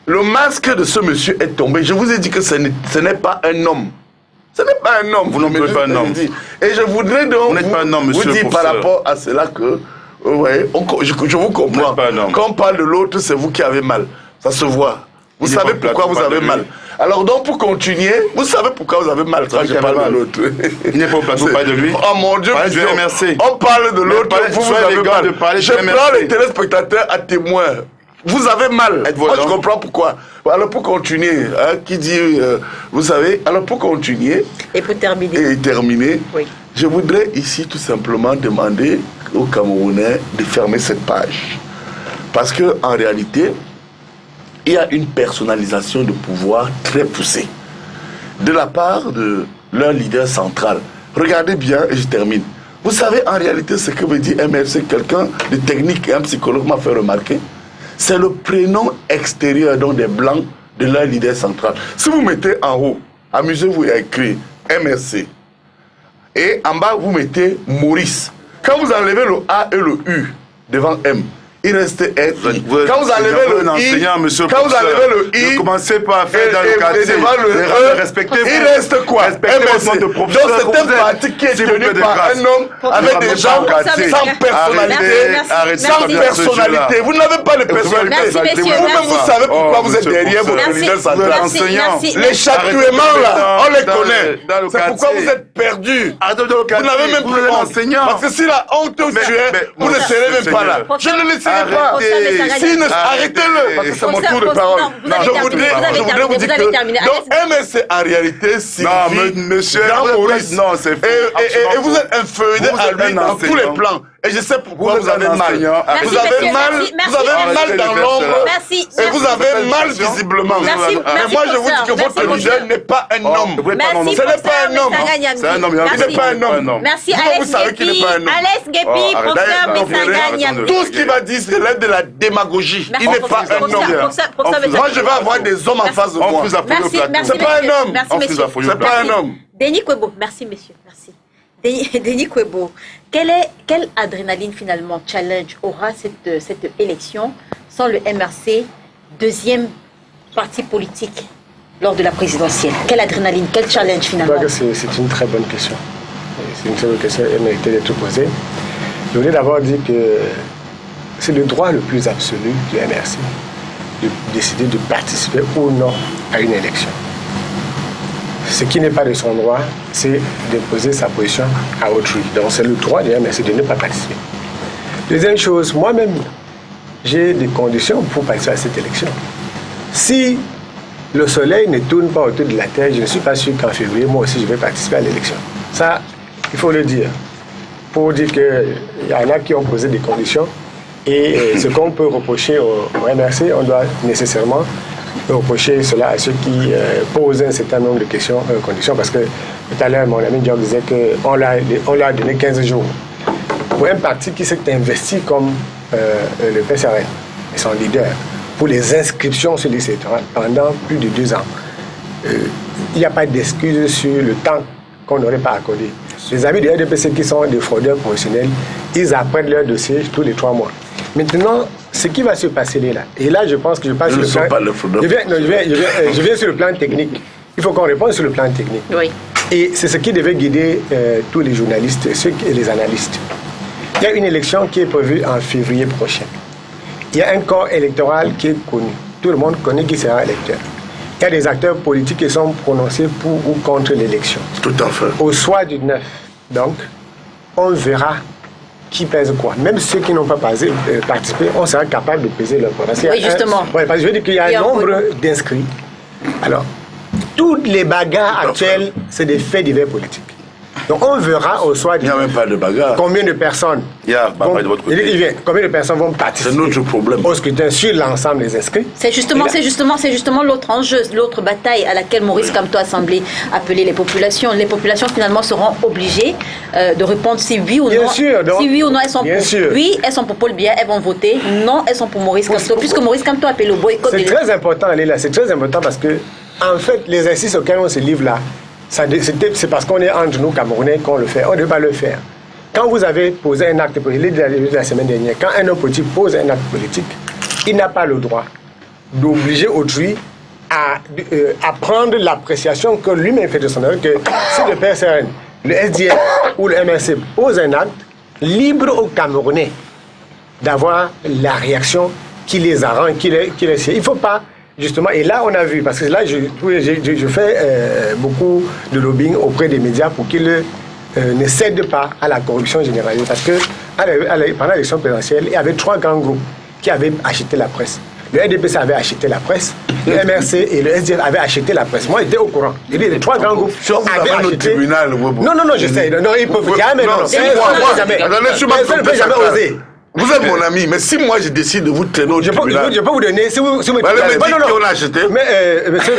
Le masque de ce monsieur est tombé. Je vous ai dit que ce n'est pas un homme. Ce n'est pas un homme.
Vous n'êtes pas un homme.
Et je voudrais donc
vous
dire par rapport à cela que je vous comprends. Quand on parle de l'autre, c'est vous qui avez mal. Ça se voit. Vous savez pourquoi vous avez mal. Alors donc pour continuer, vous savez pourquoi vous avez mal quand je parle de l'autre.
Il n'est pas au plateau, pas de lui.
Oh mon Dieu, on parle de l'autre, vous avez mal. Je prends les téléspectateurs à témoin. Vous avez mal. Moi, je comprends pourquoi. Alors, pour continuer, qui dit, vous savez, alors pour continuer
et pour
terminer,
oui.
Je voudrais ici tout simplement demander aux Camerounais de fermer cette page. Parce qu'en réalité, il y a une personnalisation de pouvoir très poussée de la part de leur leader central. Regardez bien, et je termine. Vous savez en réalité ce que veut dire MRC? Quelqu'un de technique et un psychologue m'a fait remarquer. C'est le prénom extérieur, donc des blancs, de leur leader central. Si vous mettez en haut, amusez-vous à écrire MRC. Et en bas, vous mettez Maurice. Quand vous enlevez le A et le U devant M, il reste un I.
Quand vous enlevez le enseignant, monsieur
quand vous enlevez le I,
ne commencez pas à faire dans le quartier.
Respectez-vous. Il reste quoi?
Respectez votre monde de professeur.
Donc c'est un parti qui est tenu par un homme avec des gens sans personnalité. Sans personnalité. Vous n'avez pas de personnalité. Vous savez pourquoi vous êtes derrière votre leader central. Les châtouillements là, on les connaît. C'est pourquoi vous êtes perdus. Vous n'avez même plus d'enseignants. Parce que si la honte tuait, vous ne serez même pas là. Je ne le serai pas. Arrêtez-le. Parce que c'est mon tour de parole. Je voudrais vous dire que. Donc, MSC en réalité, si.
Non, monsieur.
Non, c'est faux. Et vous êtes inféodé à lui dans tous les plans. Et je sais pourquoi vous avez mal. Vous avez mal dans l'ombre. Et vous avez mal visiblement. Mais moi, je vous dis que votre leader n'est pas un homme. Ce n'est pas un homme.
C'est un homme.
Il n'est pas un homme.
Merci
Vous savez qu'il n'est pas un homme.
Alex Guépi, professeur Messanganya.
Tout ce qu'il va dire, c'est l'aide de la démagogie. Il n'est pas un homme. Moi, je vais avoir des hommes en face de moi. C'est pas un homme. C'est pas un homme.
Denis Kwebo, merci messieurs, merci. Denis Kwebo, quelle adrénaline finalement, challenge aura cette élection sans le MRC, deuxième parti politique lors de la présidentielle? Quelle adrénaline, quel challenge finalement?
Je crois que c'est une très bonne question. C'est une très bonne question, elle méritait d'être posée. Je voulais d'abord dire que c'est le droit le plus absolu du MRC de décider de participer ou non à une élection. Ce qui n'est pas de son droit, c'est d'imposer sa position à autrui. Donc c'est le droit du MRC de ne pas participer. Deuxième chose, moi-même, j'ai des conditions pour participer à cette élection. Si le soleil ne tourne pas autour de la Terre, je ne suis pas sûr qu'en février, moi aussi, je vais participer à l'élection. Ça, il faut le dire. Pour dire qu'il y en a qui ont posé des conditions. Et ce qu'on peut reprocher au MRC, on doit nécessairement reprocher cela à ceux qui posent un certain nombre de conditions. Parce que tout à l'heure, mon ami Diop disait qu'on leur a donné 15 jours. Pour un parti qui s'est investi comme le PSRN et son leader, pour les inscriptions sur les électorales pendant plus de 2 ans, il n'y a pas d'excuse sur le temps qu'on n'aurait pas accordé. Les amis du RDPC qui sont des fraudeurs professionnels, ils apprennent leur dossier tous les 3 mois. Maintenant, ce qui va se passer là, et là je pense que je passe sur le plan... Je viens sur le plan technique. Il faut qu'on réponde sur le plan technique.
Oui.
Et c'est ce qui devait guider tous les journalistes et les analystes. Il y a une élection qui est prévue en février prochain. Il y a un corps électoral qui est connu. Tout le monde connaît qui sera électeur. Il y a des acteurs politiques qui sont prononcés pour ou contre l'élection.
Tout à fait.
Au soir du 9, donc, on verra qui pèse quoi. Même ceux qui n'ont pas participé, on sera capable de peser leur poids.
Oui, justement.
Parce que je veux dire qu'il y a un nombre d'inscrits. Alors, toutes les bagarres actuelles, c'est des faits divers politiques. Donc on verra au soir.
Il n'y a même pas de bagarre.
Combien de personnes combien de personnes vont participer.
C'est notre problème.
Au scrutin sur l'ensemble des inscrits.
C'est justement l'autre enjeu, l'autre bataille à laquelle Maurice Kamto a semblé appeler les populations. Les populations finalement seront obligées de répondre si oui ou non. Si oui ou non elles sont pour. Oui, elles sont pour Paul Biya, elles vont voter. Non, elles sont pour Maurice Kamto. Puisque Maurice Kamto appelle le boycott.
C'est très important, Léla. C'est très important parce que en fait l'exercice auquel on se livre là. C'est parce qu'on est entre nous Camerounais qu'on le fait. On ne peut pas le faire. Quand vous avez posé un acte politique, la semaine dernière, quand un homme politique pose un acte politique, il n'a pas le droit d'obliger autrui à prendre l'appréciation que lui-même fait de son œuvre, que si le PSRN, le SDF ou le MRC pose un acte, libre aux Camerounais d'avoir la réaction qui les arrange, qui les sied. Il ne faut pas... Justement, et là on a vu, parce que là je fais beaucoup de lobbying auprès des médias pour qu'ils ne cèdent pas à la corruption généralisée. Parce que pendant l'élection présidentielle, il y avait 3 grands groupes qui avaient acheté la presse. Le RDPC avait acheté la presse, le MRC et le SDF avaient acheté la presse. Moi j'étais au courant. Et les 3 grands groupes avaient acheté...
tribunal,
non, je sais. Non, ils peuvent jamais. Non,
ne peut jamais oser. Vous êtes mon ami, mais si moi je décide de vous traîner au tribunal...
Je peux vous donner... Si vous me
on a acheté.
Mais, monsieur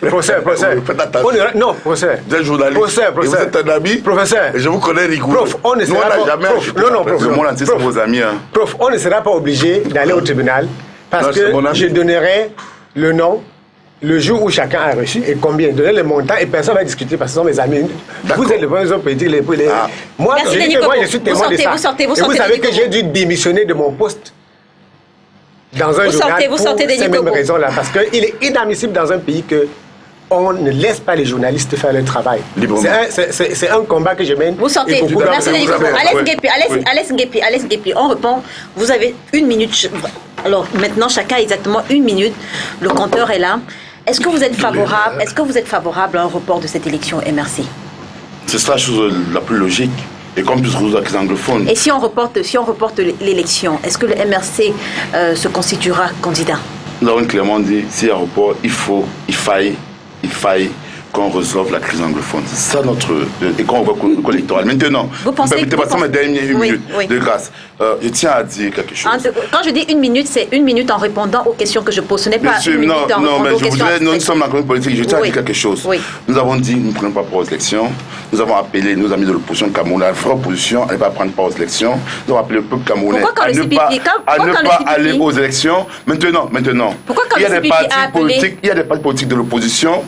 professeur.
Faites attention.
Non, professeur.
Vous êtes journaliste.
Professeur.
Et vous êtes un ami.
Professeur.
Et je vous connais rigoureux.
Prof, on ne sera pas...
jamais acheté.
Non,
le monde entier, c'est vos amis.
Prof, on ne sera pas obligé d'aller au tribunal parce que je donnerai le nom, le jour où chacun a reçu et combien, donner le montant et personne ne va discuter parce que ce sont mes amis. Vous êtes le premier homme politique. Moi, je suis témoin de ça. Vous savez que j'ai dû démissionner de mon poste dans un journal
vous
pour
sortez
ces
Denis
mêmes
Gogo.
raisons-là. Parce qu'il est inadmissible dans un pays que on ne laisse pas les journalistes faire leur travail. C'est un combat que je mène.
Vous sortez. Merci Denis Gogo. Alex Guépi, on répond. Vous avez 1 minute. Alors maintenant, chacun a exactement 1 minute. Le compteur est là. Est-ce que vous êtes favorable à un report de cette élection MRC?
C'est la chose la plus logique. Et comme plus vous êtes anglophone.
Et si on reporte l'élection, est-ce que le MRC se constituera candidat?
Nous avons clairement dit, s'il y a un report, il faille qu'on résolve la crise anglophone. C'est ça notre... Et qu'on voit le électoral. Maintenant,
vous pensez que...
Permettez-moi, ma dernière minute de grâce. Je tiens à dire quelque chose.
Quand je dis 1 minute, c'est 1 minute en répondant aux questions que je pose. Ce n'est pas
Monsieur,
1 minute en répondant aux questions.
Nous sommes dans la communauté politique. Je tiens à dire quelque chose.
Oui.
Nous avons dit, nous ne prenons pas part aux élections. Nous avons appelé nos amis de l'opposition camerounaise, la vraie opposition, à ne pas prendre part aux élections. Nous avons appelé le peuple camerounais à ne pas aller aux élections. Maintenant,
pourquoi quand
il y a des partis politiques de l'opposition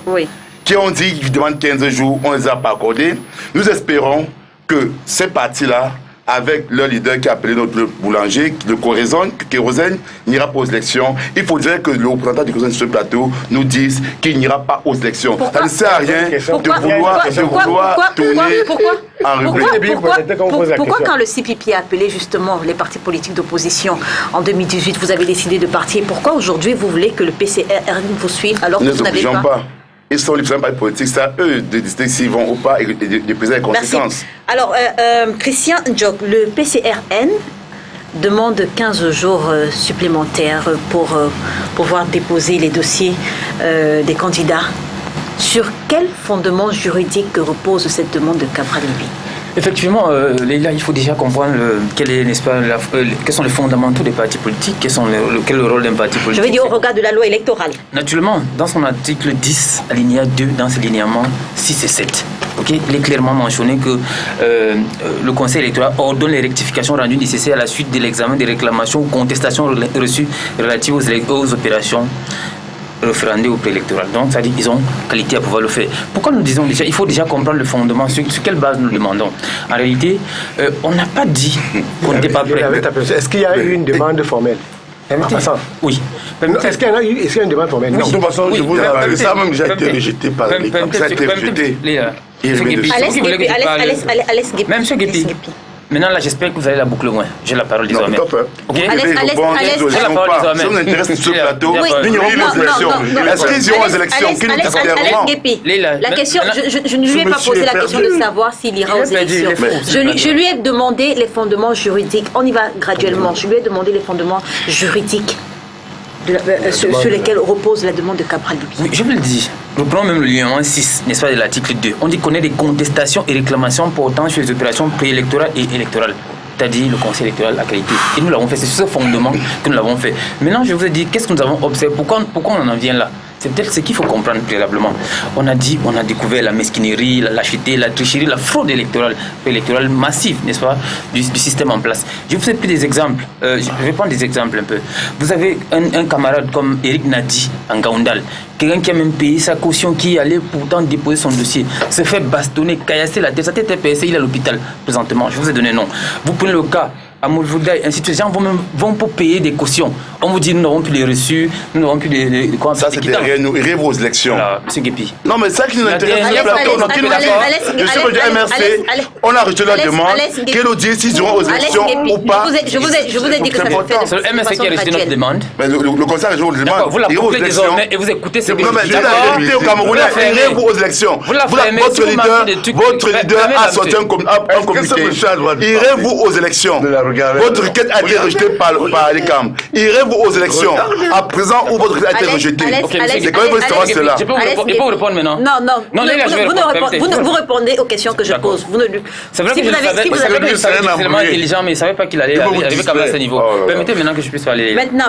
qui ont dit qu'ils demandent 15 jours, on ne les a pas accordés. Nous espérons que ces partis-là, avec leur leader qui a appelé notre boulanger, le Kérosène, n'ira pas aux élections. Il faudrait que le représentant du Kérosène sur ce plateau nous dise qu'il n'ira pas aux élections. Ça ne sert à rien de vouloir tourner en revue.
Pourquoi quand le CPP a appelé justement les partis politiques d'opposition en 2018, vous avez décidé de partir? Pourquoi aujourd'hui vous voulez que le PCRN vous suive alors que vous n'avez pas?
Ils sont les partis politiques, c'est à eux de décider s'ils vont ou pas et de peser les conséquences.
Merci. Alors, Christian Ndjok, le PCRN demande 15 jours supplémentaires pour pouvoir déposer les dossiers des candidats. Sur quel fondement juridique repose cette demande de Cabral-Libby?
Effectivement, Leïla, il faut déjà comprendre quels sont les fondamentaux des partis politiques, quel est le rôle d'un parti politique.
Je veux dire au regard de la loi électorale.
Naturellement, dans son article 10, alinéa 2, dans ses linéaments 6 et 7, il est clairement mentionné que le Conseil électoral ordonne les rectifications rendues nécessaires à la suite de l'examen des réclamations ou contestations reçues relatives aux opérations référendaires ou préélectorales. Donc, c'est-à-dire qu'ils ont qualité à pouvoir le faire. Pourquoi nous disons déjà, il faut déjà comprendre le fondement, sur quelle base nous le demandons. En réalité, on n'a pas dit qu'on n'était pas prêt.
Est-ce qu'il y a eu une demande formelle?
Oui.
Est-ce qu'il y a eu une demande formelle?
Non, de toute façon, je vous avais ça même déjà été rejeté par les camps. Ça a été rejeté.
Alex Guépi.
Même M. Guépi. Maintenant, là, j'espère que vous allez la boucle loin. J'ai la parole désormais.
J'ai la parole désormais. Ça vous intéresse sur ce plateau? Nous n'irons pas aux élections. Est-ce qu'ils iront aux élections? Qui nous dit clairement?
La question, je ne lui ai pas posé la question de savoir s'il ira aux élections. Je lui ai demandé les fondements juridiques. On y va graduellement. Je lui ai demandé les fondements juridiques sur lesquels repose la demande de Cabral-Libby.
Oui, je vous le dis. Nous prenons même le lien 6, n'est-ce pas, de l'article 2. On dit qu'on a des contestations et réclamations portant sur les opérations préélectorales et électorales. C'est-à-dire le Conseil électoral à qualité. Et nous l'avons fait. C'est sur ce fondement que nous l'avons fait. Maintenant, je vous ai dit, qu'est-ce que nous avons observé? Pourquoi on en vient là? C'est peut-être ce qu'il faut comprendre préalablement. On a dit, on a découvert la mesquinerie, la lâcheté, la tricherie, la fraude électorale massive, n'est-ce pas, du système en place. Je vous ai pris des exemples. Je vais prendre des exemples un peu. Vous avez un camarade comme Eric Nadi en Gaoundal, quelqu'un qui a même payé sa caution, qui allait pourtant déposer son dossier, se fait bastonner, caillasser la tête. Sa tête est PSC, il est à l'hôpital présentement. Je vous ai donné un nom. Vous prenez le cas à Moulvoudaï, ainsi de suite. Les gens vont pour payer des cautions. On vous dit, nous n'avons plus les reçus, nous n'avons plus les
ça, c'est derrière nous. Irez vos élections.
Voilà, M. Guépi.
Non, mais ça qui nous intéresse, c'est le plateau. Donc, nous je suis du MRC, on a rejeté la demande. Qu'elle nous dise s'ils iront aux élections ou pas.
Je vous ai dit que ça peut faire.
C'est le MRC qui a rejeté notre demande.
Mais le Conseil a rejeté notre demande.
Vous la couplez désormais et vous écoutez ce que
non, mais la vérité au Camerounais, irez-vous aux élections. Votre leader a sorti un communiqué. Irez-vous aux élections. Votre requête a été rejetée par les camps. Irez-vous aux élections à présent où votre requête a été rejetée? C'est quand même vous savoir cela.
Je peux vous répondre maintenant?
Non, vous répondez aux questions que je pose.
C'est vrai que je savais qu'il était intelligent, mais je ne savais pas qu'il allait arriver comme à ce niveau. Permettez maintenant que je puisse parler.
Maintenant,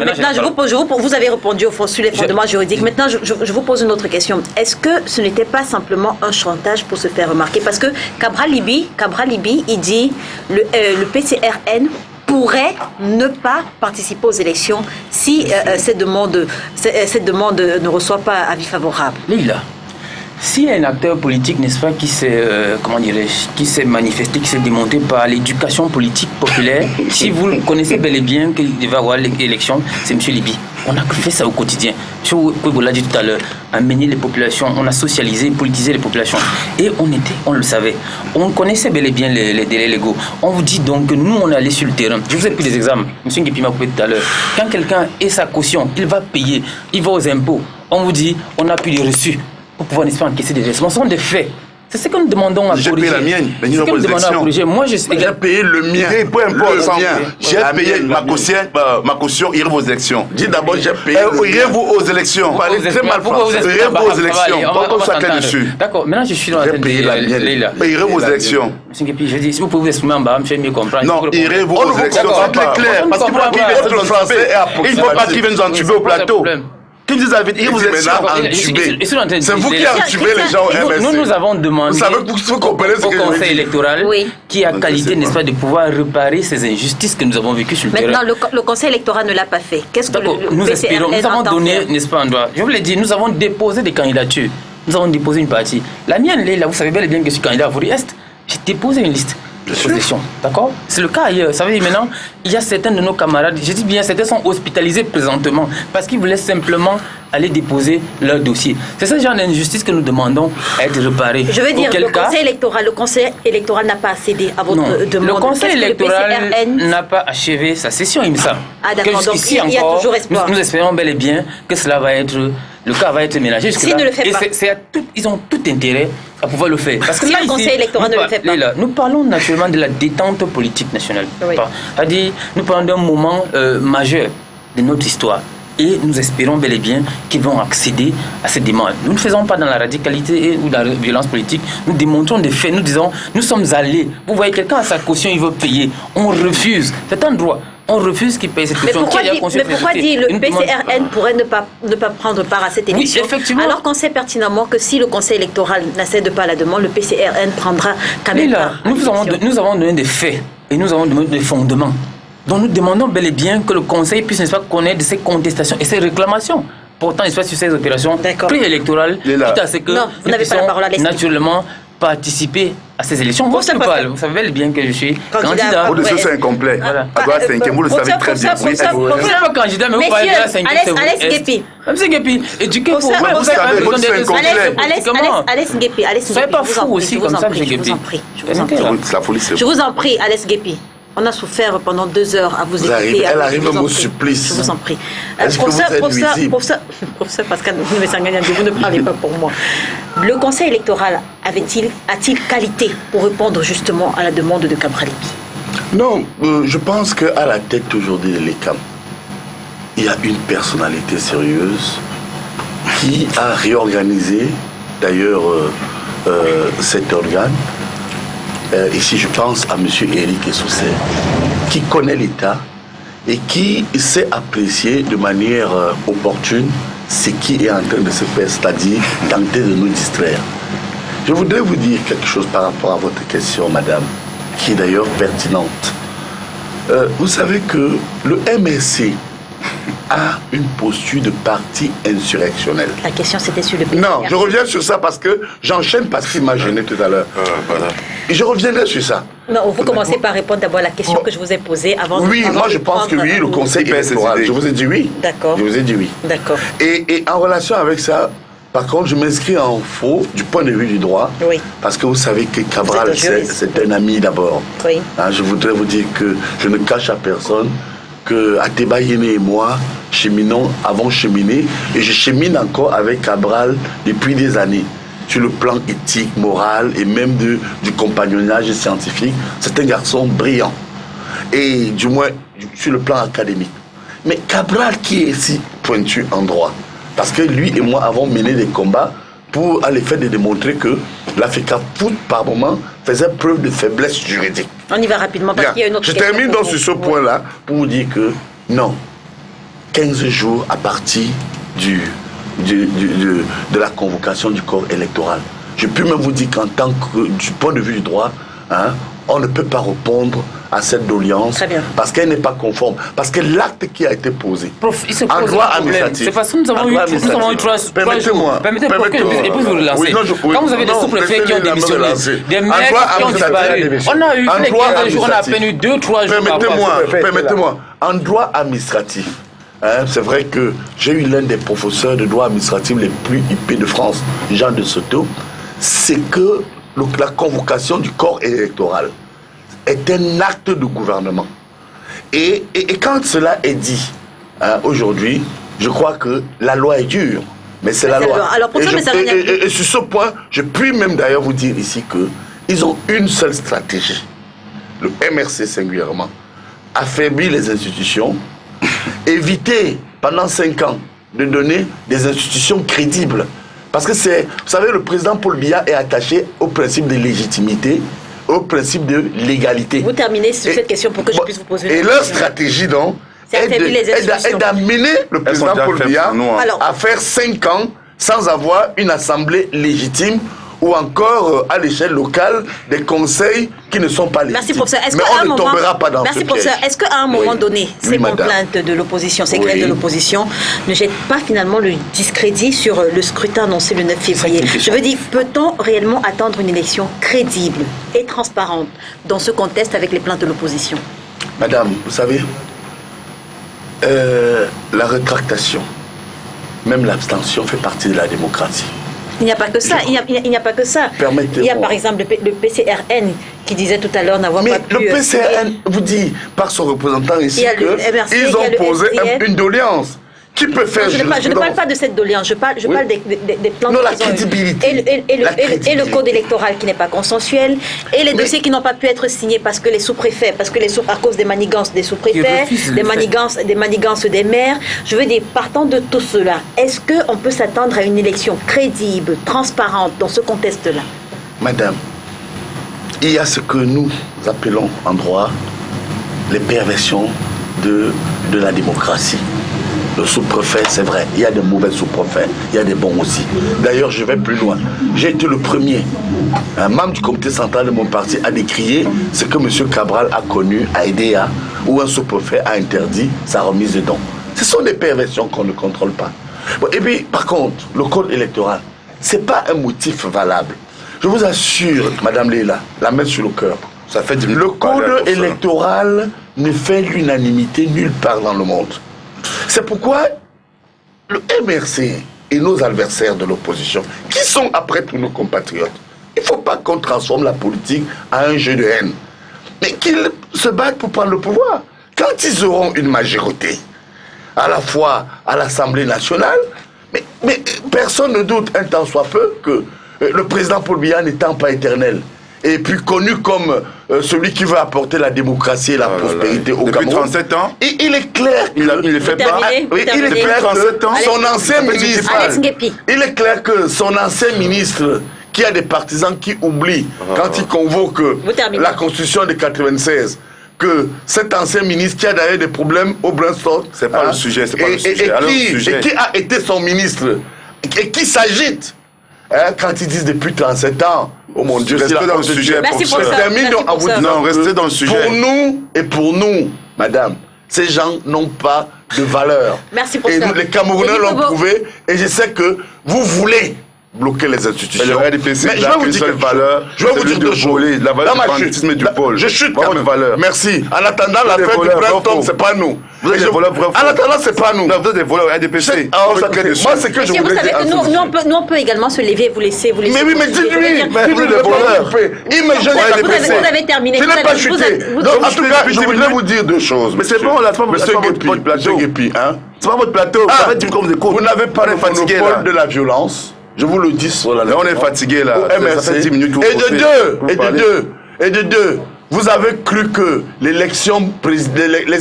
vous avez répondu sur les fondements juridiques. Maintenant, je vous pose une autre question. Est-ce que ce n'était pas simplement un chantage pour se faire remarquer? Parce que Cabral-Libby, il dit le PCRN pourrait ne pas participer aux élections si cette demande ne reçoit pas avis favorable.
Leïla, s'il y a un acteur politique, n'est-ce pas, qui s'est manifesté, qui s'est démonté par l'éducation politique populaire, si vous le connaissez bel et bien qu'il devait avoir l'élection, c'est M. Liby. On a fait ça au quotidien. M. Kouébou l'a dit tout à l'heure, amener les populations, on a socialisé, politisé les populations. Et on le savait. On connaissait bel et bien les délais légaux. On vous dit donc que nous, on est allé sur le terrain. Je vous ai pris des exemples. M. Nguépi m'a coupé tout à l'heure. Quand quelqu'un ait sa caution, il va payer, il va aux impôts. On vous dit, on n'a plus de reçus pour pouvoir, n'est-ce pas, encaisser des versements. Ce sont des faits. C'est ce que nous demandons à corriger.
J'ai payé la mienne, mais
c'est ce que nous demandons à corriger. Moi, j'ai
payé le mien.
Peu importe, j'ai payé ma caution, irez vos élections.
Dis d'abord, j'ai payé.
Irez vous aux élections.
Parlez très mal français.
Irez vous aux élections. Pourquoi chacun dessus?
D'accord, maintenant je suis dans la tête de Leïla.
Irez vos élections.
Monsieur Nguépi, je dis, si vous pouvez vous exprimer en bas, je vais mieux comprendre.
Non, irez vous aux élections. C'est clair. Parce qu'il ne faut pas qu'il vienne nous entuber au plateau. Qui nous avait dit, vous êtes
c'est vous qui entubez les gens au MSC.
Nous avons demandé au Conseil électoral qui a qualité, n'est-ce pas, de pouvoir réparer ces injustices que nous avons vécues sur le terrain.
Maintenant, le Conseil électoral ne l'a pas fait. Qu'est-ce que
nous espérons, nous avons donné, n'est-ce pas, un droit. Je vous l'ai dit, nous avons déposé des candidatures. Nous avons déposé une partie. La mienne, là, vous savez bel et bien que je suis candidat à Vouri-Est. J'ai déposé une liste. D'accord? C'est le cas ailleurs. Vous savez, maintenant, il y a certains de nos camarades, je dis bien, certains sont hospitalisés présentement parce qu'ils voulaient simplement aller déposer leur dossier. C'est ce genre d'injustice que nous demandons à être réparé.
Je veux dire, le Conseil électoral n'a pas cédé à votre demande.
Le Conseil électoral n'a pas achevé sa session, il me semble.
Ah d'accord, donc il y a toujours espoir.
Nous espérons bel et bien que cela va être... Le cas va être ménagé jusque-là.
S'il ne le fait pas.
Ils ont tout intérêt à pouvoir le faire. Parce que
si
là,
le Conseil électoral ne le fait pas.
Nous parlons naturellement de la détente politique nationale. Oui. C'est-à-dire, nous parlons d'un moment majeur de notre histoire. Et nous espérons bel et bien qu'ils vont accéder à cette demande. Nous ne faisons pas dans la radicalité ou dans la violence politique. Nous démontrons des faits. Nous disons, nous sommes allés. Vous voyez, quelqu'un a sa caution, il veut payer. On refuse. C'est un droit. On refuse qu'il paye cette caution.
Mais pourquoi dit le PCRN pourrait ne pas prendre part à cette élection?
Oui, effectivement.
Alors qu'on sait pertinemment que si le Conseil électoral n'accède pas à la demande, le PCRN prendra quand même part.
Nous avons donné des faits et nous avons donné des fondements. Donc nous demandons bel et bien que le Conseil puisse, n'est-ce pas, connaître ces contestations et ces réclamations. Pourtant, n'est-ce pas, sur ces opérations préélectorales, quitte à ce que nous puissions naturellement participer à ces élections. Moi, je parle. Vous savez bien que je suis candidat.
Vos dossiers sont incomplets. Vous le savez très bien.
Vous n'êtes pas candidat, mais vous parlez de la 5e.
Alex Nguépi.
Monsieur Nguépi, éduquez-vous. Vous
savez, vos dossiers sont incomplets.
Alex Nguépi.
Soyez pas fou aussi comme ça, monsieur Nguépi.
Je vous en prie, Alex Nguépi. On a souffert pendant 2 heures à vous écouter.
Elle arrive au supplice.
Je vous en prie.
Pour
ça, Pascal, vous ne parlez pas pour moi. Le Conseil électoral a-t-il qualité pour répondre justement à la demande de Cabral Liby?
Non, je pense qu'à la tête aujourd'hui de l'ECAM, il y a une personnalité sérieuse qui a réorganisé d'ailleurs cet organe. Ici, je pense à M. Éric Essoussé, qui connaît l'État et qui sait apprécier de manière opportune ce qui est en train de se faire, c'est-à-dire tenter de nous distraire. Je voudrais vous dire quelque chose par rapport à votre question, madame, qui est d'ailleurs pertinente. Vous savez que le MSC a une posture de parti insurrectionnel.
La question c'était sur le pays.
Non, je reviens sur ça parce que j'enchaîne parce qu'il m'a gêné tout à l'heure.
Voilà.
Et je reviendrai sur ça.
Non, vous commencez par répondre d'abord à la question que je vous ai posée avant.
Oui, moi je pense que oui, le Conseil électoral. Je vous ai dit oui.
D'accord.
Je vous ai dit oui.
D'accord.
Et en relation avec ça, par contre, je m'inscris en faux du point de vue du droit. Oui. Parce que vous savez que Cabral, c'est un ami d'abord.
Oui.
Hein, je voudrais vous dire que je ne cache à personne que Ateba Yéné et moi avons cheminé et je chemine encore avec Cabral depuis des années sur le plan éthique, moral et même du compagnonnage scientifique. C'est un garçon brillant et du moins sur le plan académique. Mais Cabral qui est si pointu en droit, parce que lui et moi avons mené des combats pour à l'effet de démontrer que l'Africa Foot, par moment, faisait preuve de faiblesse juridique.
On y va rapidement parce qu'il y a une autre
question. Je termine donc sur ce point-là pour vous dire que non, 15 jours à partir de la convocation du corps électoral. Je peux même vous dire qu'en tant que, du point de vue du droit, hein, on ne peut pas répondre à cette doléance parce qu'elle n'est pas conforme. Parce que l'acte qui a été posé en droit administratif.
C'est parce que nous avons eu 3 jours. Permettez-moi que je puisse vous relancer. Quand vous avez des sous-préfets qui ont démissionné, des maires qui ont disparu, on a eu 15 jours, on a à peine eu 2-3 jours.
Permettez-moi, en droit administratif, c'est vrai que j'ai eu l'un des professeurs de droit administratif les plus huppés de France, Jean de Soto, c'est que la convocation du corps électoral est un acte de gouvernement. Et quand cela est dit, aujourd'hui, je crois que la loi est dure, mais c'est la loi.
Alors pour
et sur ce point, je puis même d'ailleurs vous dire ici qu'ils ont une seule stratégie. Le MRC singulièrement, affaiblir les institutions, éviter pendant 5 ans de donner des institutions crédibles. Parce que vous savez, le président Paul Biya est attaché au principe de légitimité, au principe de légalité.
Vous terminez sur cette question pour que je puisse vous poser une question.
Et leur stratégie, donc, est d'amener le président Paul Biya à faire 5 ans sans avoir une assemblée légitime ou encore à l'échelle locale des conseils qui ne sont pas légitimes.
Merci pour ça.
Mais on ne tombera pas dans ce piège.
Merci pour ça. Est-ce qu'à un moment donné, ces complaintes de l'opposition, ces grèves de l'opposition ne jettent pas finalement le discrédit sur le scrutin annoncé le 9 février? Je veux dire, peut-on réellement attendre une élection crédible et transparente dans ce contexte avec les plaintes de l'opposition?
Madame, vous savez, la rétractation, même l'abstention fait partie de la démocratie.
Il n'y a pas que ça. Il n'y a pas que ça. Il y a par exemple le PCRN qui disait tout à l'heure n'avoir pas pu...
Mais le PCRN vous dit par son représentant ici qu'ils ont posé une doléance. Qui peut faire...
Je ne parle pas de cette doléance, je parle des plans
de la crédibilité.
Et le code électoral qui n'est pas consensuel, et les dossiers qui n'ont pas pu être signés parce que les sous-préfets, à cause des manigances des sous-préfets, des manigances des maires. Je veux dire, partant de tout cela, est-ce qu'on peut s'attendre à une élection crédible, transparente dans ce contexte-là?
Madame, il y a ce que nous appelons en droit les perversions de la démocratie. Le sous-préfet, c'est vrai, il y a des mauvais sous-préfets, il y a des bons aussi. D'ailleurs, je vais plus loin. J'ai été le premier, un membre du comité central de mon parti, à décrier ce que M. Cabral a connu à EDA, où un sous-préfet a interdit sa remise de dons. Ce sont des perversions qu'on ne contrôle pas. Bon, et puis, par contre, le code électoral, ce n'est pas un motif valable. Je vous assure, Madame Leila, la main sur le cœur, le code électoral ne fait l'unanimité nulle part dans le monde. C'est pourquoi le MRC et nos adversaires de l'opposition, qui sont après tous nos compatriotes, il ne faut pas qu'on transforme la politique en un jeu de haine, mais qu'ils se battent pour prendre le pouvoir. Quand ils auront une majorité, à la fois à l'Assemblée nationale, mais personne ne doute un tant soit peu que le président Paul Biya n'étant pas éternel, et puis connu comme celui qui veut apporter la démocratie et la prospérité au Cameroun.
Depuis 37 ans,
et il est clair que...
il fait pas.
Il est clair que son ancien ministre... Il est clair que son ancien ministre, qui a des partisans qui oublient, quand il convoque la Constitution de 96, que cet ancien ministre qui a d'ailleurs des problèmes au brainstorm...
C'est pas le sujet, c'est pas le sujet.
Et qui a été son ministre, et qui s'agite, quand ils disent depuis 37 ans... Oh mon Dieu,
restez dans le sujet.
Merci pour ça.
Non, restez dans le sujet.
Pour nous, madame, ces gens n'ont pas de valeur.
Merci pour
ça. Et les Camerounais l'ont prouvé. Et je sais que vous voulez bloquer les institutions.
Mais le RDPC,
mais je vais vous dire une valeur. Je vais vous dire deux choses.
La valeur du banditisme et du pôle.
Je chute quand même. Merci. En attendant, l'affaire du printemps, c'est pas nous.
Vous êtes des voleurs vrais.
En attendant, c'est pas nous.
Non, vous êtes des voleurs RDPC.
Moi, c'est que je voulais dire.
Nous, on peut également se lever et vous laisser.
Mais oui, mais dites-lui. Vous êtes des voleurs.
Vous avez terminé.
Je n'ai pas chuté. En tout cas, je voudrais vous dire deux choses.
Mais c'est bon, là, c'est pas votre plateau. C'est pas votre plateau.
Vous n'avez pas le monopole de la violence. Je vous le dis.
On est fatigué là.
Et de deux, vous avez cru que les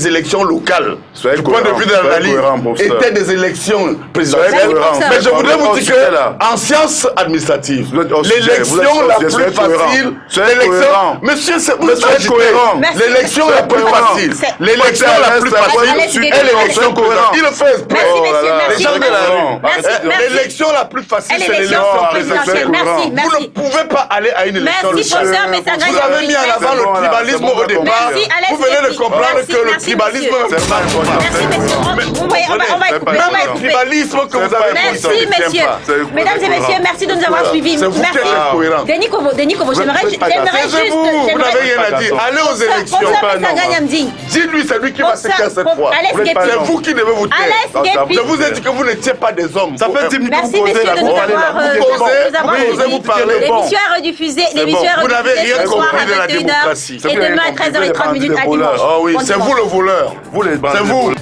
élections locales, du point de vue de l'analyse, étaient des élections présidentielles. Mais je voudrais vous dire qu'en sciences administratives, l'élection la plus facile, monsieur, vous êtes cohérent. L'élection la plus facile, l'élection la plus facile est l'élection cohérente. Il le fait exprès. Les gens de la l'élection la plus facile, c'est l'élection présidentielle. Vous ne pouvez pas aller à une élection locale. Vous avez mis en avant le tribalisme au départ. Vous venez de comprendre que le tribalisme
Merci, messieurs.
même le tribalisme que vous avez
Merci, messieurs. Mesdames et messieurs, merci de nous avoir suivis.
C'est vous qui êtes cohérent.
Denis Kobo, j'aimerais juste...
C'est vous n'avez rien à dire. Allez aux élections. Dis-lui, c'est lui qui va se faire cette fois. C'est vous qui devez vous taire. Je vous ai dit que vous n'étiez pas des hommes. Ça fait 10 minutes que vous posez la
vous parlez. L'émission est rediffusée.
Vous n'avez rien compris de la démocratie.
Et demain à 13h30 à dimanche.
Oh oui, c'est vous le voleur. C'est vous.